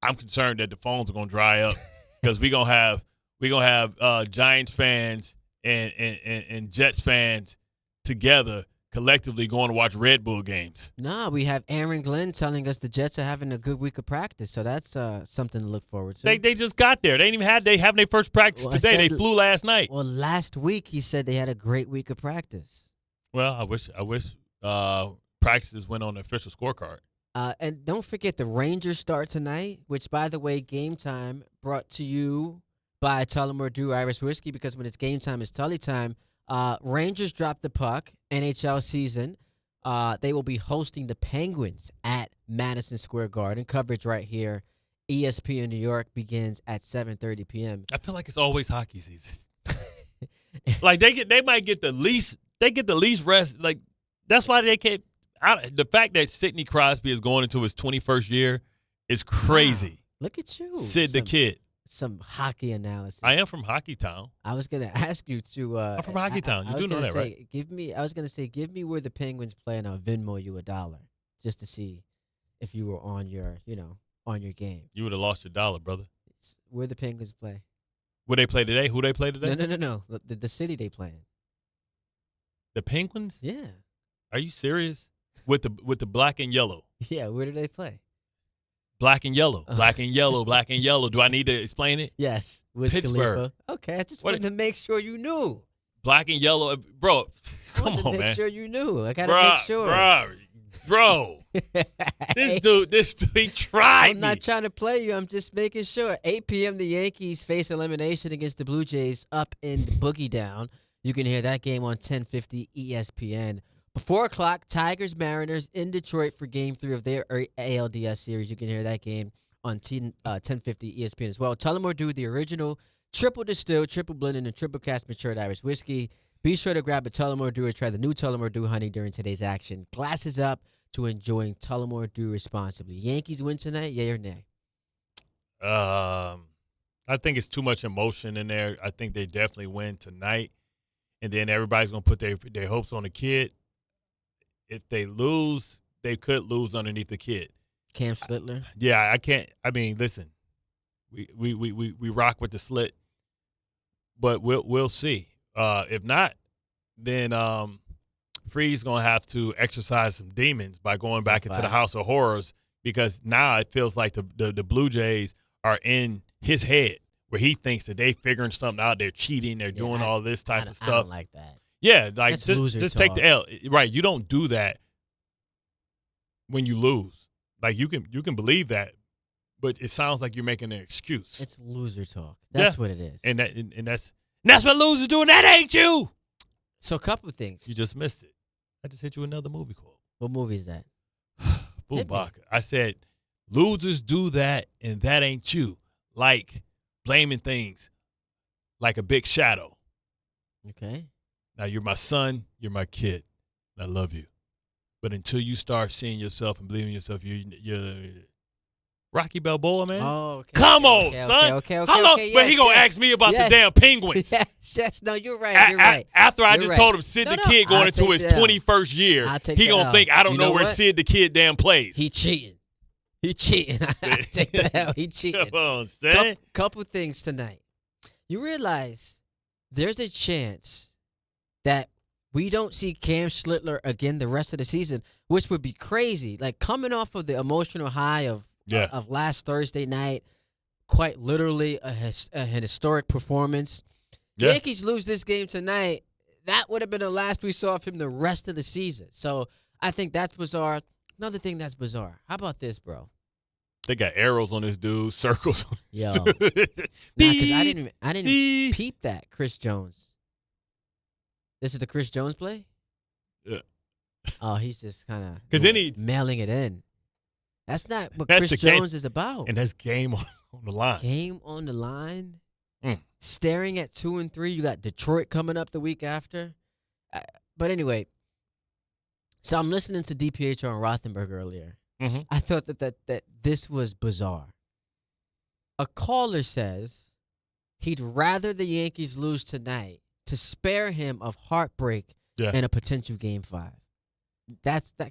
I'm concerned that the phones are gonna dry up because we're gonna have Giants fans and Jets fans together collectively going to watch Red Bull games. Nah, we have Aaron Glenn telling us the Jets are having a good week of practice, so that's something to look forward to. They just got there. They having their first practice today. They flew last night. Well, last week he said they had a great week of practice. Well, I wish practices went on the official scorecard. And don't forget the Rangers start tonight, which, by the way, Game Time brought to you by Tullamore Dew Irish Whiskey because when it's game time, it's Tully time. Rangers dropped the puck, NHL season. They will be hosting the Penguins at Madison Square Garden. Coverage right here. ESPN New York begins at 7:30 p.m. I feel like it's always hockey season. Like they might get the least rest. Like that's why they can't. The fact that Sidney Crosby is going into his 21st year is crazy. Wow, look at you, Sid the Kid. Some hockey analysis. I am from Hockey Town. I was going to ask you to. I'm from Hockey Town. You do know that, right? I was going to say, give me where the Penguins play, and I'll Venmo you $1 just to see if you were on your game. You would have lost your $1, brother. Where the Penguins play? Where they play today? Who they play today? No. The city they play in. The Penguins? Yeah. Are you serious? With the black and yellow. Yeah, where do they play? Black and yellow. Black and yellow. Black and yellow. Do I need to explain it? Yes. Pittsburgh. Khalifa. Okay, I just wanted to make sure you knew. Black and yellow. Bro, come on, man. Make sure you knew. I got to make sure. Bro. This dude, he tried I'm not trying to play you. I'm just making sure. 8 p.m. the Yankees face elimination against the Blue Jays up in Boogie Down. You can hear that game on 1050 ESPN. 4 o'clock, Tigers-Mariners in Detroit for Game 3 of their ALDS series. You can hear that game on 1050 ESPN as well. Tullamore Dew, the original triple distilled, triple blended, and triple cast matured Irish whiskey. Be sure to grab a Tullamore Dew or try the new Tullamore Dew honey during today's action. Glasses up to enjoying Tullamore Dew responsibly. Yankees win tonight, yay or nay? I think it's too much emotion in there. I think they definitely win tonight. And then everybody's going to put their hopes on the kid. If they lose, they could lose underneath the kid. Cam Schlittler? Yeah, I can't. I mean, listen, we rock with the slit, but we'll see. If not, then Freed's going to have to exercise some demons by going back into the House of Horrors, because now it feels like the Blue Jays are in his head, where he thinks that they figuring something out. They're cheating. They're doing all this type of stuff. I don't like that. Yeah, like That's just take the L. Right, you don't do that when you lose. Like you can believe that, but it sounds like you're making an excuse. It's loser talk. That's what it is. And that's what losers do, and that ain't you. So a couple of things. You just missed it. I just hit you another movie quote. What movie is that? Boombaka. I said, losers do that, and that ain't you. Like blaming things like a big shadow. Okay. Now, you're my son, you're my kid, and I love you. But until you start seeing yourself and believing in yourself, you're Rocky Balboa, man. Oh, okay. Come on, son. Okay. How long? But he going to ask me about the damn Penguins. Yes. No, you're right. You're right. After I just told him Sid the Kid going into his 21st year, he going to think I don't know where Sid the Kid damn plays. He cheating. I take the hell. He cheating. Come on, son. Couple things tonight. You realize there's a chance that we don't see Cam Schlittler again the rest of the season, which would be crazy. Like coming off of the emotional high of last Thursday night, quite literally an historic performance. Yeah. Yankees lose this game tonight, that would have been the last we saw of him the rest of the season. So I think that's bizarre. Another thing that's bizarre. How about this, bro? They got arrows on this dude, circles on this dude. Because I didn't peep that, Chris Jones. This is the Chris Jones play? Yeah. Oh, he's just kind of mailing it in. That's not what Chris Jones is about. And that's game on the line. Game on the line. Staring at 2 and 3. You got Detroit coming up the week after. But anyway, so I'm listening to DPH on Rothenberg earlier. Mm-hmm. I thought that this was bizarre. A caller says he'd rather the Yankees lose tonight to spare him of heartbreak in a potential Game 5.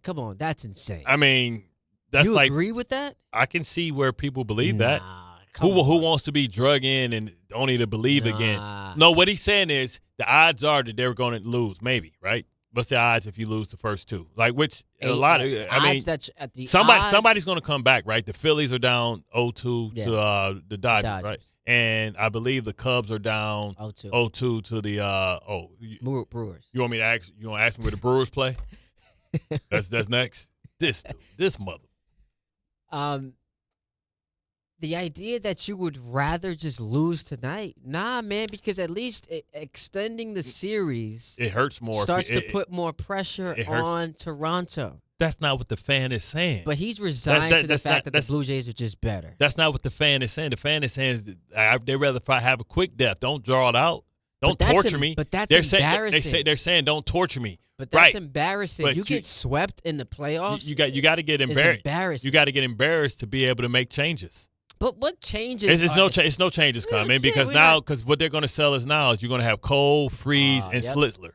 Come on, that's insane. I mean, that's you like, agree with that? I can see where people believe that. Who wants to be drug in and only to believe again? No, what he's saying is the odds are that they're going to lose, maybe, right? What's the odds if you lose the first two? Like, which a lot of, I mean, somebody's going to come back, right? The Phillies are down 0-2 to the Dodgers, right? And I believe the Cubs are down 0-2 to the Brewers. You want me to ask? You want to ask me where the Brewers play? That's next. This mother. The idea that you would rather just lose tonight, nah, man, because at least extending the series, it hurts more. Starts to put more pressure on Toronto. That's not what the fan is saying. But he's resigned to the fact that the Blue Jays are just better. That's not what the fan is saying. The fan is saying they'd rather have a quick death. Don't draw it out. Don't torture me. But that's embarrassing. They're saying don't torture me. But that's embarrassing. But you get swept in the playoffs. You got to get embarrassed. You got to get embarrassed to be able to make changes. But what changes? It's no changes coming because what they're going to sell us now is you're going to have Cole, Freeze, and Schlittler.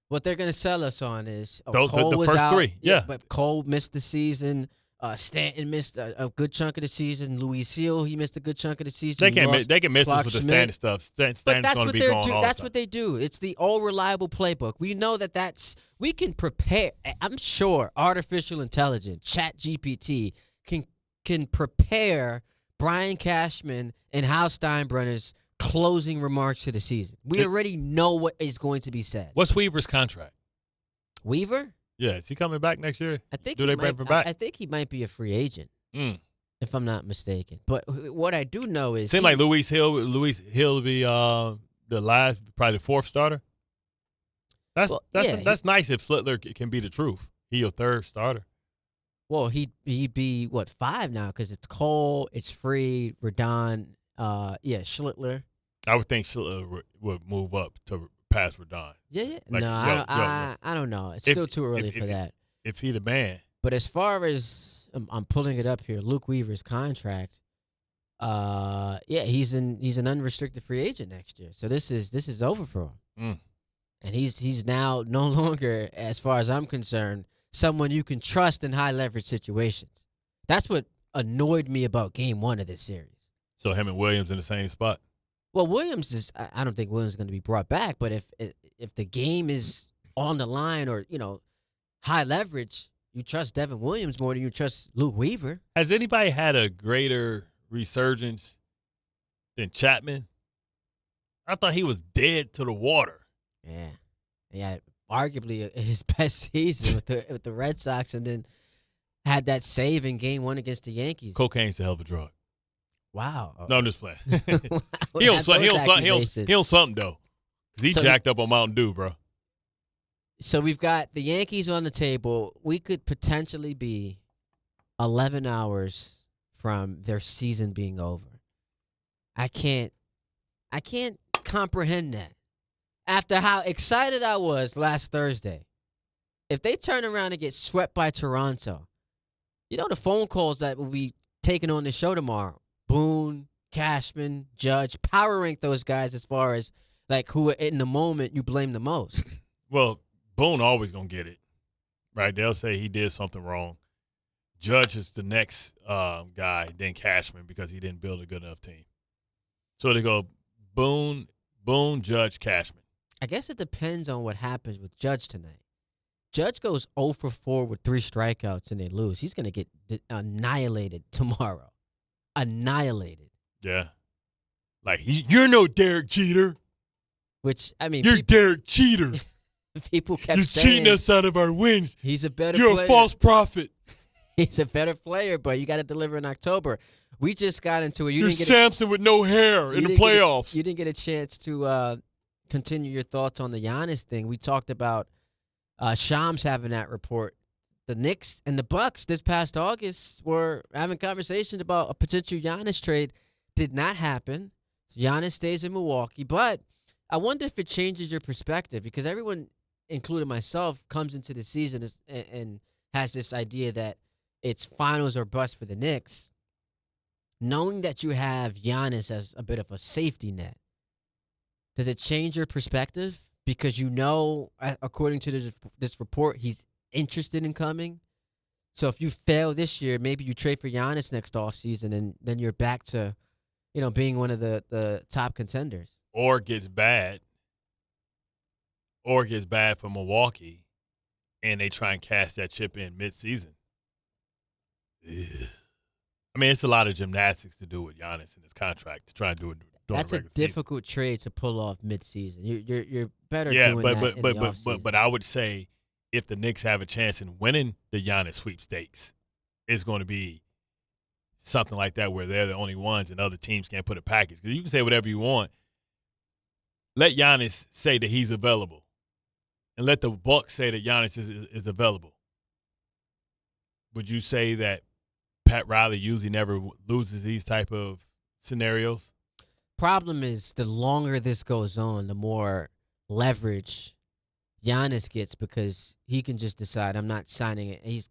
What they're going to sell us on is Cole the first out, three. Yeah, but Cole missed the season. Stanton missed a good chunk of the season. Luis Hill, he missed a good chunk of the season. They can miss us with the Stanton stuff. Stanton's going to be gone all That's what they do. It's the all reliable playbook. We know we can prepare. I'm sure artificial intelligence, ChatGPT, can prepare Brian Cashman and Hal Steinbrenner's closing remarks to the season. We already know what is going to be said. What's Weaver's contract? Weaver? Yeah, is he coming back next year? I think they bring him back? I think he might be a free agent, if I'm not mistaken. But what I do know is seems like Luis Hill will be the last, probably the fourth starter. That's nice if Schlittler can be the truth. He your third starter. Well, he'd be, 5 now because it's Cole, it's Freed, Rodon, Schlittler. I would think Schlittler would move up to past Rodon. Yeah. Like, I don't know. It's still too early for that. If he the man. But as far as I'm pulling it up here, Luke Weaver's contract, he's an unrestricted free agent next year. So this is over for him. And he's now no longer, as far as I'm concerned, someone you can trust in high leverage situations. That's what annoyed me about Game 1 of this series. So him and Williams in the same spot. Well, Williams I don't think Williams is going to be brought back. But if the game is on the line or, high leverage, you trust Devin Williams more than you trust Luke Weaver. Has anybody had a greater resurgence than Chapman? I thought he was dead to the water. Yeah, arguably his best season with the Red Sox, and then had that save in Game 1 against the Yankees. Cocaine's a hell of a drug. Wow. No, I'm just playing. he on something though. 'Cause he jacked up on Mountain Dew, bro. So we've got the Yankees on the table. We could potentially be 11 hours from their season being over. I can't comprehend that. After how excited I was last Thursday, if they turn around and get swept by Toronto, the phone calls that will be taken on the show tomorrow. Boone, Cashman, Judge, power rank those guys as far as like who in the moment you blame the most. Well, Boone always gonna get it, right? They'll say he did something wrong. Judge is the next guy, then Cashman, because he didn't build a good enough team. So they go Boone, Judge, Cashman. I guess it depends on what happens with Judge tonight. Judge goes 0 for 4 with 3 strikeouts and they lose. He's going to get annihilated tomorrow. Annihilated. Yeah. Like, you're no Derek Jeter. Which, I mean. You're Derek Jeter. People kept You're saying. You're cheating us out of our wins. He's a better player. You're a false prophet. He's a better player, but you got to deliver in October. We just got into it. You're Samson with no hair in the playoffs. You didn't get a chance to continue your thoughts on the Giannis thing. We talked about Shams having that report. The Knicks and the Bucks this past August were having conversations about a potential Giannis trade. Did not happen. So Giannis stays in Milwaukee. But I wonder if it changes your perspective because everyone, including myself, comes into the season and has this idea that it's finals or bust for the Knicks. Knowing that you have Giannis as a bit of a safety net, does it change your perspective? Because according to this report, he's interested in coming. So if you fail this year, maybe you trade for Giannis next offseason, and then you're back to, being one of the top contenders. Or gets bad for Milwaukee, and they try and cash that chip in midseason. I mean, it's a lot of gymnastics to do with Giannis in his contract to try and do it. That's a difficult trade to pull off midseason. You're better. Yeah, doing that in the offseason. but I would say if the Knicks have a chance in winning the Giannis sweepstakes, it's going to be something like that where they're the only ones and other teams can't put a package. Because you can say whatever you want. Let Giannis say that he's available, and let the Bucks say that Giannis is available. Would you say that Pat Riley usually never loses these type of scenarios? Problem is, the longer this goes on, the more leverage Giannis gets because he can just decide, I'm not signing it. He's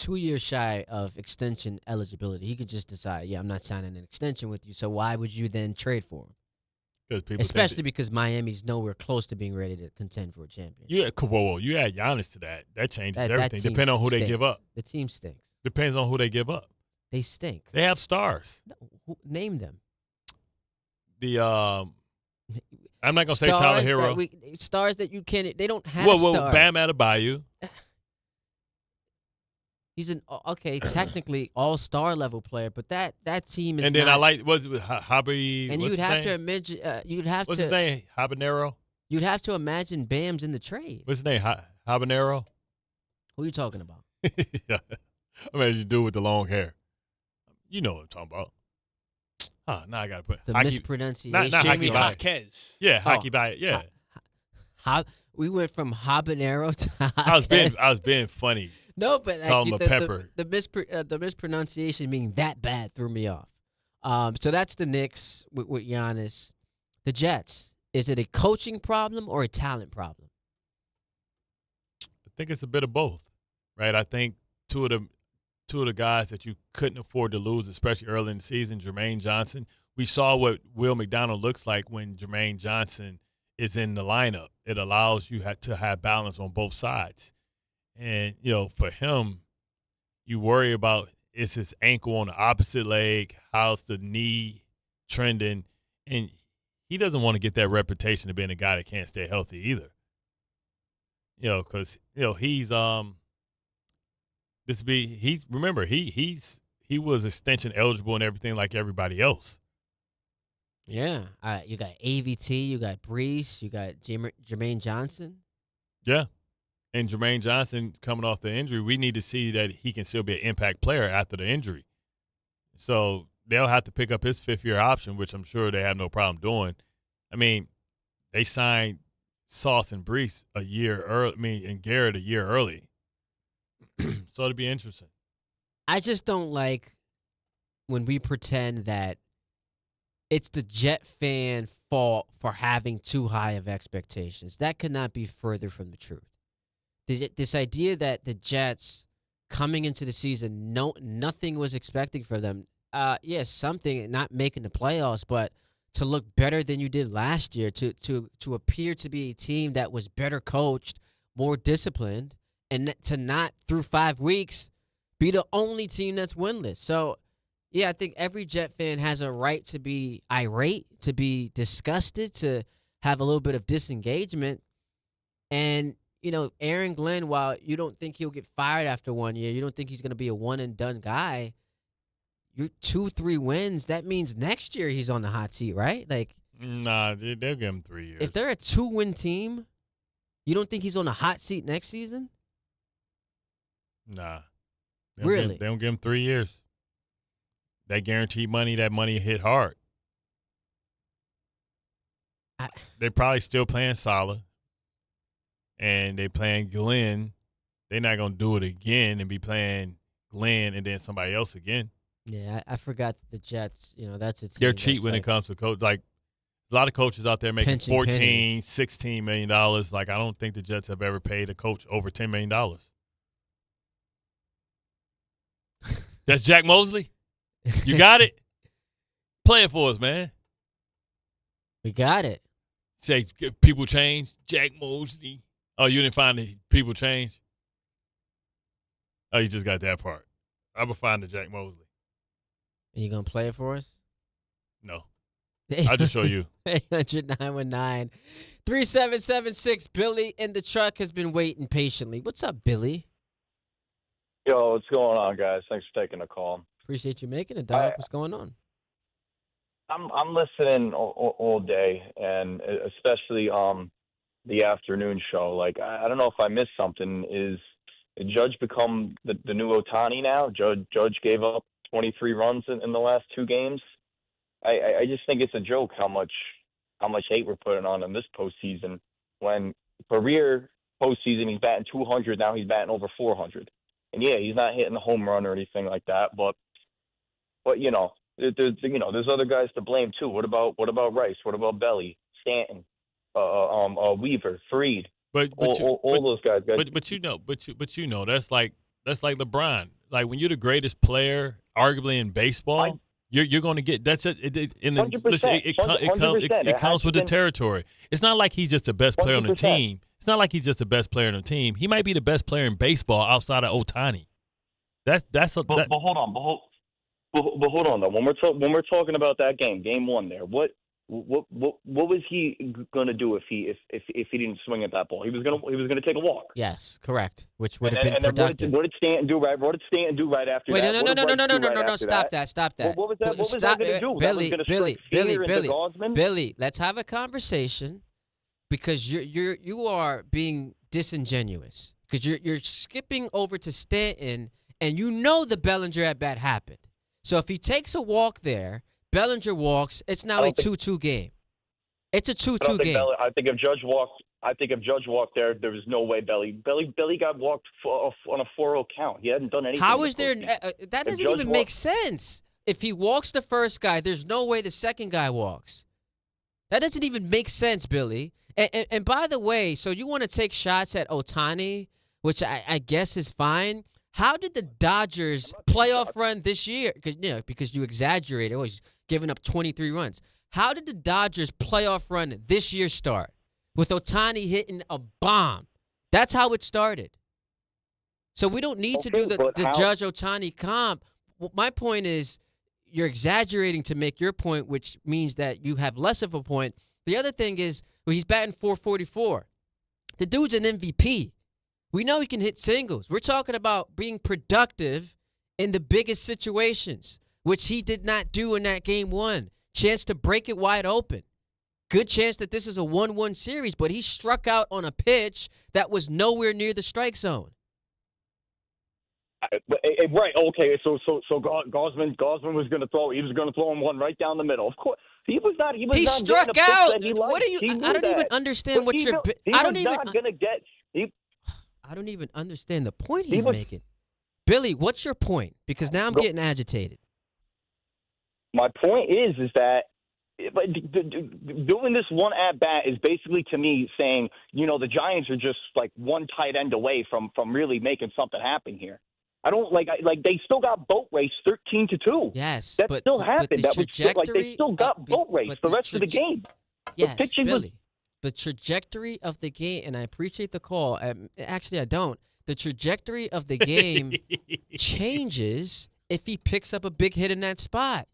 2 years shy of extension eligibility. He could just decide, I'm not signing an extension with you. So why would you then trade for him? Especially because Miami's nowhere close to being ready to contend for a championship. You add Giannis to that. That changes everything. Depending on who they give up. The team stinks. Depends on who they give up. They stink. They have stars. No, name them. I'm not gonna say Tyler Hero. Stars that you can't. They don't have stars. Bam Adebayo. He's technically all-star level player, but that team is. And then not, I like Hobby. And you'd have to imagine. What's his name? Habanero. You'd have to imagine Bam's in the trade. What's his name? Habanero. Who are you talking about? Yeah. I mean, you do with the long hair. You know what I'm talking about. Now I got to put the mispronunciation. Not Jamie Jaquez. Yeah, Hockey by it. Yeah. We went from habanero to I was being funny. No, but call him a pepper. The mispronunciation being that bad threw me off. So that's the Knicks with Giannis. The Jets. Is it a coaching problem or a talent problem? I think it's a bit of both, right? I think two of the guys that you couldn't afford to lose, especially early in the season, Jermaine Johnson. We saw what Will McDonald looks like when Jermaine Johnson is in the lineup. It allows you to have balance on both sides. And, for him, you worry about is his ankle on the opposite leg, how's the knee trending, and he doesn't want to get that reputation of being a guy that can't stay healthy either. because he's he was extension eligible and everything like everybody else. Yeah, you got AVT, you got Brees, you got Jermaine Johnson. Yeah, and Jermaine Johnson coming off the injury, we need to see that he can still be an impact player after the injury. So they'll have to pick up his fifth-year option, which I'm sure they have no problem doing. I mean, they signed Sauce and Brees a year early. And Garrett a year early. So it'll be interesting. I just don't like when we pretend that it's the Jet fan fault for having too high of expectations. That could not be further from the truth. This idea that the Jets coming into the season, nothing was expecting for them. Yes, something, not making the playoffs, but to look better than you did last year, to appear to be a team that was better coached, more disciplined, and to not, through 5 weeks, be the only team that's winless. So, yeah, I think every Jet fan has a right to be irate, to be disgusted, to have a little bit of disengagement. And, Aaron Glenn, while you don't think he'll get fired after 1 year, you don't think he's going to be a one-and-done guy, you're 2-3 wins, that means next year he's on the hot seat, right? Nah, they'll give him 3 years. If they're a 2-win team, you don't think he's on the hot seat next season? Nah. Really? They don't give him 3 years. That guaranteed money, that money hit hard. They're probably still playing Salah, and they playing Glenn. They're not going to do it again and be playing Glenn and then somebody else again. Yeah, I forgot the Jets, that's a team. They're cheap when it comes to coach. Like, a lot of coaches out there making $14, $16 million. Like, I don't think the Jets have ever paid a coach over $10 million. That's Jack Mosley? You got it? Play it for us, man. We got it. Say, people change. Jack Mosley. Oh, you didn't find the people change? Oh, you just got that part. I'm going to find the Jack Mosley. Are you going to play it for us? No. I'll just show you. 800-919-3776. Billy in the truck has been waiting patiently. What's up, Billy? Yo, what's going on, guys? Thanks for taking the call. Appreciate you making it, dog. What's going on? I'm listening all day, and especially the afternoon show. Like, I don't know if I missed something. Is Judge become the new Ohtani now? Judge gave up 23 runs in the last 2 games. I just think it's a joke how much hate we're putting on him this postseason. When career postseason he's batting 200, now he's batting over 400. And yeah, he's not hitting the home run or anything like that, but there's other guys to blame too. What about Rice? What about Belly, Stanton, Weaver, Fried? All those guys. But that's like LeBron. Like, when you're the greatest player, arguably in baseball, you're going to get that's just it comes with the territory. It's not like he's just the best player on the team. It's not like he's just the best player on the team. He might be the best player in baseball outside of Ohtani. But hold on though. When we're talking about that game 1 there, what was he gonna do if he didn't swing at that ball? He was gonna take a walk. Yes, correct. Which would have been productive. What did Stanton do right? What did Stanton do right after that? No! Stop that! What was that gonna do? Billy, let's have a conversation, because you are being disingenuous, because you're skipping over to Stanton, and the Bellinger at bat happened. So if he takes a walk there, Bellinger walks, it's now a 2-2 game. It's a 2-2 game. I think if Judge walked there was no way Belly got walked on a 4-0 count. He hadn't done anything. How is there that doesn't even make sense. If he walks the first guy, there's no way the second guy walks. That doesn't even make sense, Billy. And by the way, so you want to take shots at Ohtani, which I guess is fine. How did the Dodgers playoff run this year? Because you exaggerated. He's giving up 23 runs. How did the Dodgers playoff run this year start? With Ohtani hitting a bomb. That's how it started. So we don't need to do the Judge Ohtani comp. My point is, you're exaggerating to make your point, which means that you have less of a point. The other thing is, he's batting .444. The dude's an MVP. We know he can hit singles. We're talking about being productive in the biggest situations, which he did not do in that game one. Chance to break it wide open. Good chance that this is a 1-1 series, but he struck out on a pitch that was nowhere near the strike zone. Right. Okay. So Gosman was going to throw. He was going to throw him one right down the middle. Of course, he was not. He was. He not struck getting a pitch out. that he liked. What are you? I don't even understand what you're. I don't even. Not gonna get. I don't even understand the point he's making. Billy, what's your point? Because now I'm getting agitated. My point is that doing this one at bat is basically, to me, saying, the Giants are just like one tight end away from really making something happen here. I don't like they still got boat race 13-2. Yes, that still happened. That was still, they still got boat race the rest of the game. Yes, Billy. The trajectory of the game, and I appreciate the call. Actually, I don't. The trajectory of the game changes if he picks up a big hit in that spot.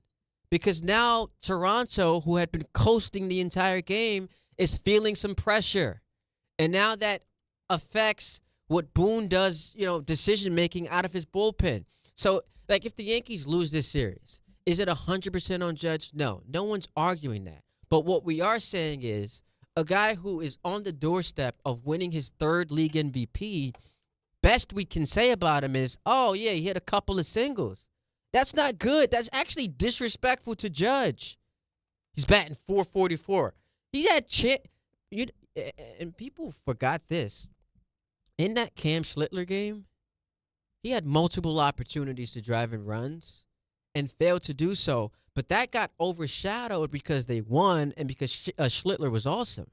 Because now Toronto, who had been coasting the entire game, is feeling some pressure. And now that affects what Boone does, decision-making out of his bullpen. So, if the Yankees lose this series, is it 100% on Judge? No. No one's arguing that. But what we are saying is a guy who is on the doorstep of winning his third league MVP, best we can say about him is, oh, yeah, he hit a couple of singles. That's not good. That's actually disrespectful to Judge. He's batting .444. He had and people forgot this. In that Cam Schlittler game, he had multiple opportunities to drive in runs and failed to do so. But that got overshadowed because they won and because Schlittler was awesome.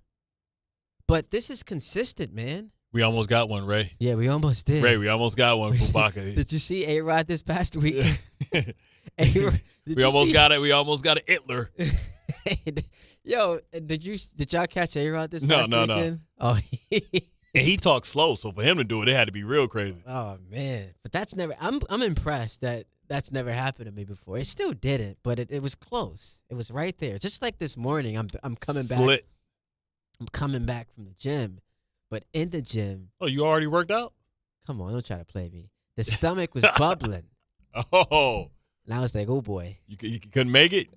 But this is consistent, man. We almost got one, Ray. Yeah, we almost did. Ray, we almost got one from Baca. Did you see A-Rod this past week? We almost got it. We almost got an Hitler. Yo, did y'all catch A-Rod this past weekend? No. Oh, and he talks slow, so for him to do it, it had to be real crazy. Oh man, but that's never. I'm impressed that that's never happened to me before. It still didn't, but it was close. It was right there. Just like this morning, I'm coming back. I'm coming back from the gym, but in the gym. Oh, you already worked out? Come on, don't try to play me. The stomach was bubbling. Oh. And I was like, oh boy. You couldn't make it?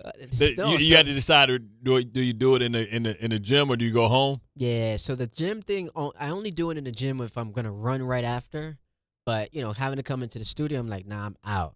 You had to decide, do you do it in the gym or do you go home? Yeah, so the gym thing, I only do it in the gym if I'm going to run right after. But, having to come into the studio, I'm like, nah, I'm out.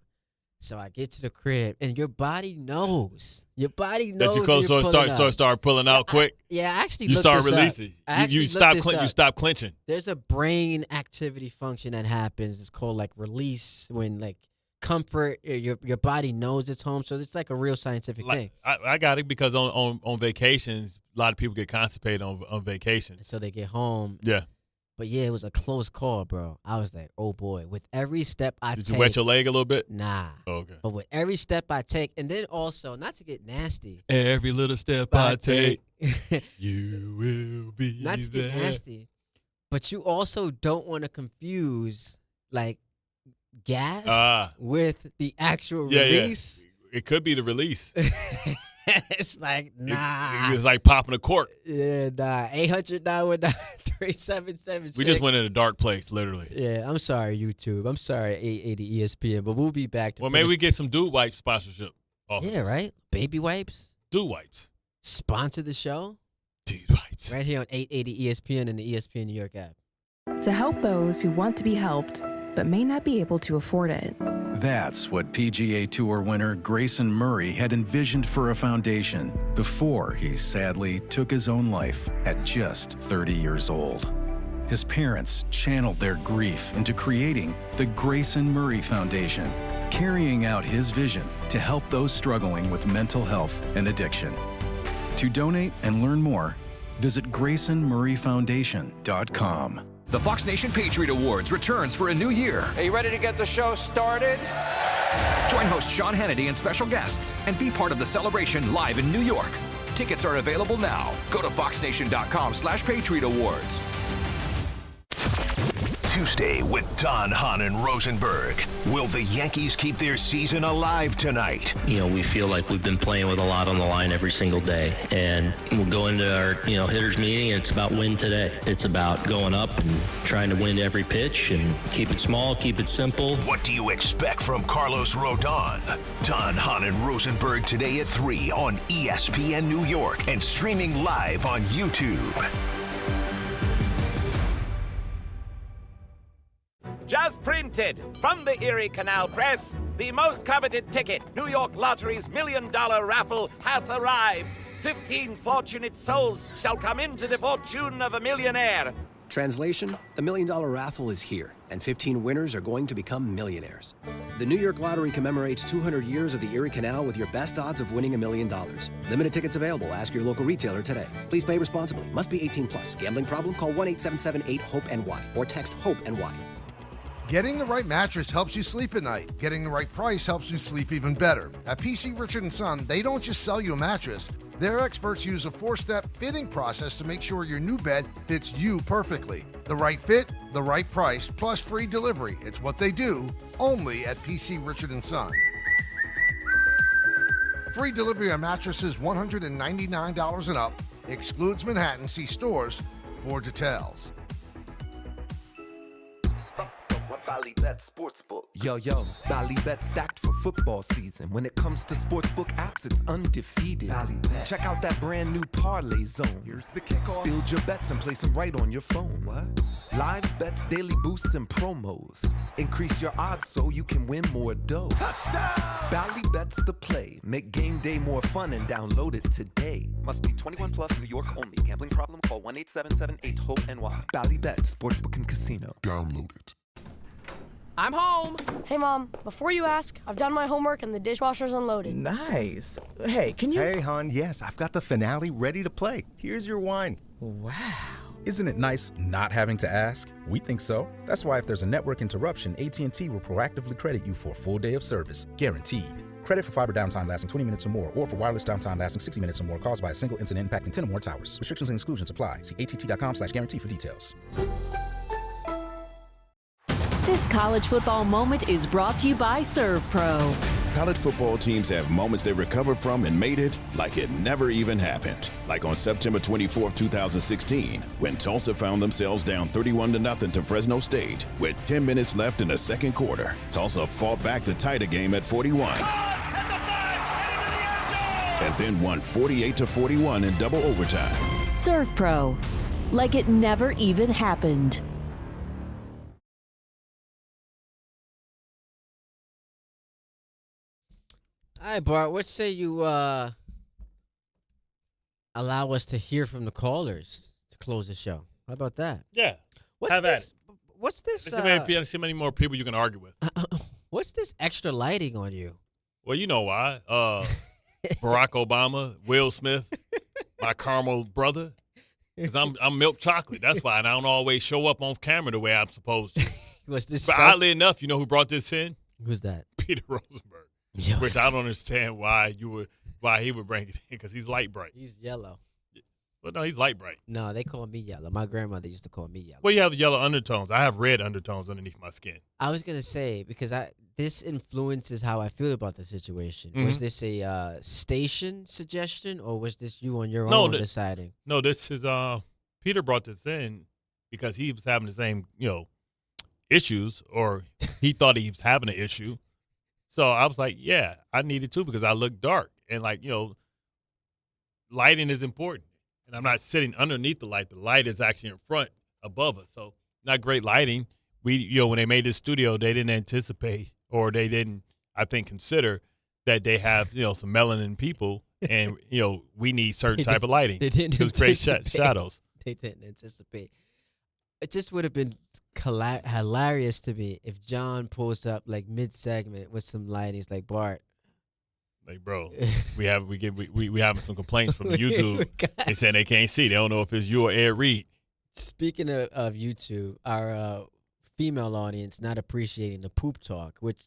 So I get to the crib, and your body knows. Your body knows that you're close, so it start pulling out quick. I actually you looked start this releasing. Up. You stop clenching. There's a brain activity function that happens. It's called release when comfort. Your body knows it's home, so it's like a real scientific thing. I got it because on vacations, a lot of people get constipated on vacations. So they get home. Yeah. But yeah, it was a close call, bro. I was like, oh boy. With every step I take. Did you wet your leg a little bit? Nah. Oh, okay. But with every step I take, and then also, not to get nasty. Every little step I take, you will be not to get nasty, but you also don't want to confuse gas with the actual release. Yeah. It could be the release. It's like, nah. It's like popping a cork. Yeah, nah. 800-919-3776. We just went in a dark place, literally. Yeah, I'm sorry, YouTube. I'm sorry, 880 ESPN, but we'll be back. Maybe we get some Dude Wipes sponsorship. Yeah, right? Baby wipes. Dude Wipes. Sponsor the show. Dude Wipes. Right here on 880 ESPN and the ESPN New York app. To help those who want to be helped, but may not be able to afford it. That's what PGA Tour winner Grayson Murray had envisioned for a foundation before he sadly took his own life at just 30 years old. His parents channeled their grief into creating the Grayson Murray Foundation, carrying out his vision to help those struggling with mental health and addiction. To donate and learn more, visit GraysonMurrayFoundation.com. The Fox Nation Patriot Awards returns for a new year. Are you ready to get the show started? Join host Sean Hannity and special guests and be part of the celebration live in New York. Tickets are available now. Go to foxnation.com/Patriot Awards. Tuesday with Don, Hahn, and Rosenberg. Will the Yankees keep their season alive tonight? You know, we feel like we've been playing with a lot on the line every single day. And we'll go into our, hitters meeting, and it's about win today. It's about going up and trying to win every pitch and keep it small, keep it simple. What do you expect from Carlos Rodon? Don, Hahn, and Rosenberg today at 3 on ESPN New York and streaming live on YouTube. Just printed from the Erie Canal Press, the most coveted ticket, New York Lottery's $1 million raffle, hath arrived. 15 fortunate souls shall come into the fortune of a millionaire. Translation, the $1 million raffle is here, and 15 winners are going to become millionaires. The New York Lottery commemorates 200 years of the Erie Canal with your best odds of winning $1 million. Limited tickets available. Ask your local retailer today. Please play responsibly. Must be 18 plus. Gambling problem? Call 1-877-8-HOPE-NY or text HOPE-NY. Getting the right mattress helps you sleep at night. Getting the right price helps you sleep even better. At PC Richard & Son, they don't just sell you a mattress. Their experts use a 4-step fitting process to make sure your new bed fits you perfectly. The right fit, the right price, plus free delivery. It's what they do, only at PC Richard & Son. Free delivery on mattresses $199 and up. Excludes Manhattan. See stores for details. Ballybet Sportsbook. Yo, Ballybet stacked for football season. When it comes to sportsbook apps, it's undefeated. Ballybet. Check out that brand new parlay zone. Here's the kickoff. Build your bets and place them right on your phone. What? Live bets, daily boosts, and promos. Increase your odds so you can win more dough. Touchdown! Ballybet's the play. Make game day more fun and download it today. Must be 21 plus, New York only. Gambling problem? Call 1-877-8-HOPE-NY. Ballybet Sportsbook and Casino. Download it. I'm home. Hey, Mom, before you ask, I've done my homework and the dishwasher's unloaded. Nice. Hey, can you... Hey, hon, yes, I've got the finale ready to play. Here's your wine. Wow. Isn't it nice not having to ask? We think so. That's why if there's a network interruption, AT&T will proactively credit you for a full day of service, guaranteed. Credit for fiber downtime lasting 20 minutes or more, or for wireless downtime lasting 60 minutes or more caused by a single incident impacting 10 or more towers. Restrictions and exclusions apply. See att.com/guarantee for details. This college football moment is brought to you by ServPro. College football teams have moments they recovered from and made it like it never even happened. Like on September 24, 2016, when Tulsa found themselves down 31-0 to Fresno State. With 10 minutes left in the second quarter, Tulsa fought back to tie the game at 41. And then won 48-41 in double overtime. ServPro, like it never even happened. All right, Bart, what say you allow us to hear from the callers to close the show? How about that? Yeah. What's this? What's this? See how many more people you can argue with. What's this extra lighting on you? Well, you know why. Barack Obama, Will Smith, my caramel brother. Because I'm milk chocolate. That's why. And I don't always show up on camera the way I'm supposed to. What's this? But oddly enough, you know who brought this in? Who's that? Peter Rosenberg. Which I don't understand why he would bring it in, because he's light bright. He's yellow. But no, he's light bright. No, they call me yellow. My grandmother used to call me yellow. Well, you have yellow undertones. I have red undertones underneath my skin. I was gonna say, because this influences how I feel about the situation. Mm-hmm. Was this a station suggestion, or was this you on your own deciding? No, this is Peter brought this in because he was having the same issues, or he thought he was having an issue. So I was like, yeah, I need it too, because I look dark. And lighting is important. And I'm not sitting underneath the light. The light is actually in front above us. So not great lighting. We, when they made this studio, they didn't anticipate, or they didn't, I think, consider that they have, some melanin people, and, we need certain type of lighting. They didn't create shadows. They didn't anticipate. It just would have been hilarious to me if John pulls up like mid-segment with some lighting. He's like, Bart, like, bro, we having some complaints from the YouTube. They saying they can't see. They don't know if it's you or Ed Reed. Speaking of YouTube, our female audience not appreciating the poop talk, which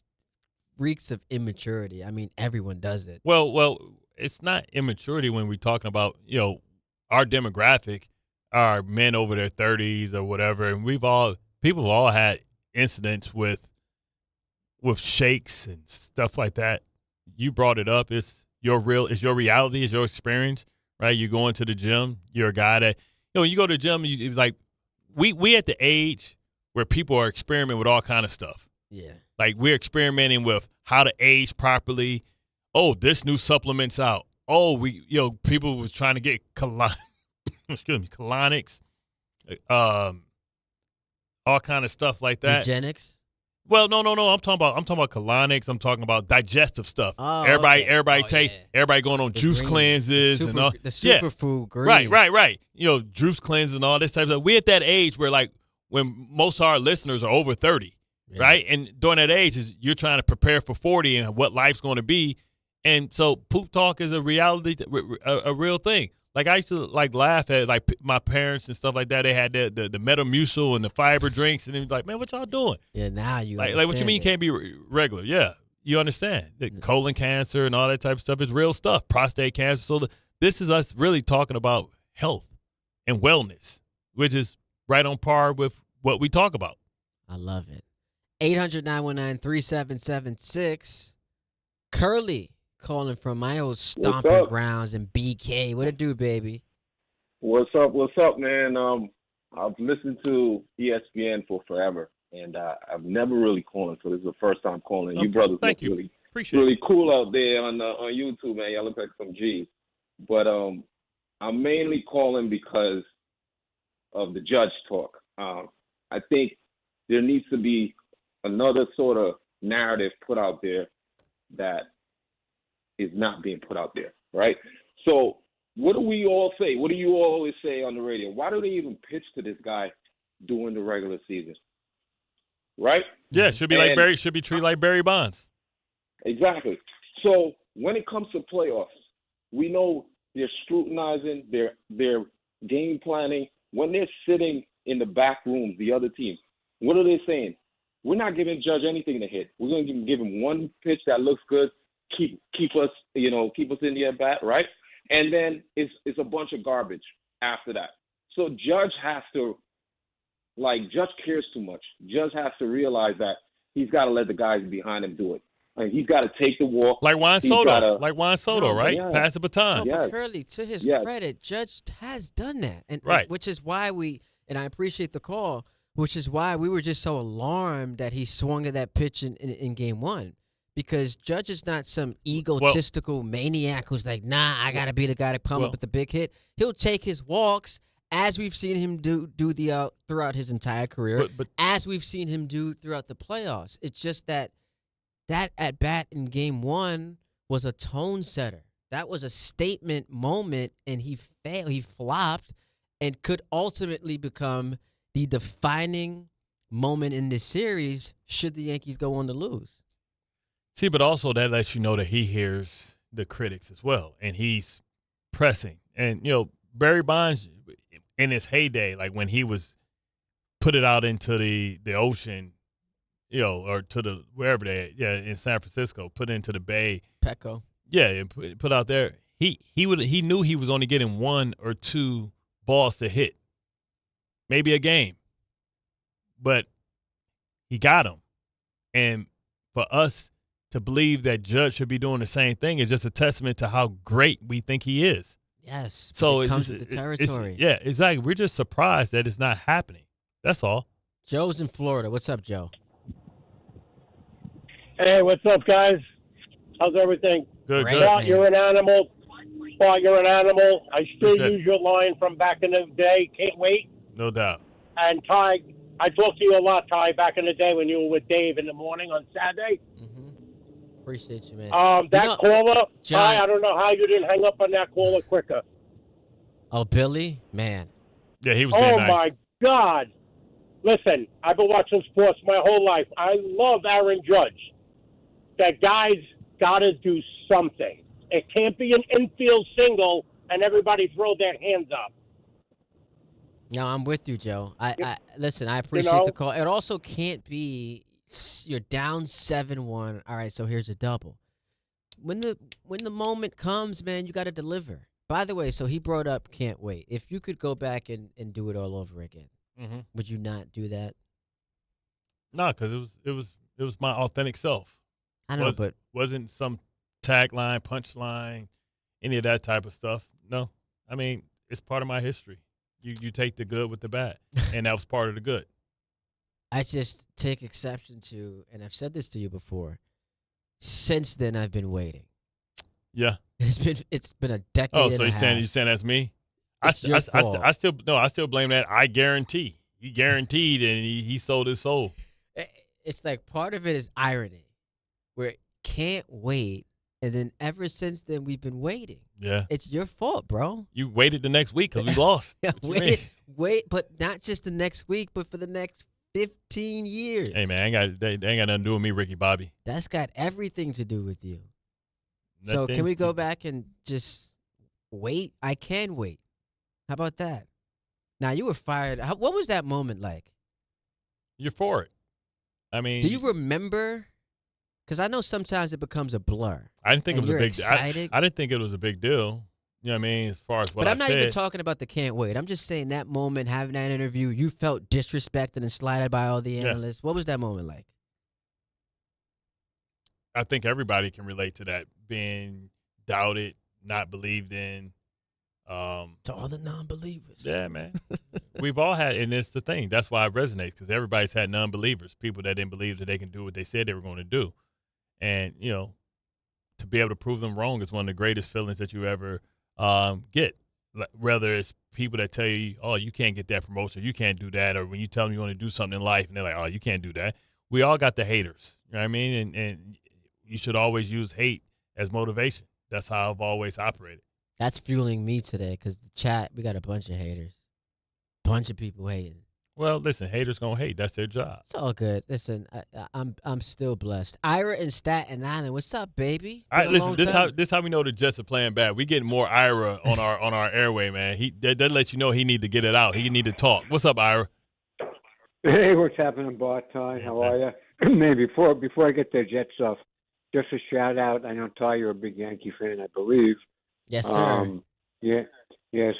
reeks of immaturity. I mean, everyone does it. Well, it's not immaturity when we're talking about our demographic are men over their 30s or whatever, and we've all people have all had incidents with shakes and stuff like that. You brought it up. It's your reality, it's your experience, right? You go into the gym, you're a guy that, you go to the gym, you like, we at the age where people are experimenting with all kind of stuff. Yeah. Like we're experimenting with how to age properly. Oh, this new supplement's out. Oh, people was trying to get colonics, all kind of stuff like that. Eugenics? Well, no. I'm talking about colonics. I'm talking about digestive stuff. Oh, everybody okay. everybody going on juice cleanses and all. The superfood green. Right. Juice cleanses and all this type of stuff. We're at that age where, like, when most of our listeners are over 30, right? And during that age, you're trying to prepare for 40 and what life's going to be. And so poop talk is a reality, a real thing. Like, I used to, like, laugh at, like, my parents and stuff like that. They had the Metamucil and the fiber drinks, and they was like, man, what y'all doing? Yeah, now you like what you mean you can't be regular? Yeah, you understand. The colon cancer and all that type of stuff is real stuff. Prostate cancer. So this is us really talking about health and wellness, which is right on par with what we talk about. I love it. 800-919-3776. Curly calling from my old stomping grounds in BK. What it do, baby? What's up, man? I've listened to ESPN for forever, and I've never really called, so this is the first time calling. You brothers look really cool out there on YouTube, man. Y'all look like some G's. But I'm mainly calling because of the Judge talk. I think there needs to be another sort of narrative put out there that is not being put out there, right? So what do we all say? What do you all always say on the radio? Why do they even pitch to this guy during the regular season, right? Yeah, should be treated like Barry Bonds. Exactly. So when it comes to playoffs, we know they're scrutinizing, they're game planning. When they're sitting in the back rooms, the other team, what are they saying? We're not giving Judge anything to hit. We're going to give him one pitch that looks good. Keep us in the at bat, right? And then it's a bunch of garbage after that. So Judge cares too much. Judge has to realize that he's got to let the guys behind him do it. Like, he's got to take the walk. Like Juan Soto, right? Yeah. Pass the baton. No, but Curly, to his credit, Judge has done that, and which is why and I appreciate the call, which is why we were just so alarmed that he swung at that pitch in game one. Because Judge is not some egotistical maniac who's like, nah, I got to be the guy to come up with the big hit. He'll take his walks, as we've seen him do throughout his entire career, as we've seen him do throughout the playoffs. It's just that at-bat in game one was a tone setter. That was a statement moment, and he failed. He flopped and could ultimately become the defining moment in this series should the Yankees go on to lose. See, but also that lets you know that he hears the critics as well, and he's pressing. And, Barry Bonds, in his heyday, like when he was put it out into the ocean, or to the wherever in San Francisco, put it into the Bay. Petco. Yeah, and put out there. He knew he was only getting one or two balls to hit, maybe a game, but he got them. And for us to believe that Judge should be doing the same thing is just a testament to how great we think he is. Yes. So it comes with the territory. Exactly. We're just surprised that it's not happening. That's all. Joe's in Florida. What's up, Joe? Hey, what's up, guys? How's everything? Good. Bart, you're an animal. Bart, you're an animal. I still use your line from back in the day. Can't wait. No doubt. And Ty, I talked to you a lot, Ty, back in the day when you were with Dave in the morning on Saturday. Appreciate you, man. Caller, John, Ty, I don't know how you didn't hang up on that caller quicker. Oh, Billy? Man. Yeah, he was being nice. Oh, my God. Listen, I've been watching sports my whole life. I love Aaron Judge. That guy's got to do something. It can't be an infield single and everybody throw their hands up. No, I'm with you, Joe. Listen, I appreciate the call. It also can't be you're down 7-1. All right, so here's a double. When the moment comes, man, you got to deliver. By the way, so he brought up can't wait. If you could go back and do it all over again, would you not do that? No, because it was my authentic self. I know, but wasn't some tagline, punchline, any of that type of stuff. No, I mean it's part of my history. You take the good with the bad, and that was part of the good. I just take exception to, and I've said this to you before. Since then, I've been waiting. Yeah, it's been a decade. Oh, so you're saying that's me? It's your fault. I still blame that. I guarantee he guaranteed, and he sold his soul. It's like part of it is irony, where can't wait, and then ever since then we've been waiting. Yeah, it's your fault, bro. You waited the next week because we lost. wait, but not just the next week, but for the next 15 years. Hey man, they ain't got nothing to do with me, Ricky Bobby. That's got everything to do with you. So can we go back and just wait? I can wait. How about that? Now, you were fired. What was that moment like? You're for it. I mean, do you remember? Because I know sometimes it becomes a blur. I didn't think it was a big deal. Excited. I didn't think it was a big deal. You know what I mean? As far as what I said. But I'm not even talking about the can't wait. I'm just saying that moment, having that interview, you felt disrespected and slighted by all the analysts. What was that moment like? I think everybody can relate to that, being doubted, not believed in. To all the non-believers. Yeah, man. We've all had, and it's the thing. That's why it resonates, because everybody's had non-believers, people that didn't believe that they can do what they said they were going to do. And, you know, to be able to prove them wrong is one of the greatest feelings that you ever get. Whether it's people that tell you, oh, you can't get that promotion, you can't do that, or when you tell them you want to do something in life, and they're like, oh, you can't do that. We all got the haters. You know what I mean? And you should always use hate as motivation. That's how I've always operated. That's fueling me today, because the chat, we got a bunch of haters. Bunch of people hating. Well, listen, haters gonna hate. That's their job. It's all good. Listen, I'm still blessed. Ira in Staten Island, what's up, baby? All right, listen. This how we know the Jets are playing bad. We getting more Ira on our airway, man. That lets you know he need to get it out. He need to talk. What's up, Ira? Hey, what's happening, Bart? Ty, how are you? Maybe before I get to Jet stuff, just a shout out. I know Ty, you're a big Yankee fan, I believe. Yes, sir. Yeah.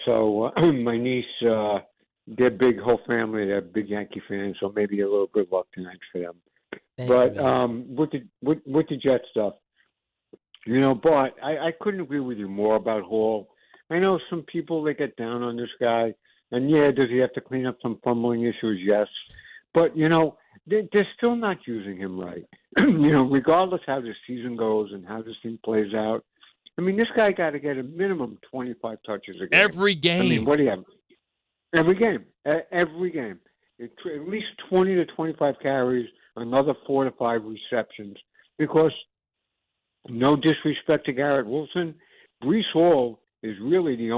So my niece, their big whole family, they're big Yankee fans. So maybe a little good luck tonight for them. With the Jet stuff, you know, Bart, I couldn't agree with you more about Hall. I know some people that get down on this guy, and does he have to clean up some fumbling issues? Yes, but you know, they're still not using him right. You know, regardless how the season goes and how this thing plays out. I mean, this guy got to get a minimum 25 touches a game. Every game. I mean, what do you have? Every game. Every game. At least 20 to 25 carries, another 4 to 5 receptions. Because, no disrespect to Garrett Wilson, Breece Hall is really the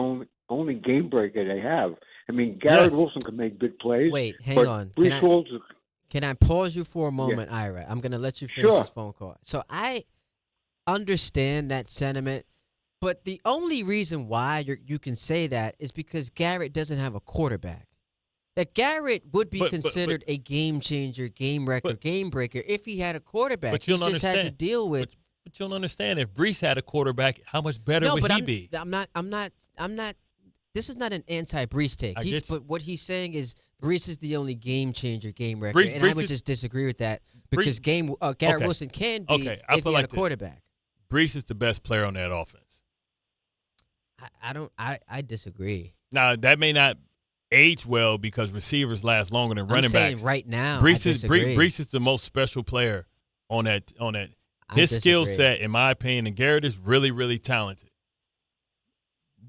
only game breaker they have. I mean, Garrett Wilson can make big plays. Wait, hang on. Can I pause you for a moment, Ira? I'm going to let you finish this phone call. So I understand that sentiment, but the only reason why you can say that is because Garrett doesn't have a quarterback. That Garrett would be considered a game changer, game wrecker, game breaker if he had a quarterback. But he just had to deal with. But you don't understand, if Breece had a quarterback, how much better would he be? I'm not. This is not an anti-Breece take. But what he's saying is Breece is the only game changer, game wrecker, and I would just disagree with that because Garrett Wilson can be if he had a quarterback. Breece is the best player on that offense. I disagree. Now that may not age well because receivers last longer than running backs. I'm saying right now, Breece is the most special player on that. His skill set, in my opinion, and Garrett is really, really talented.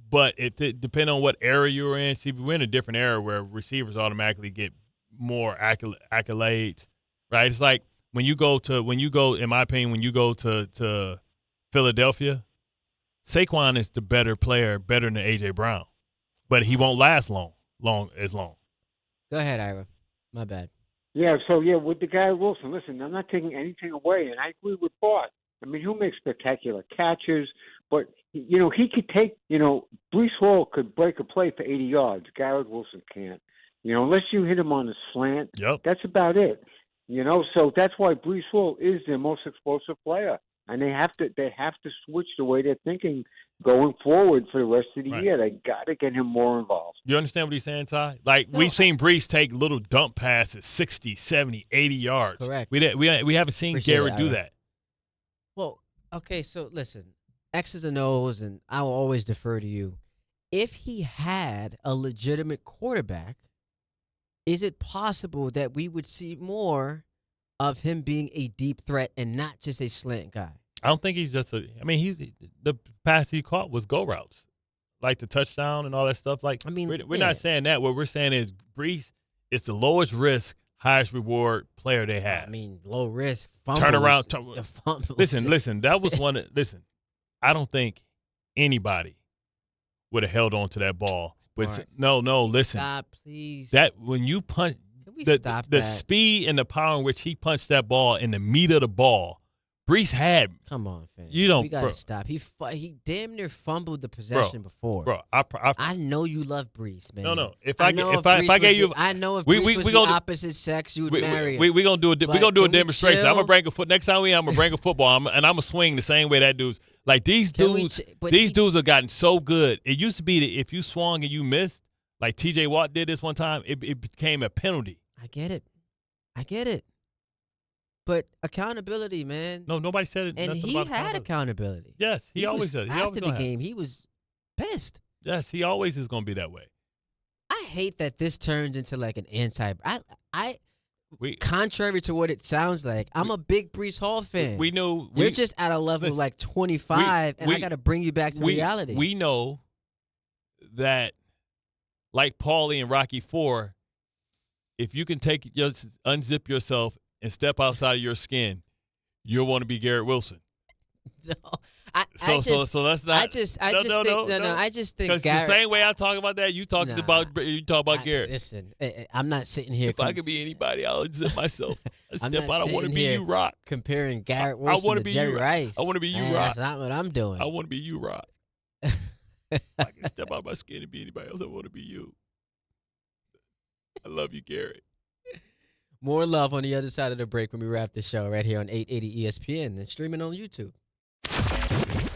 But it depends on what era you're in. See, we're in a different era where receivers automatically get more accolades, right? It's like when you go, in my opinion, when you go to Philadelphia, Saquon is the better player, better than A.J. Brown. But he won't last long. Go ahead, Ira. My bad. Yeah, so with the guy Wilson, listen, I'm not taking anything away, and I agree with Bart. I mean, he'll make spectacular catches, but, you know, he could take, you know, Breece Hall could break a play for 80 yards. Garrett Wilson can't. You know, unless you hit him on a slant, that's about it. You know, so that's why Breece Hall is their most explosive player. And they have to switch the way they're thinking going forward for the rest of the year. They got to get him more involved. You understand what he's saying, Ty? Like, we've seen Brees take little dump passes 60, 70, 80 yards. Correct. We haven't seen Garrett do that. Well, okay, so listen, X's and O's, and I will always defer to you. If he had a legitimate quarterback, is it possible that we would see more of him being a deep threat and not just a slant guy? I don't think he's just the pass he caught was go routes, like the touchdown and all that stuff. Like, we're not saying that. What we're saying is Brees is the lowest risk, highest reward player they have. Low risk, fumbles. Turn around. Fumbles. Listen. That was one. Listen, I don't think anybody would have held on to that ball. No, listen. Stop, please. That when you punch, the speed and the power in which he punched that ball in the meat of the ball, Brees had. Come on, fam. We gotta stop. He damn near fumbled the possession before. Bro, I know you love Brees, man. No. If I gave you, I know if Brees was the opposite sex, you would marry him. We gonna do a demonstration. I'm gonna bring a foot next time I'm gonna bring a football, and I'm gonna swing the same way that dude's. Like these dudes have gotten so good. It used to be that if you swung and you missed, like T.J. Watt did this one time, it became a penalty. I get it. But accountability, man. No, nobody said it. And he had accountability. Yes, he always does. After the game, he was pissed. Yes, he always is going to be that way. I hate that this turns into like an contrary to what it sounds like, I'm a big Brees Hall fan. You're just at a level of like 25, and I got to bring you back to reality. We know that, like Paulie and Rocky IV, if you can unzip yourself and step outside of your skin, you'll want to be Garrett Wilson. No, so that's not. I just think because the same way I talk about that, you talk about Garrett. Listen, I'm not sitting here. If I could be anybody, I'll unzip myself. I want to be you, Rock. Comparing Garrett Wilson to Jerry Rice. I want to be you, Rock. That's not what I'm doing. I want to be you, Rock. If I can step out of my skin and be anybody else, I want to be you. I love you, Garrett. More love on the other side of the break when we wrap the show right here on 880 ESPN and streaming on YouTube.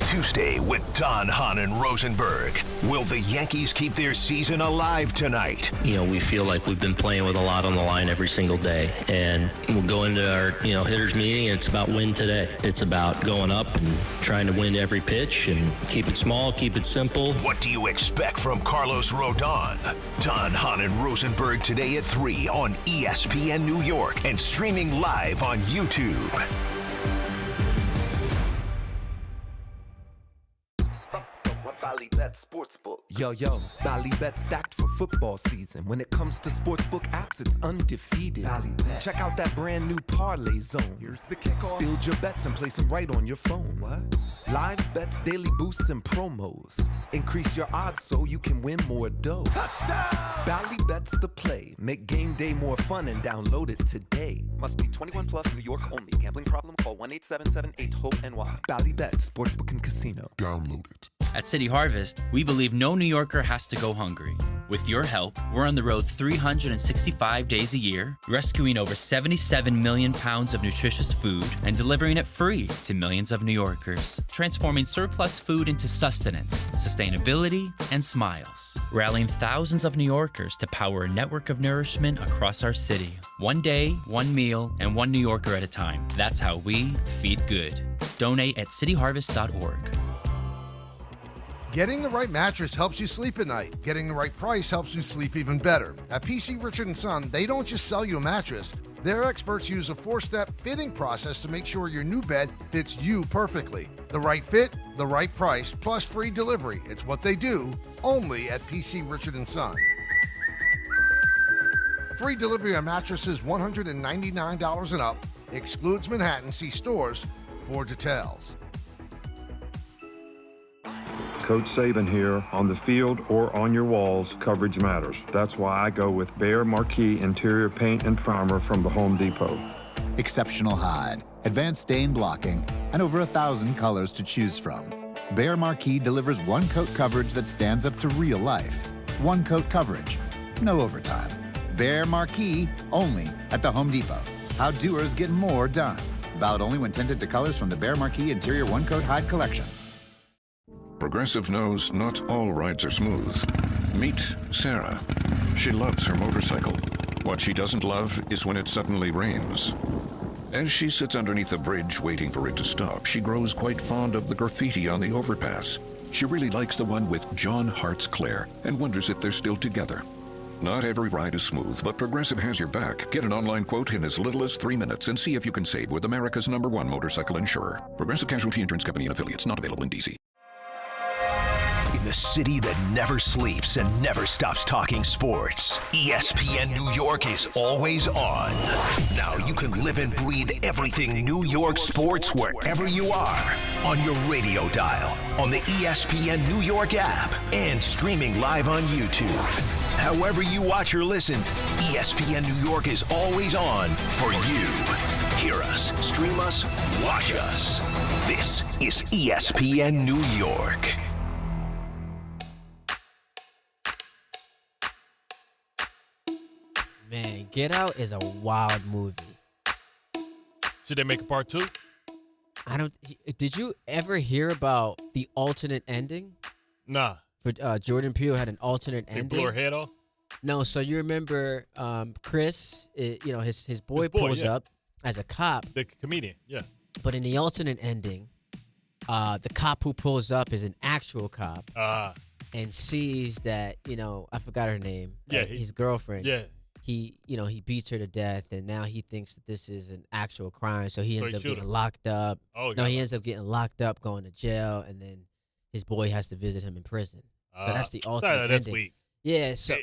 Tuesday with Don, Hahn, and Rosenberg. Will the Yankees keep their season alive tonight? We feel like we've been playing with a lot on the line every single day. And we'll go into our, hitters meeting, and it's about win today. It's about going up and trying to win every pitch and keep it small, keep it simple. What do you expect from Carlos Rodon? Don, Hahn, and Rosenberg today at 3 on ESPN New York and streaming live on YouTube. Ballybet Sportsbook. Yo, Ballybet stacked for football season. When it comes to sportsbook apps, it's undefeated. Ballybet. Check out that brand new parlay zone. Here's the kickoff. Build your bets and place them right on your phone. What? Live bets, daily boosts, and promos. Increase your odds so you can win more dough. Touchdown! Ballybet's the play. Make game day more fun and download it today. Must be 21 plus, New York only. Gambling problem? Call 1-877-8-HOPE-NY. Ballybet Sportsbook and Casino. Download it. At City Harvest, we believe no New Yorker has to go hungry. With your help, we're on the road 365 days a year, rescuing over 77 million pounds of nutritious food and delivering it free to millions of New Yorkers, transforming surplus food into sustenance, sustainability, and smiles, rallying thousands of New Yorkers to power a network of nourishment across our city. One day, one meal, and one New Yorker at a time. That's how we feed good. Donate at cityharvest.org. Getting the right mattress helps you sleep at night. Getting the right price helps you sleep even better. At PC Richard & Son, they don't just sell you a mattress. Their experts use a 4-step fitting process to make sure your new bed fits you perfectly. The right fit, the right price, plus free delivery. It's what they do, only at PC Richard & Son. Free delivery on mattresses $199 and up. Excludes Manhattan. See stores for details. Coach Saban here. On the field or on your walls, coverage matters. That's why I go with Behr Marquee Interior Paint and Primer from the Home Depot. Exceptional hide, advanced stain blocking, and over 1,000 colors to choose from. Behr Marquee delivers one-coat coverage that stands up to real life. One-coat coverage, no overtime. Behr Marquee, only at the Home Depot. How doers get more done. Valid only when tinted to colors from the Behr Marquee Interior One-Coat Hide Collection. Progressive knows not all rides are smooth. Meet Sarah. She loves her motorcycle. What she doesn't love is when it suddenly rains. As she sits underneath a bridge waiting for it to stop, she grows quite fond of the graffiti on the overpass. She really likes the one with John Hart's Claire and wonders if they're still together. Not every ride is smooth, but Progressive has your back. Get an online quote in as little as 3 minutes and see if you can save with America's #1 motorcycle insurer. Progressive Casualty Insurance Company and affiliates, not available in D.C. In the city that never sleeps and never stops talking sports, ESPN New York is always on. Now you can live and breathe everything New York sports wherever you are. On your radio dial, on the ESPN New York app, and streaming live on YouTube. However you watch or listen, ESPN New York is always on for you. Hear us, stream us, watch us. This is ESPN New York. Man, Get Out is a wild movie. Should they make a part 2? Did you ever hear about the alternate ending? Nah. For Jordan Peele had an alternate ending. They blew her head off? No, so you remember Chris, his boy pulls up as a cop. The comedian, yeah. But in the alternate ending, the cop who pulls up is an actual cop. And sees that, I forgot her name. Yeah. His girlfriend. Yeah. He beats her to death, and now he thinks that this is an actual crime, so he ends up getting locked up. He ends up getting locked up, going to jail, and then his boy has to visit him in prison. So that's the alternate that's ending. weak. Yeah, so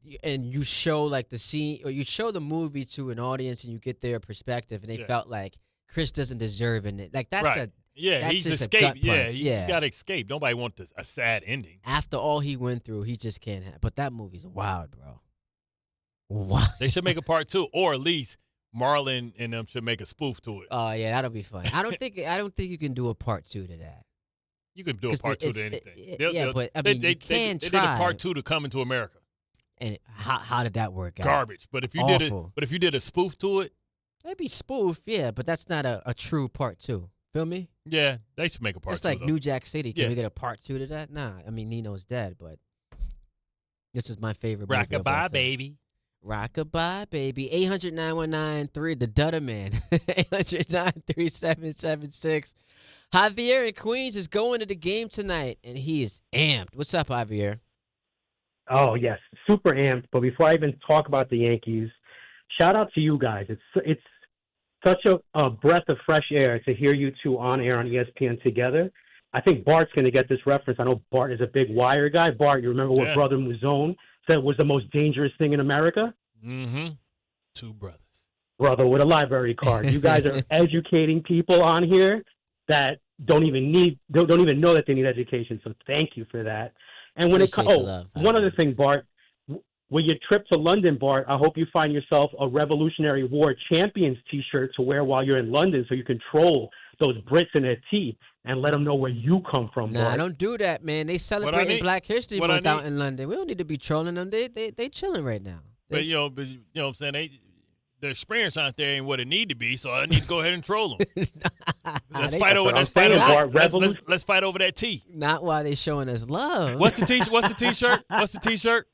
you show like the scene, or you show the movie to an audience, and you get their perspective, and they felt like Chris doesn't deserve it. Like that's right. He's just escaped. A gut punch. He got to escape. Nobody wants a sad ending. After all he went through, he just can't have. But that movie's wild, bro. What? They should make a part 2, or at least Marlon and them should make a spoof to it. Oh yeah, that'll be fun. I don't think you can do a part 2 to that. You can do a part 2 to anything. But I mean, you can try. They did a part 2 to Coming to America. And how did that work out? Garbage. But if you did a spoof to it, maybe spoof, yeah. But that's not a true part 2. Feel me? Yeah, they should make a part 2. It's like though. New Jack City. Can we get a part 2 to that? Nah. I mean, Nino's dead, but this was my favorite movie. Rockabye Baby. Rockabye Baby. 800-919-3, the Dutta Man. 800-93776. Javier in Queens is going to the game tonight, and he is amped. What's up, Javier? Oh, yes, super amped. But before I even talk about the Yankees, shout out to you guys. It's such a breath of fresh air to hear you two on air on ESPN together. I think Bart's going to get this reference. I know Bart is a big Wire guy. Bart, you remember what Brother Mouzone said was the most dangerous thing in America? Mm-hmm. 2 brothers. Brother with a library card. You guys are educating people on here that don't even know that they need education. So thank you for that. And when one other thing, Bart, with your trip to London, Bart, I hope you find yourself a Revolutionary War Champions T-shirt to wear while you're in London, so you can troll those Brits in their teeth and let them know where you come from, Bart. Nah, don't do that, man. They celebrating Black History Month out in London. We don't need to be trolling them. They chilling right now. But you know what I'm saying? Their experience out there ain't what it need to be, so I need to go ahead and troll them. Let's fight over that T. Not while they showing us love. What's the T-shirt? What's the T-shirt?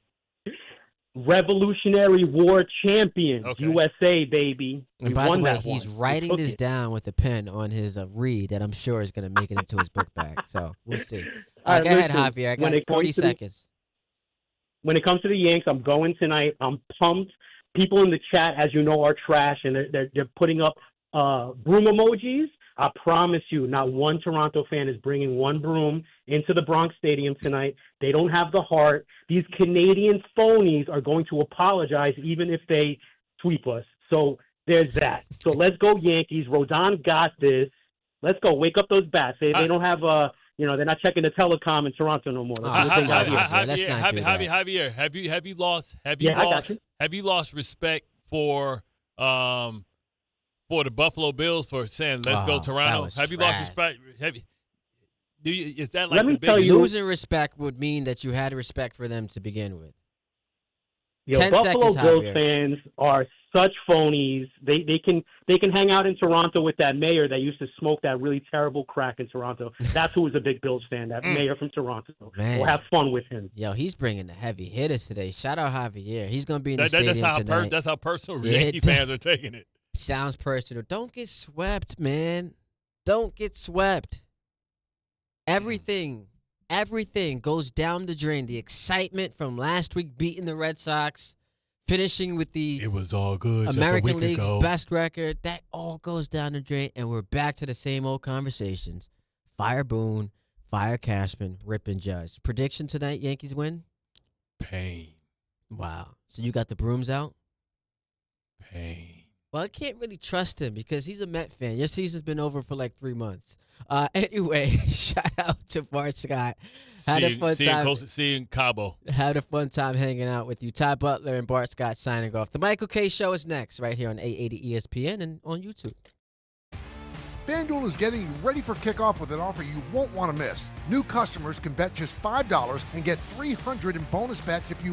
Revolutionary War Champions, USA, baby. And by the way, he's writing this down with a pen on his read that I'm sure is going to make it into his book bag. So we'll see. All right, go ahead, Javier. I got 40 seconds. When it comes to the Yanks, I'm going tonight. I'm pumped. People in the chat, as you know, are trash, and they're putting up broom emojis. I promise you, not one Toronto fan is bringing one broom into the Bronx Stadium tonight. They don't have the heart. These Canadian phonies are going to apologize even if they sweep us. So there's that. So let's go Yankees. Rodon got this. Let's go. Wake up those bats. They don't have they're not checking the telecom in Toronto no more. Javier, have you lost respect for the Buffalo Bills for saying let's go Toronto? Have you lost respect? Is that like Let me the big tell you, losing respect would mean that you had respect for them to begin with? Yo, 10 Buffalo seconds, Bills Javier. fans are such phonies. They can hang out in Toronto with that mayor that used to smoke that really terrible crack in Toronto. That's who was a big Bills fan, that mayor from Toronto. Man. We'll have fun with him. Yo, he's bringing the heavy hitters today. Shout out Javier. He's going to be in the stadium tonight. That's how personal Yankee fans are taking it. Sounds personal. Don't get swept, man. Don't get swept. Everything goes down the drain. The excitement from last week beating the Red Sox, finishing with the It was all good American just a week League's ago. best record, that all goes down the drain, and we're back to the same old conversations. Fire Boone, fire Cashman, Rip and Judge. Prediction tonight, Yankees win? Pain. Wow. So you got the brooms out? Pain. Well, I can't really trust him because he's a Met fan. Your season's been over for like 3 months. Anyway, shout out to Bart Scott. Had a fun time. Seeing Cabo. Had a fun time hanging out with you. Ty Butler and Bart Scott signing off. The Michael K. Show is next right here on 880 ESPN and on YouTube. FanDuel is getting you ready for kickoff with an offer you won't want to miss. New customers can bet just $5 and get $300 in bonus bets if you